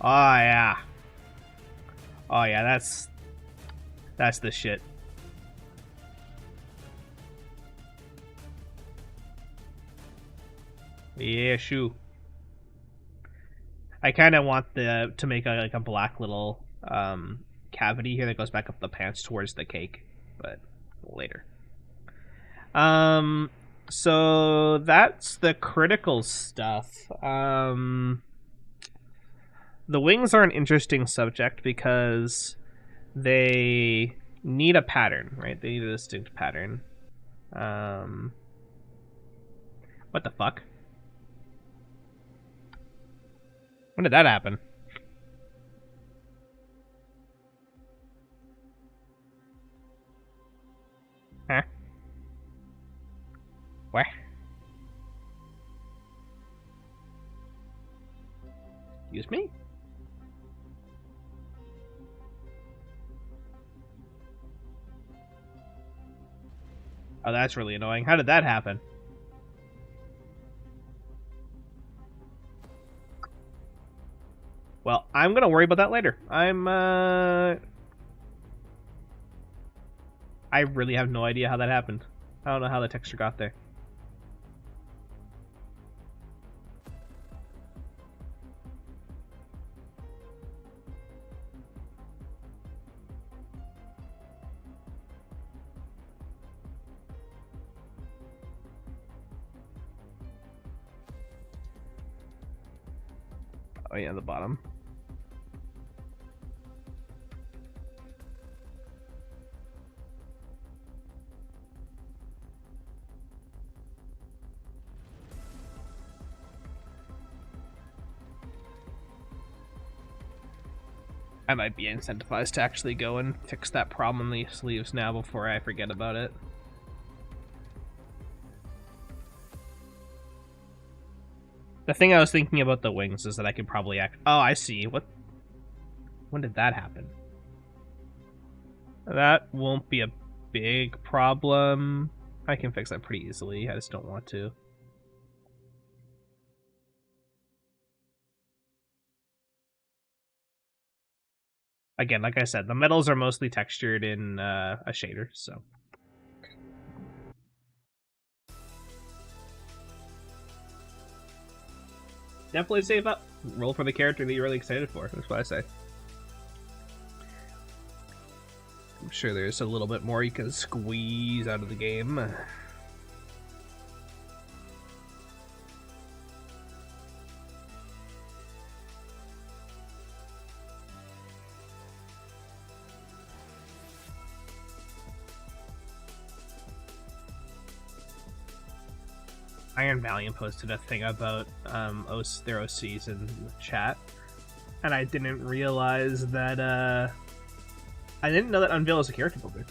Oh yeah. Oh yeah, that's the shit. Yeah, shoe. I kind of want to make like a black little cavity here that goes back up the pants towards the cake, but later. So that's the critical stuff. The wings are an interesting subject because they need a pattern, right? They need a distinct pattern. What the fuck? When did that happen? Huh? Where? Excuse me? Oh, that's really annoying. How did that happen? Well, I'm gonna worry about that later. I really have no idea how that happened. I don't know how the texture got there. Oh yeah, the bottom. I might be incentivized to actually go and fix that problem in the sleeves now before I forget about it. The thing I was thinking about the wings is that I could probably act. Oh, I see. What? When did that happen? That won't be a big problem. I can fix that pretty easily. I just don't want to. Again, like I said, the metals are mostly textured in a shader, so. Definitely save up. Roll for the character that you're really excited for. That's what I say. I'm sure there's a little bit more you can squeeze out of the game. Iron Valiant posted a thing about their OCs in the chat, and I didn't realize that I didn't know that Unveil is a character builder.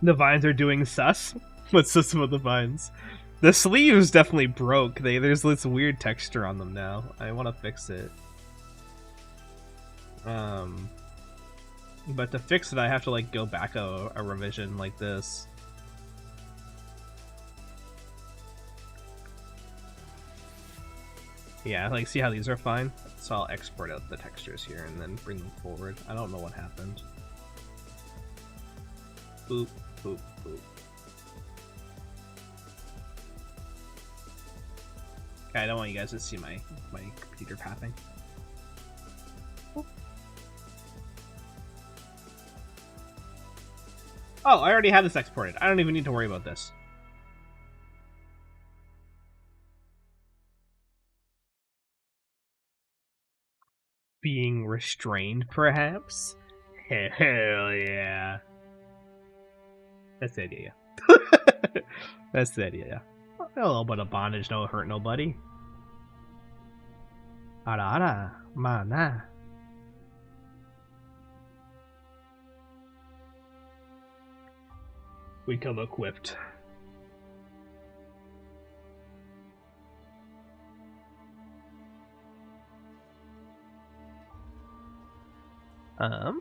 The vines are doing sus? What's sus about the vines? The sleeves definitely broke. There's this weird texture on them now. I want to fix it. But to fix it, I have to like go back a revision like this. Yeah, like see how these are fine? So I'll export out the textures here and then bring them forward. I don't know what happened. Boop, boop, boop. Okay, I don't want you guys to see my computer pathing. Oh, I already have this exported. I don't even need to worry about this. Being restrained, perhaps? Hell yeah. That's the idea, yeah. That's the idea, yeah. A little bit of bondage don't hurt nobody. Ara ara, mana. We come equipped. Ah,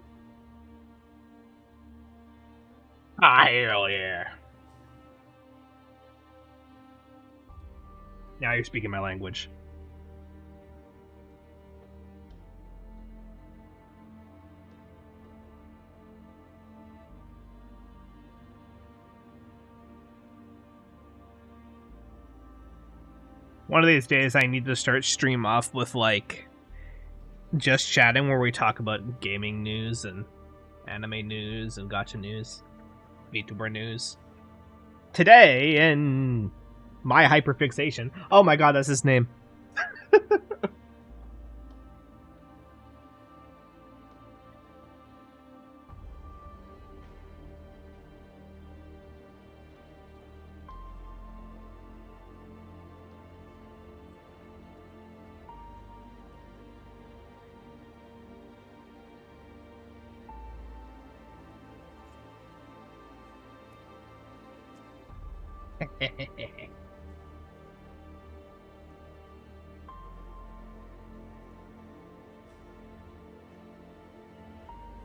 hell yeah. Now you're speaking my language. One of these days I need to start stream off with like just chatting where we talk about gaming news and anime news and gacha news, VTuber news. Today in my hyperfixation. Oh my god, that's his name.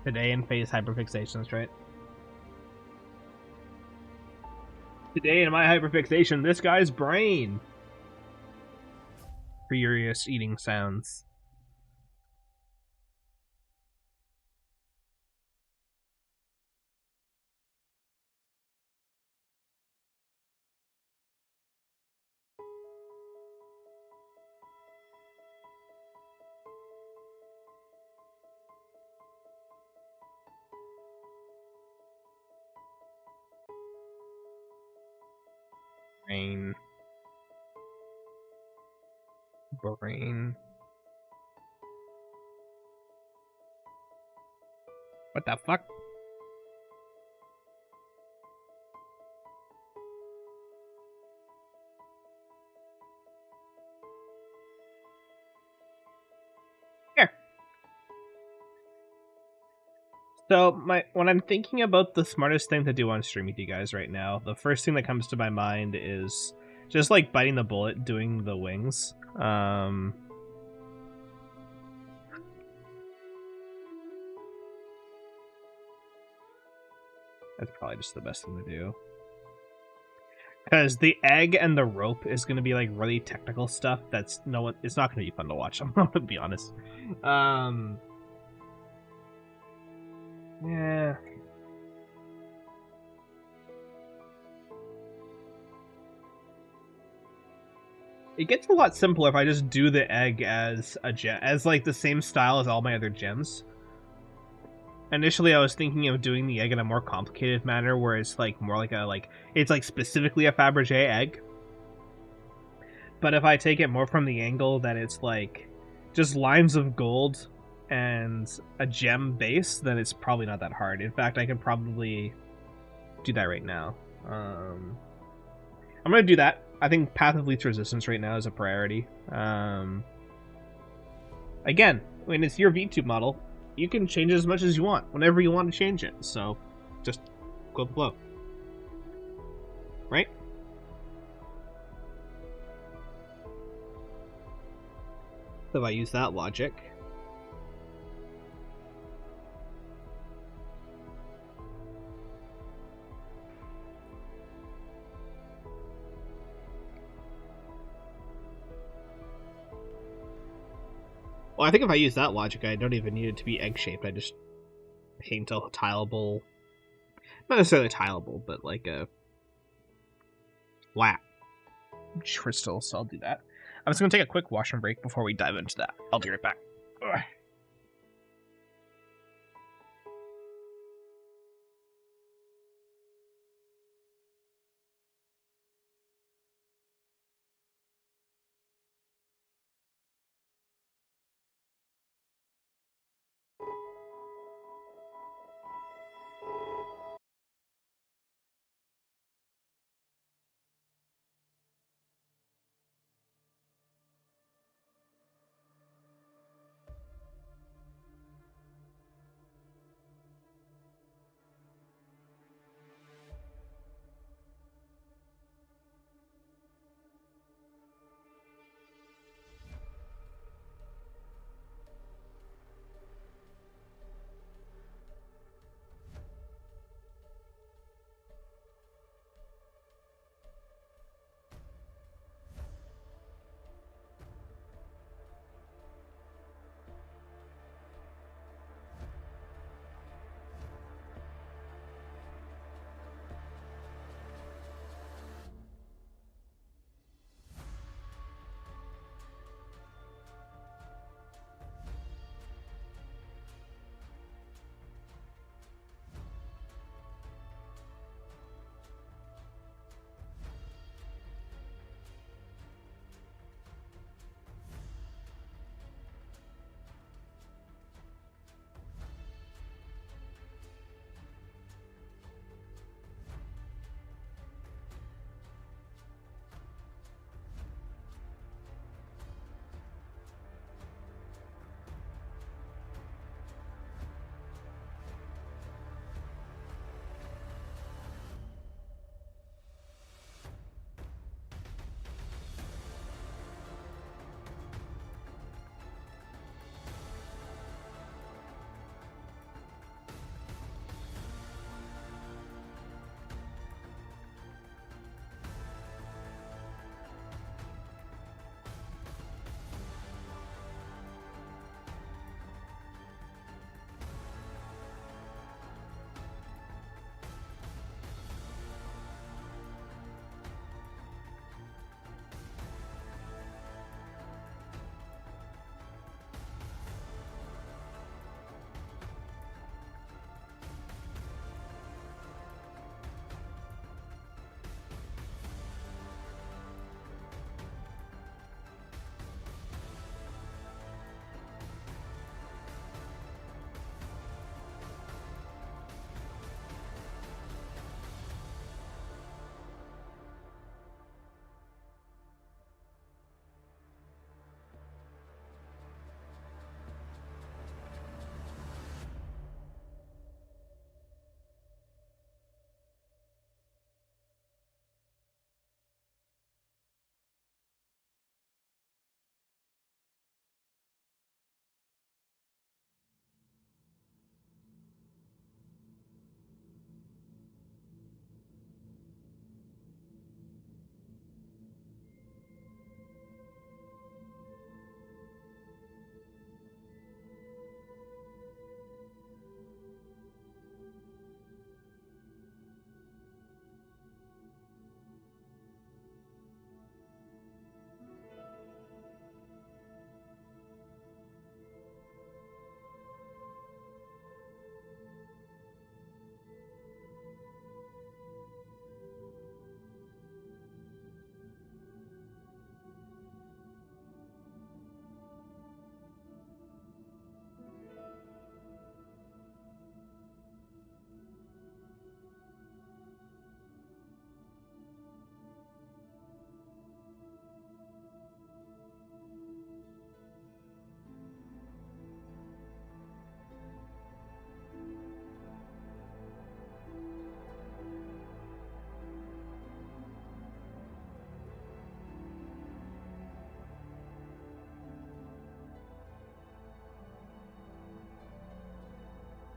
Today in phase hyperfixations, right? Today in my hyperfixation, this guy's brain. Furious eating sounds. Brain. Brain. What the fuck? Here. So when I'm thinking about the smartest thing to do on stream with you guys right now, the first thing that comes to my mind is just like biting the bullet, doing the wings. That's probably just the best thing to do. Because the egg and the rope is going to be like really technical stuff. It's not going to be fun to watch. I'm going to be honest. Yeah. It gets a lot simpler if I just do the egg as a gem, as like the same style as all my other gems. Initially, I was thinking of doing the egg in a more complicated manner, where it's like more like it's like specifically a Fabergé egg. But if I take it more from the angle that it's like just lines of gold and a gem base, then it's probably not that hard. In fact, I can probably do that right now. I'm gonna do that. I think Path of Least Resistance right now is a priority. Again, when it's your VTube model, you can change it as much as you want, whenever you want to change it. So, just go with the flow. Right? So if I use that logic... Well, I think if I use that logic, I don't even need it to be egg-shaped. I just paint a tileable... Not necessarily tileable, but like a flat crystal, so I'll do that. I'm just going to take a quick washroom break before we dive into that. I'll be right back. Ugh.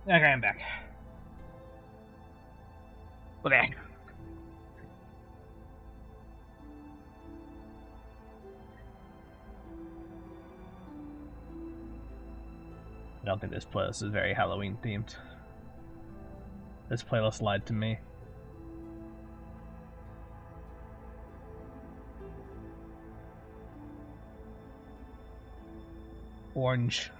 Okay, I'm back. Okay. I don't think this playlist is very Halloween themed. This playlist lied to me. Orange.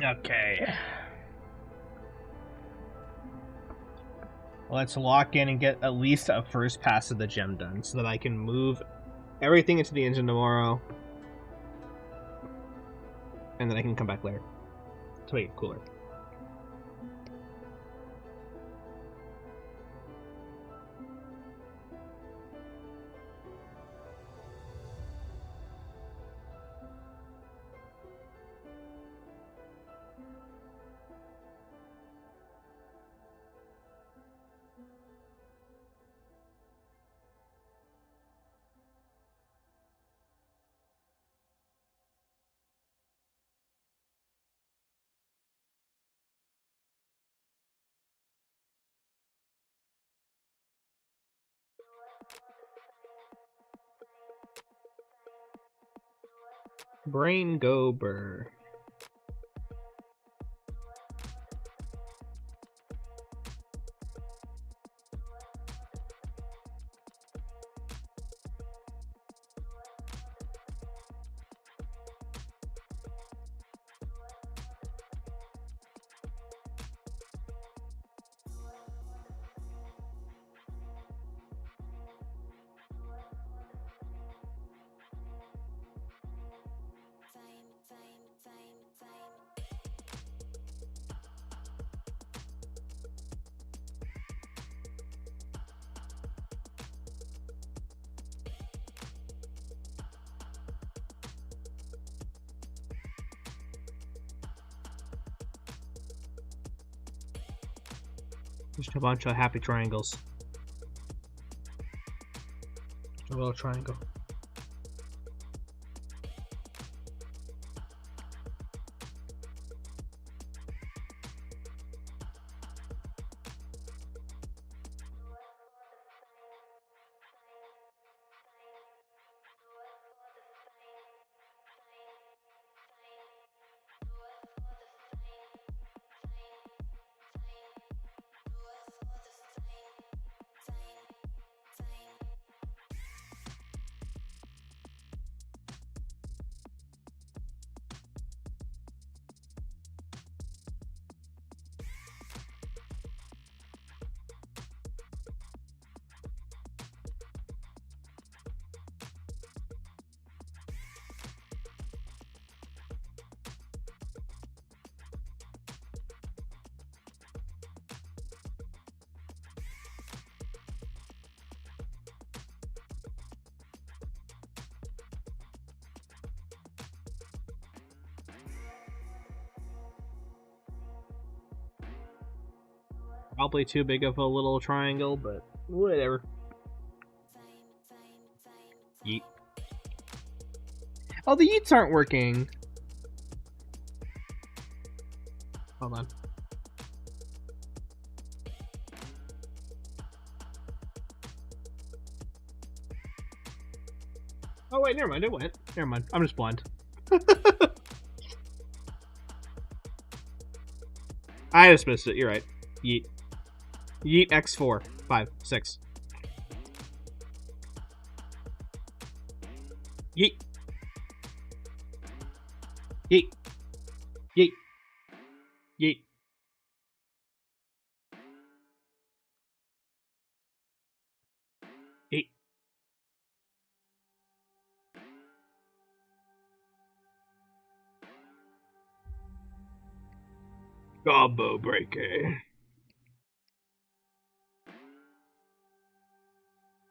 Okay. Let's lock in and get at least a first pass of the gem done so that I can move everything into the engine tomorrow. And then I can come back later to make it cooler. Brain go burr. Just a bunch of happy triangles. A little triangle. Probably too big of a little triangle, but whatever. Yeet. Oh, the yeets aren't working. Hold on. Oh wait, never mind, it went. Never mind, I'm just blind. I just missed it, you're right. Yeet. Yeet X4. 5, 6. Yeet. Yeet. Yeet. Yeet. Yeet. Combo breaker.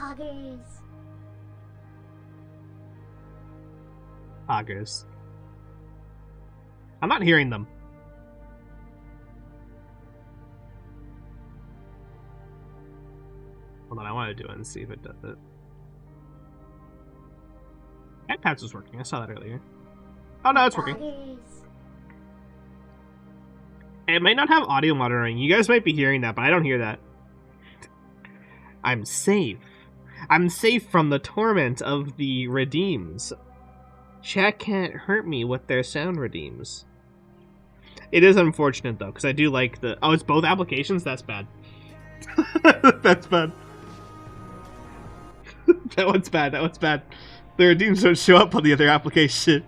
Poggers. Poggers. I'm not hearing them. Hold on, I want to do it and see if it does it. iPads was working. I saw that earlier. Oh no, it's working. Poggers. It might not have audio monitoring. You guys might be hearing that, but I don't hear that. I'm safe. I'm safe from the torment of the redeems. Chat can't hurt me with their sound redeems. It is unfortunate though, because I do like the... Oh, it's both applications? That's bad. That's bad. That one's bad. That one's bad. The redeems don't show up on the other application.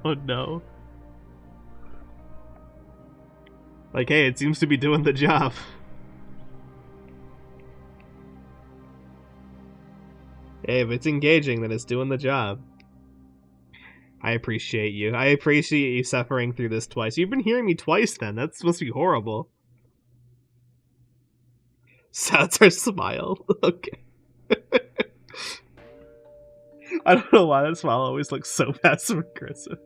Oh no. Like, hey, it seems to be doing the job. Hey, if it's engaging, then it's doing the job. I appreciate you. I appreciate you suffering through this twice. You've been hearing me twice then. That's supposed to be horrible. Sounds our smile. Okay. I don't know why that smile always looks so passive aggressive.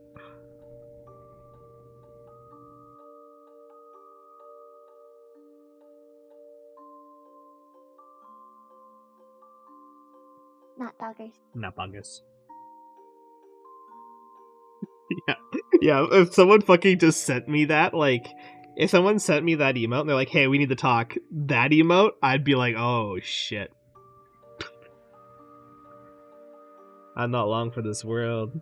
Not poggers. Not bungus. Yeah. Yeah, if someone fucking just sent me that, like, if someone sent me that emote and they're like, hey, we need to talk, that emote, I'd be like, oh, shit. I'm not long for this world.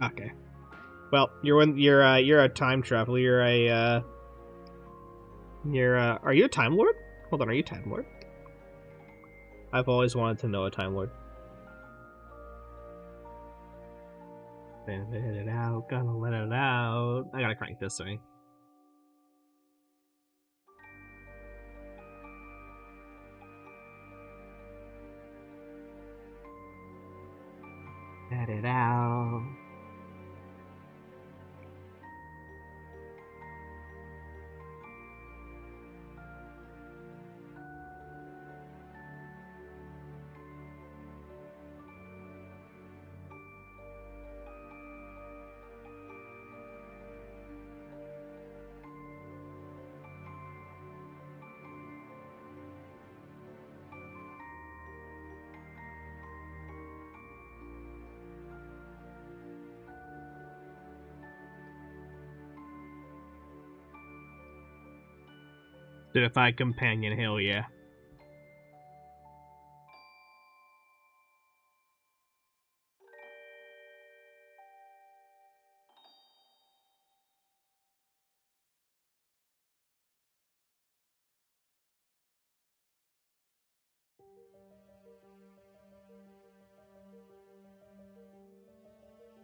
Okay. Well, you're a time traveler. Are you a Time Lord? Hold on, are you Time Lord? I've always wanted to know a Time Lord. Let it out, gonna let it out. I gotta crank this, sorry. Let it out. Certified companion, hell yeah.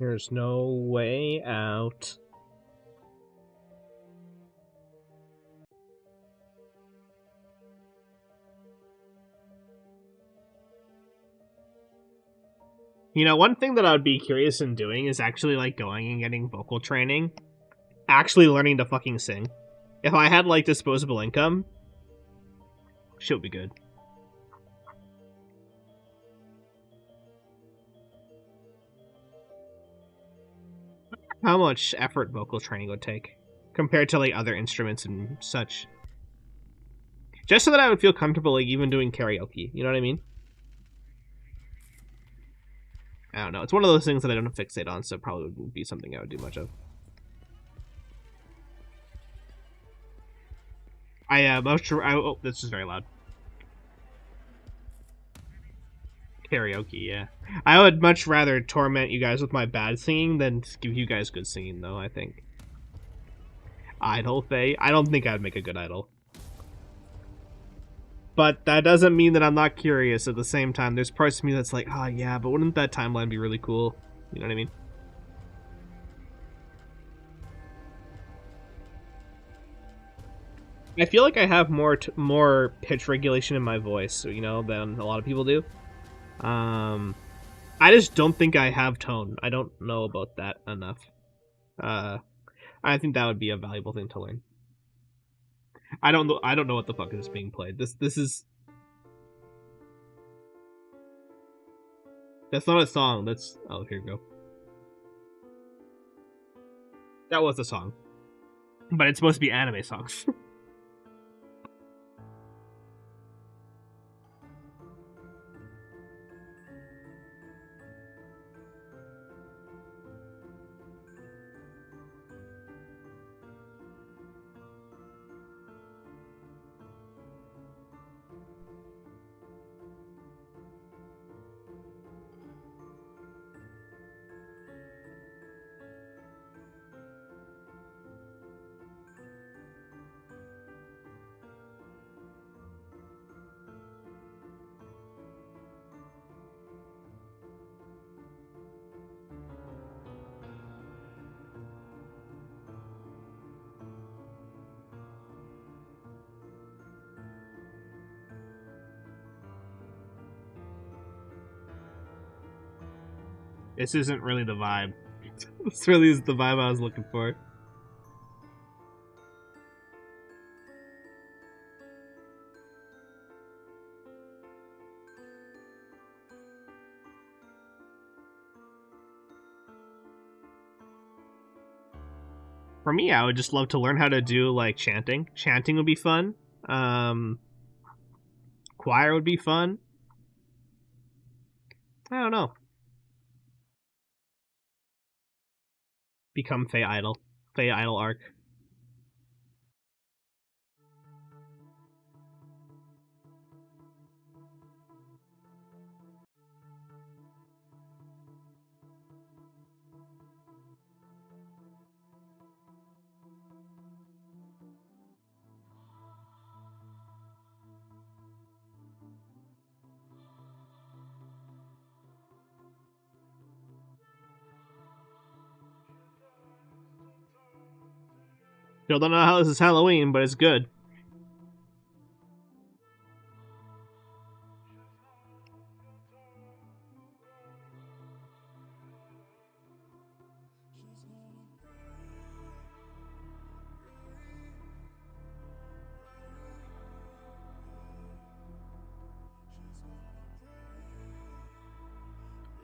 There's no way out. You know, one thing that I would be curious in doing is actually, like, going and getting vocal training. Actually learning to fucking sing. If I had, like, disposable income, shit would be good. How much effort vocal training would take compared to, like, other instruments and such. Just so that I would feel comfortable, like, even doing karaoke. You know what I mean? I don't know. It's one of those things that I don't fixate on, so it probably wouldn't be something I would do much of. Oh, this is very loud. Karaoke, yeah. I would much rather torment you guys with my bad singing than give you guys good singing, though, I think. Idol, Fae? I don't think I'd make a good idol. But that doesn't mean that I'm not curious at the same time. There's parts of me that's like, oh yeah, but wouldn't that timeline be really cool? You know what I mean? I feel like I have more pitch regulation in my voice, you know, than a lot of people do. I just don't think I have tone. I don't know about that enough. I think that would be a valuable thing to learn. I don't know. I don't know what the fuck is being played. This is. That's not a song. That's oh here we go. That was a song, but it's supposed to be anime songs. This isn't really the vibe. This really is the vibe I was looking for. For me, I would just love to learn how to do like chanting. Chanting would be fun. Choir would be fun. I don't know. Become Fae Idol. Fae Idol arc. Still don't know how this is Halloween, but it's good.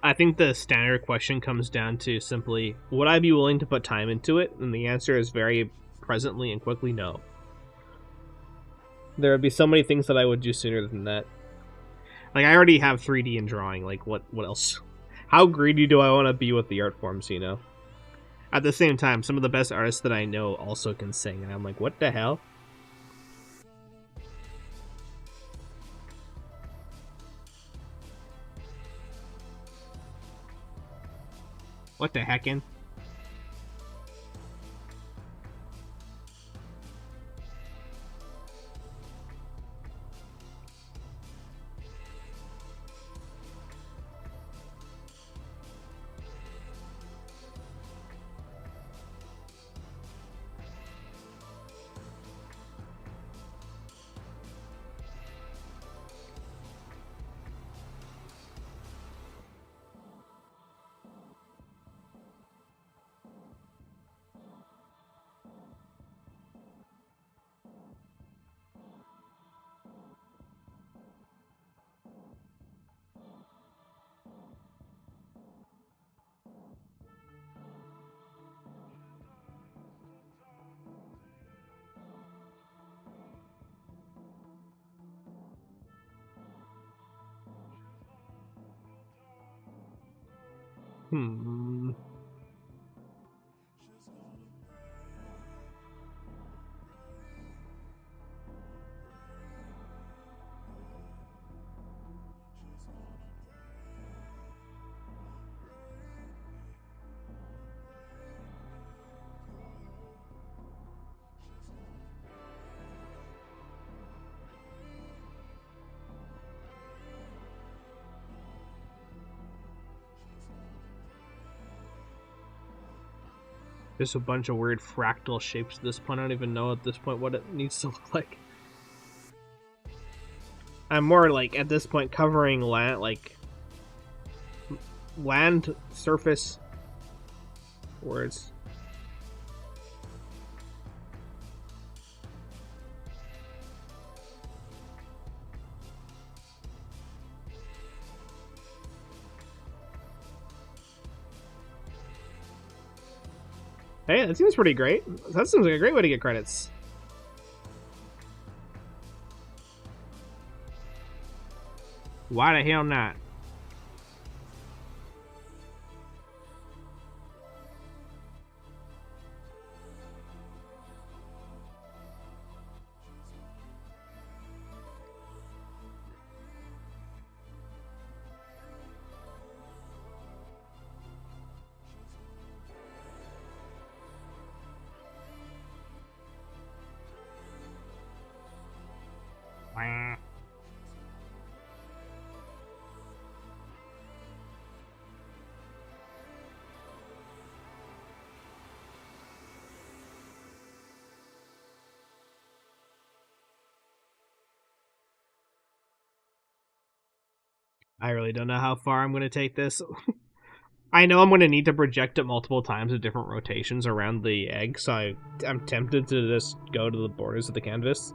I think the standard question comes down to simply, would I be willing to put time into it? And the answer is very presently and quickly no. There would be so many things that I would do sooner than that. Like, I already have 3D in drawing. Like, what else? How greedy do I want to be with the art forms, you know? At the same time, some of the best artists that I know also can sing, and I'm like, what the hell? What the heckin'? Hmm. Just a bunch of weird fractal shapes at this point. I don't even know at this point what it needs to look like. I'm more like at this point covering land, like land surface words. Hey, that seems pretty great. That seems like a great way to get credits. Why the hell not? I really don't know how far I'm going to take this. I know I'm going to need to project it multiple times at different rotations around the egg, so I'm tempted to just go to the borders of the canvas.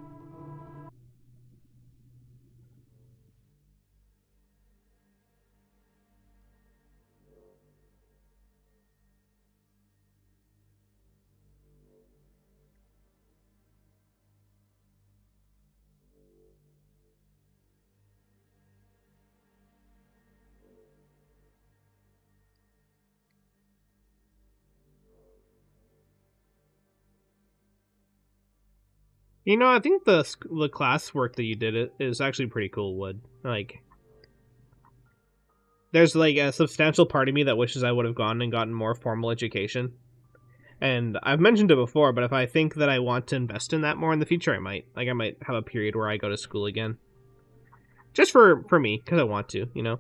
You know, I think the class work that you did is actually pretty cool wood. Like, there's like a substantial part of me that wishes I would have gone and gotten more formal education. And I've mentioned it before, but if I think that I want to invest in that more in the future, I might. Like, I might have a period where I go to school again. Just for me, because I want to, you know?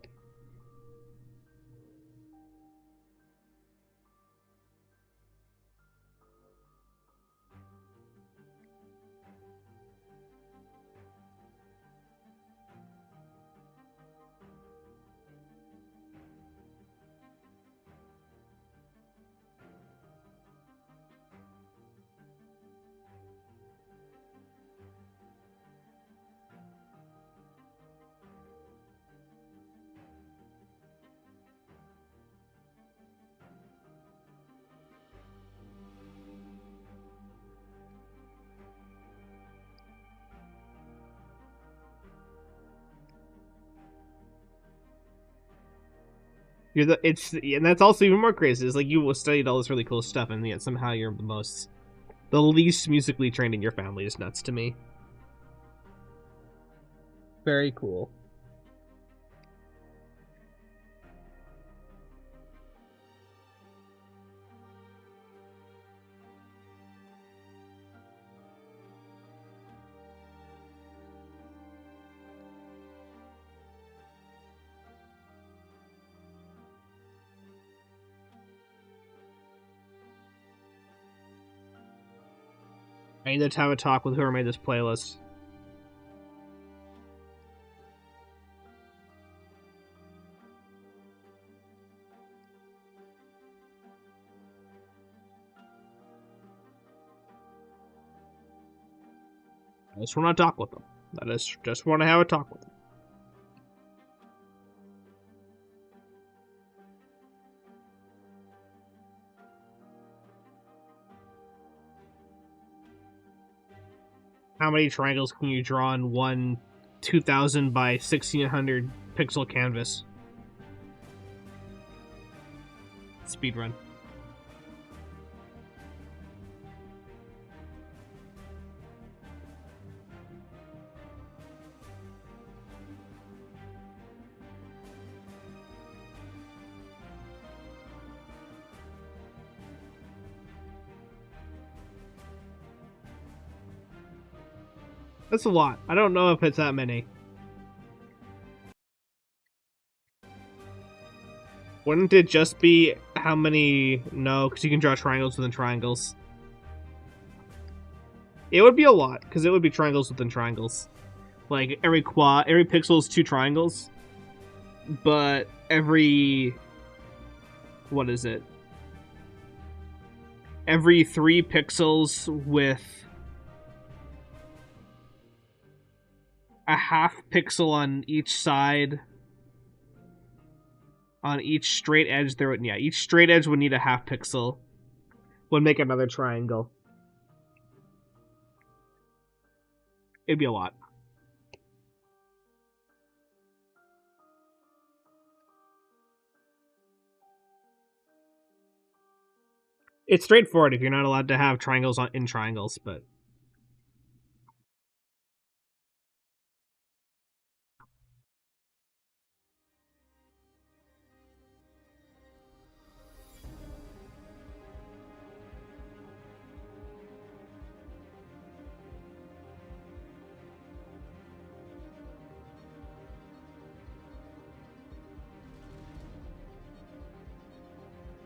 And that's also even more crazy. It's like you studied all this really cool stuff, and yet somehow you're the least musically trained in your family. Is nuts to me. Very cool. I need to have a talk with whoever made this playlist. I just want to talk with them. I just want to have a talk with them. How many triangles can you draw on one 2000 by 1600 pixel canvas? Speedrun. That's a lot. I don't know if it's that many. Wouldn't it just be How many? No, because you can draw triangles within triangles. It would be a lot, because it would be triangles within triangles. Like, every pixel is 2 triangles. But every... What is it? Every 3 pixels with a half pixel on each side. On each straight edge, there would... Yeah, each straight edge would need a half pixel. Would make another triangle. It'd be a lot. It's straightforward if you're not allowed to have triangles in triangles, but...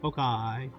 Okay.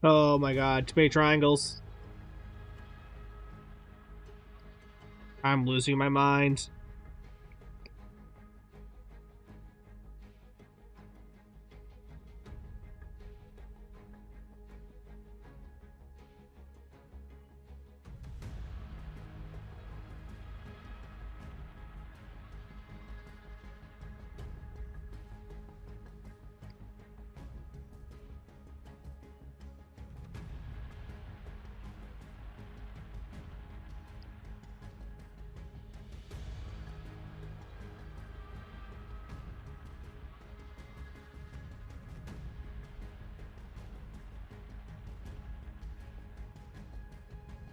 Oh my god, too many triangles. I'm losing my mind.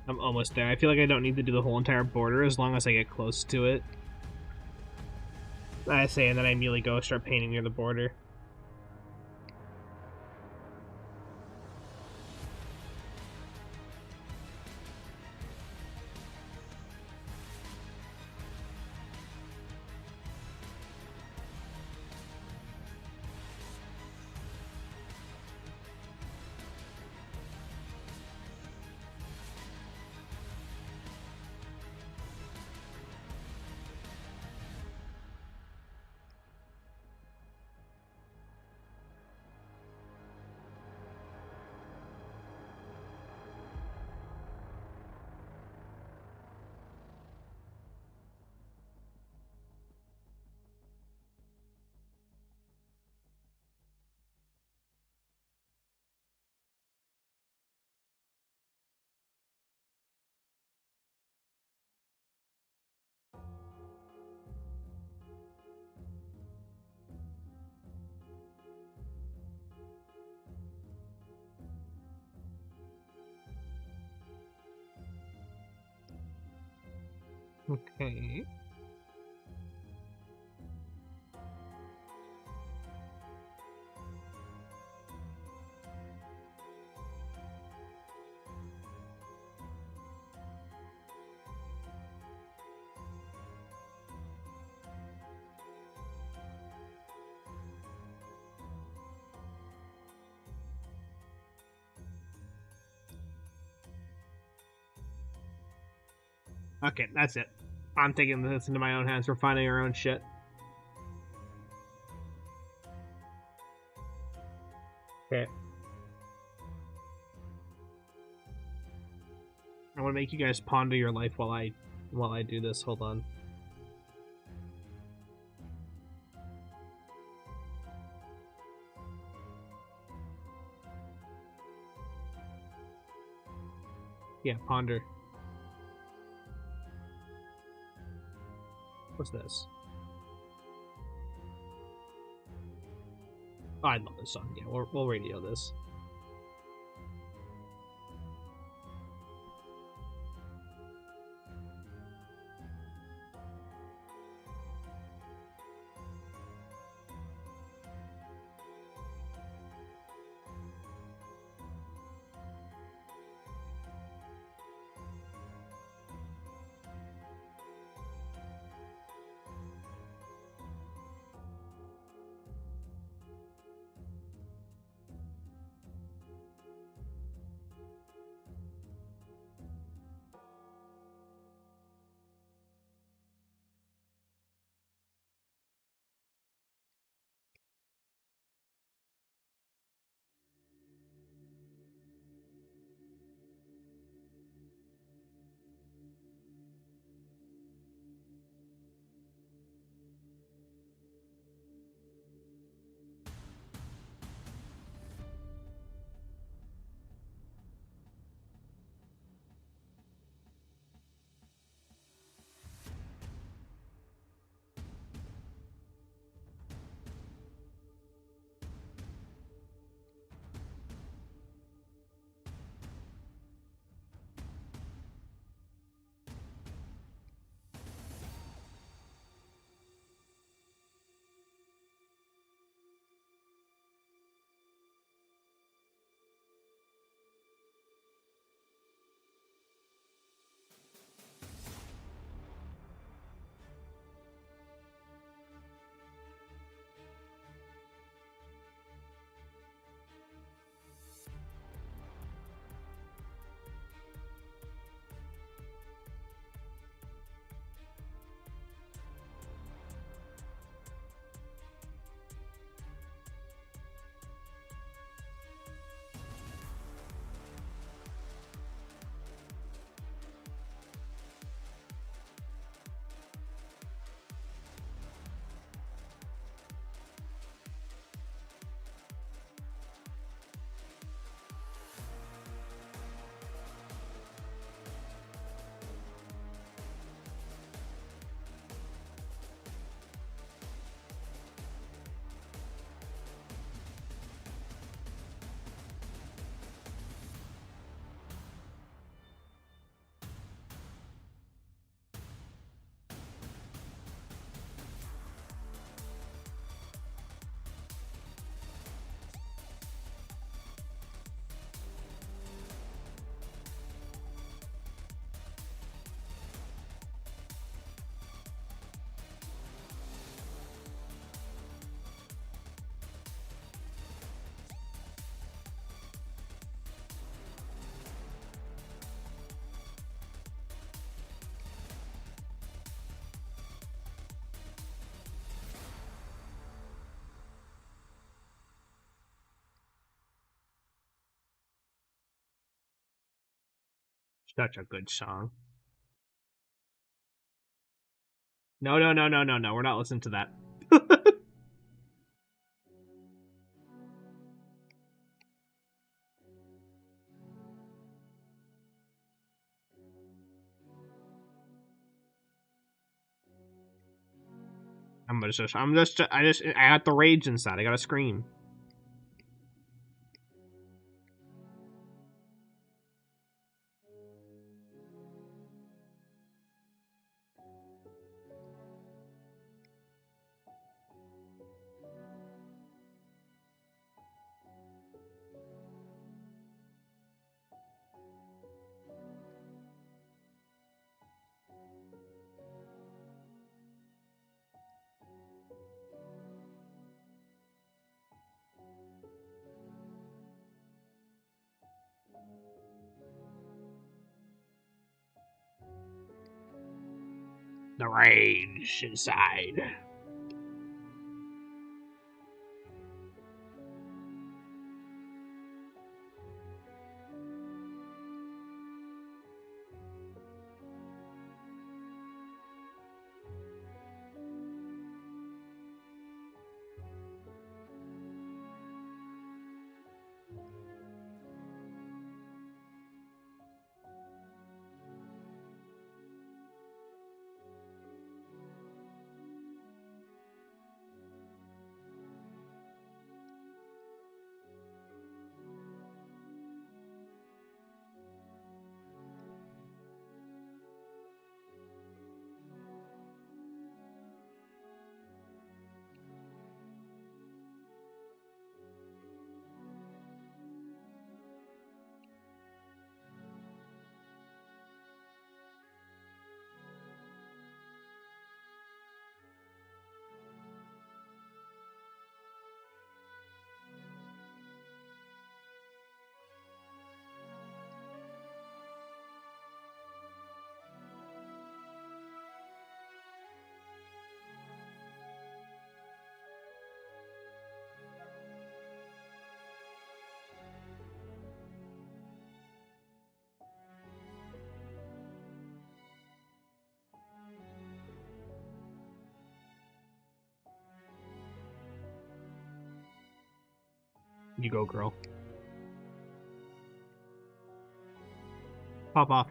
I'm almost there. I feel like I don't need to do the whole entire border as long as I get close to it. I say, and then I immediately go start painting near the border. Okay. Okay, that's it. I'm taking this into my own hands. We're finding our own shit. Okay. I want to make you guys ponder your life while I do this. Hold on. Yeah, ponder. What's this? Oh, I love this song. Yeah, we'll radio this. Such a good song. No, no, no, no, no, no. We're not listening to that. I got the rage inside. I gotta scream. The rage inside. You go, girl. Pop off.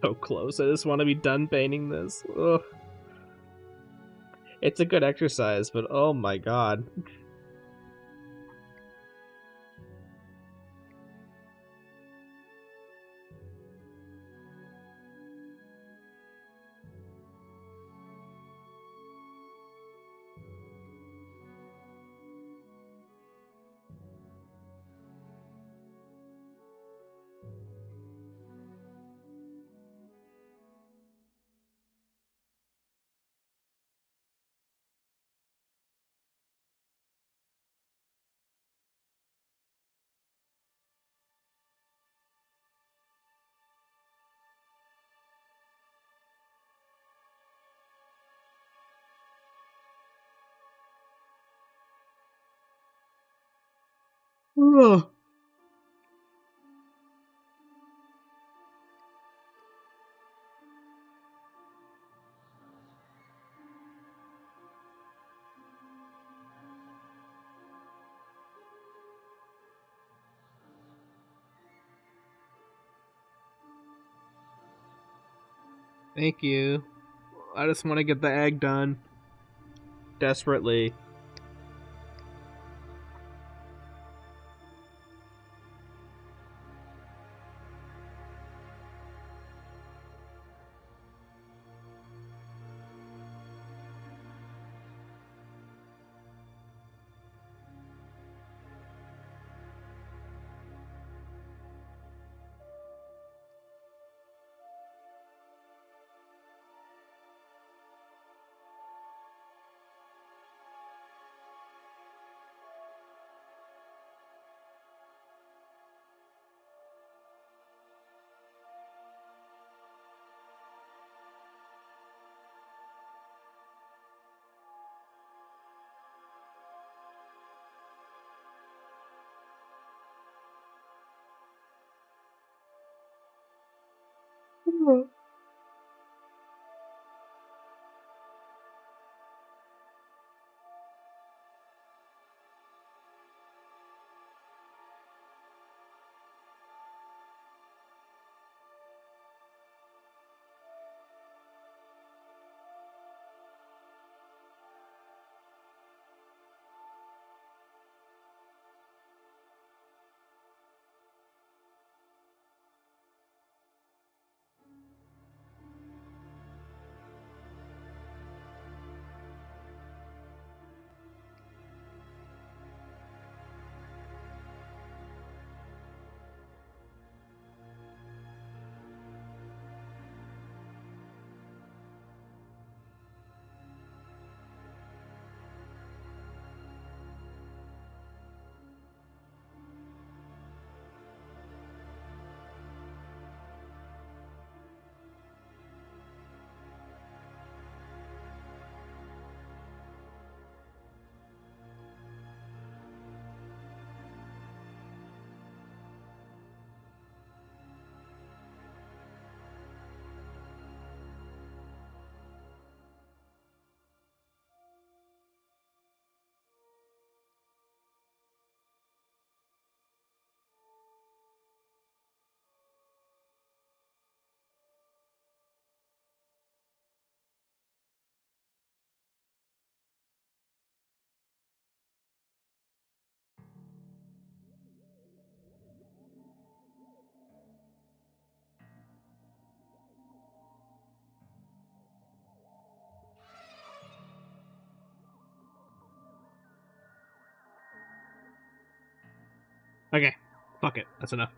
So close. I just want to be done painting this. Ugh. It's a good exercise, but oh my god. Ugh. Thank you. I just want to get the egg done. Desperately. Okay, fuck it. That's enough.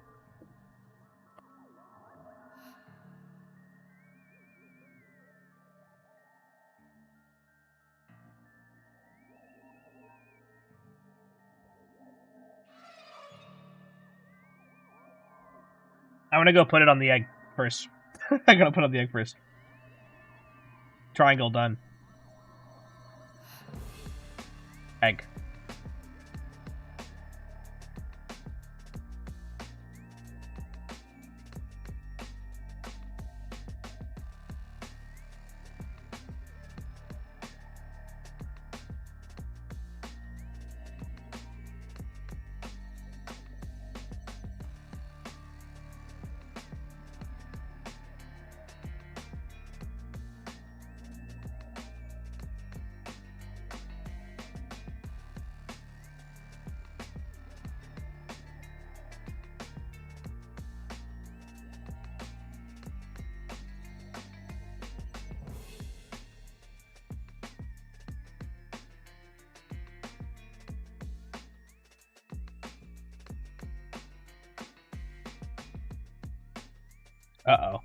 I'm gonna go put it on the egg first. I'm gonna put on the egg first. Triangle done. Egg. Uh-oh.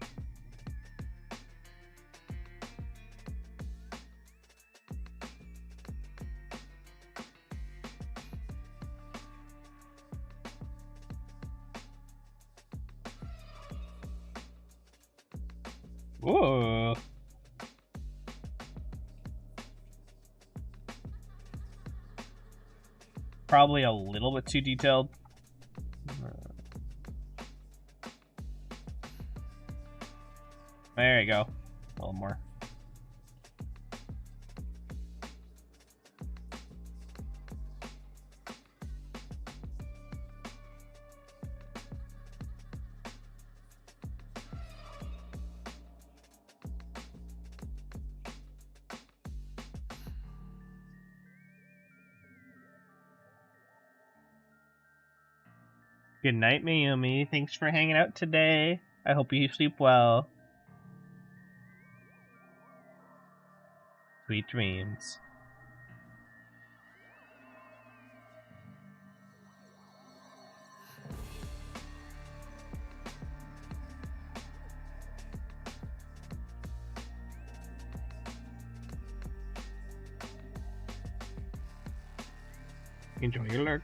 Whoa. Probably a little bit too detailed. There you go. A little more. Good night, Mayumi. Thanks for hanging out today. I hope you sleep well. Sweet dreams. Enjoy your lurk.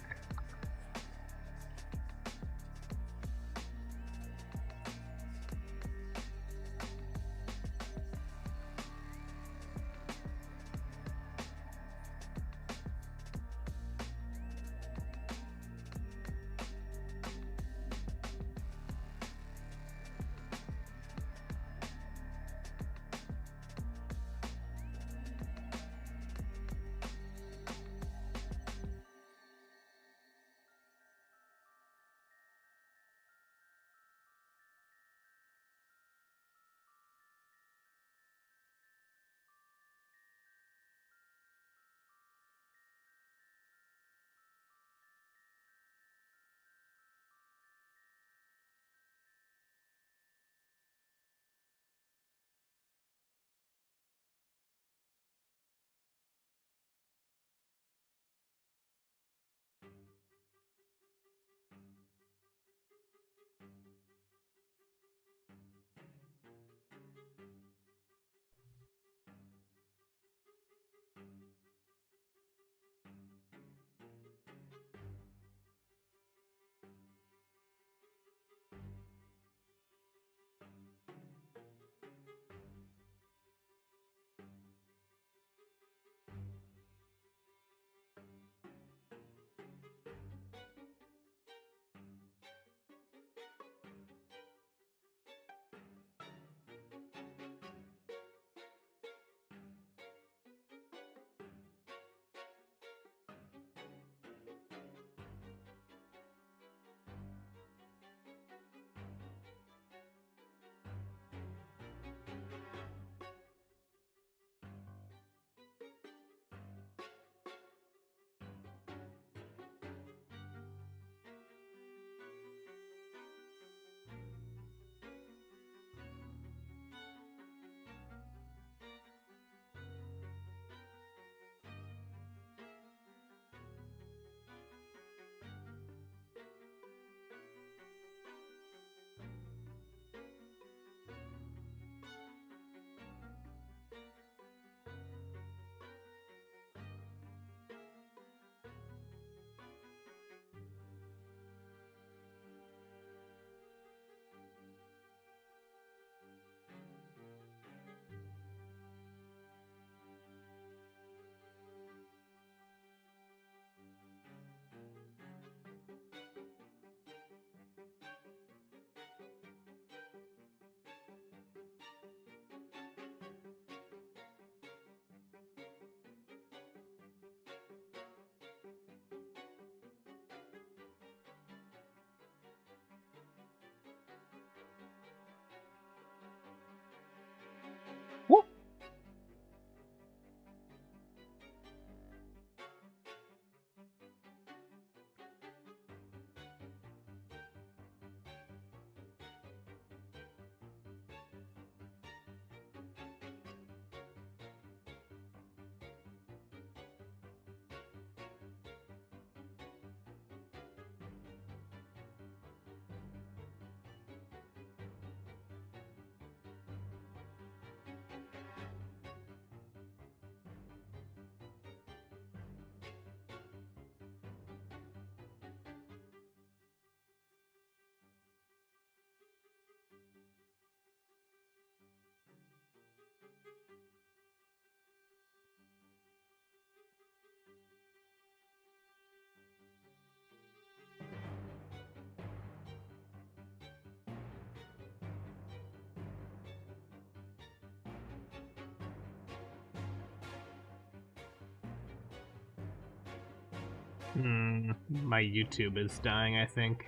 My YouTube is dying, I think.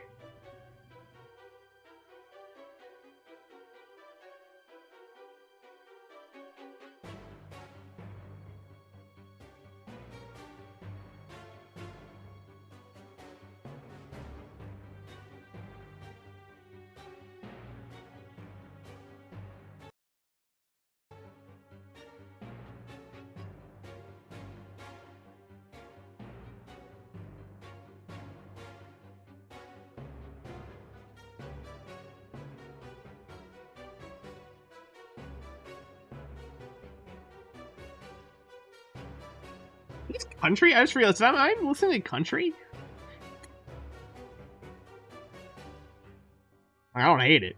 It's country? I just realized I'm listening to country. I don't hate it.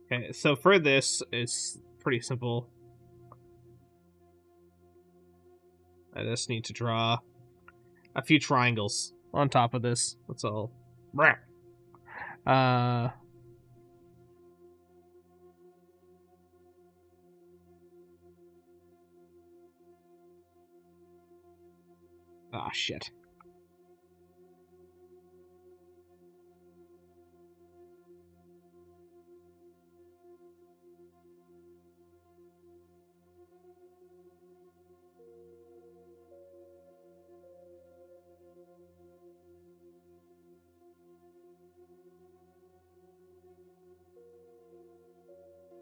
Okay, so for this, it's pretty simple. I just need to draw a few triangles on top of this. That's all. Ah, shit.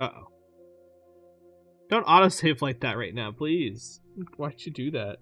Uh-oh. Don't autosave like that right now, please. Why'd you do that?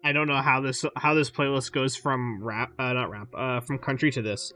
I don't know how this playlist goes from from country to this.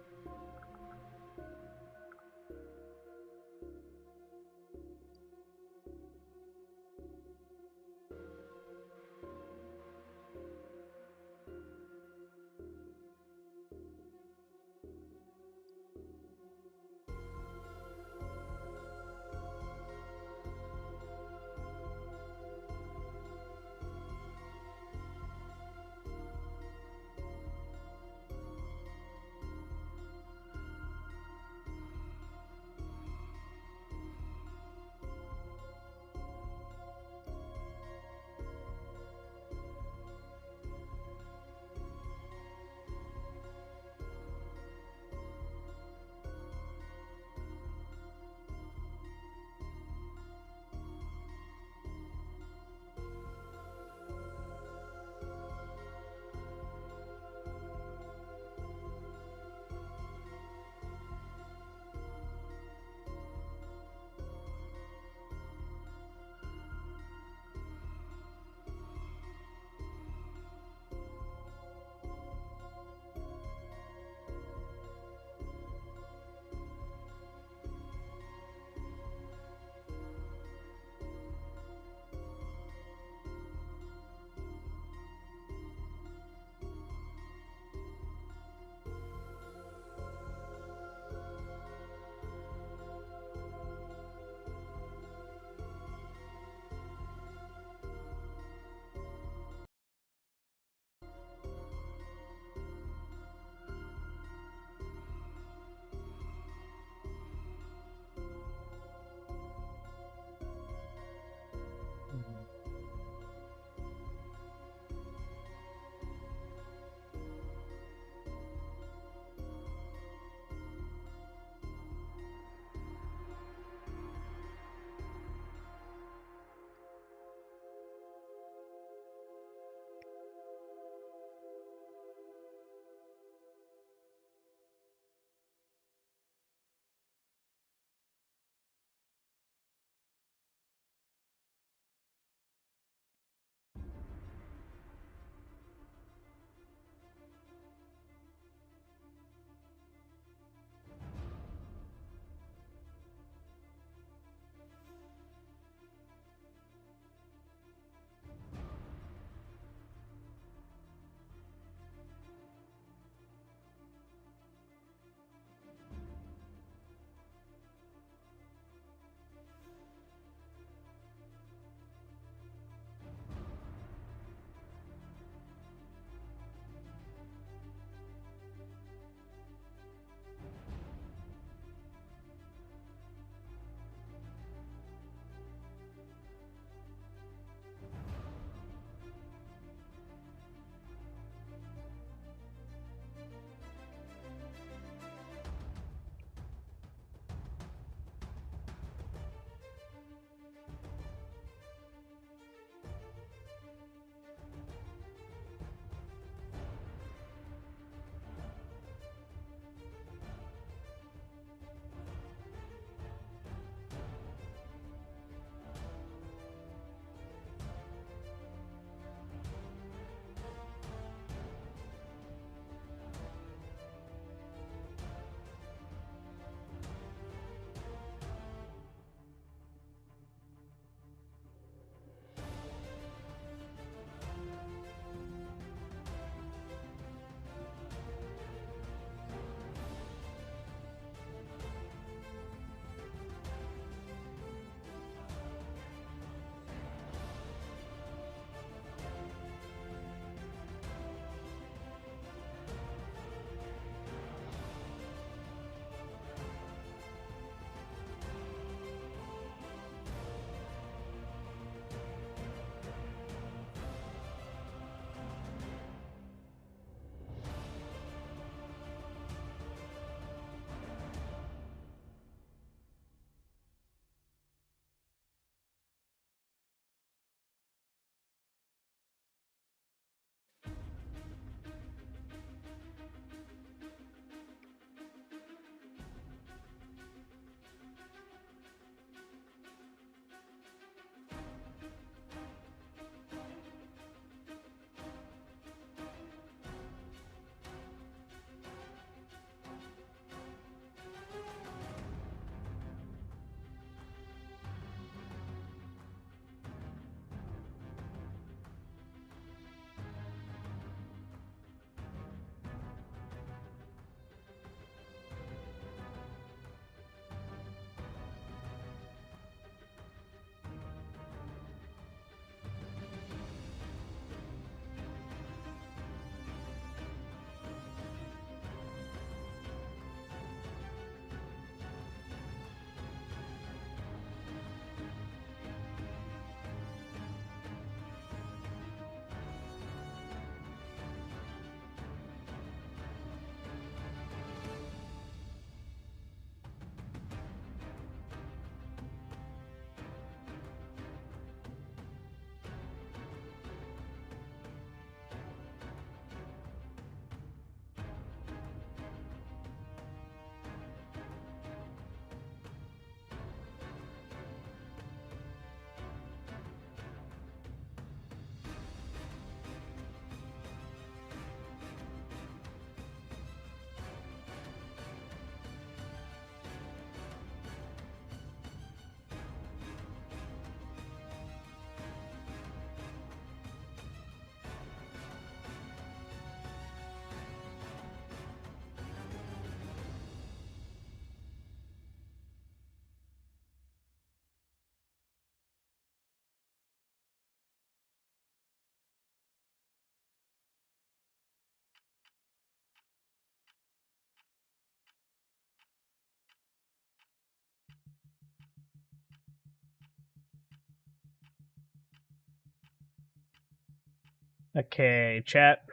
Okay, chat.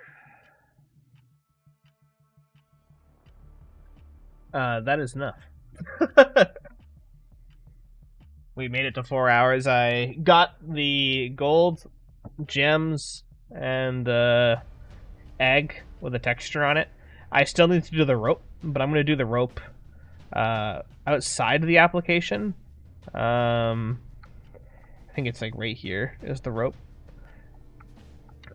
That is enough. We made it to 4 hours. I got the gold, gems, and egg with a texture on it. I still need to do the rope, but I'm going to do the rope outside of the application. I think it's like right here is the rope.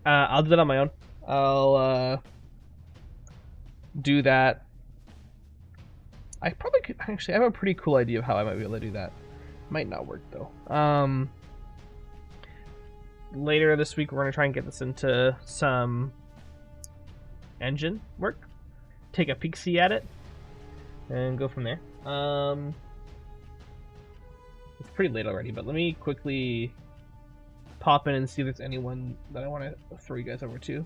I'll do that on my own. I'll do that. I probably could actually. I have a pretty cool idea of how I might be able to do that. Might not work though. Later this week, we're gonna try and get this into some engine work. Take a peek-see at it, and go from there. It's pretty late already, but let me quickly pop in and see if there's anyone that I want to throw you guys over to.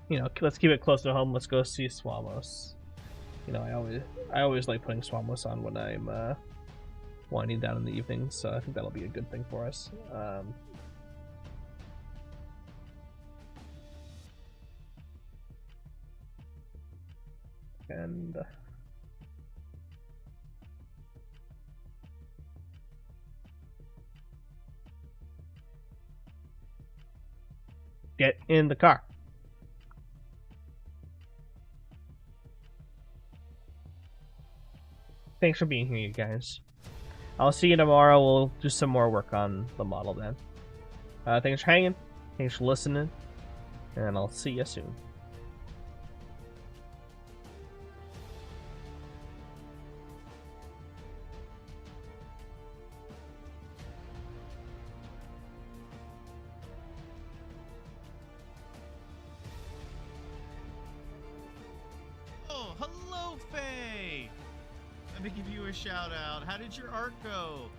You know, let's keep it close to home. Let's go see Swamos. You know, I always like putting Swamos on when I'm winding down in the evenings, so I think that'll be a good thing for us. And get in the car. Thanks for being here, you guys. I'll see you tomorrow. We'll do some more work on the model then. Thanks for hanging. Thanks for listening. And I'll see you soon. Oh, hello, Faye! Let me give you a shout out. How did your art go?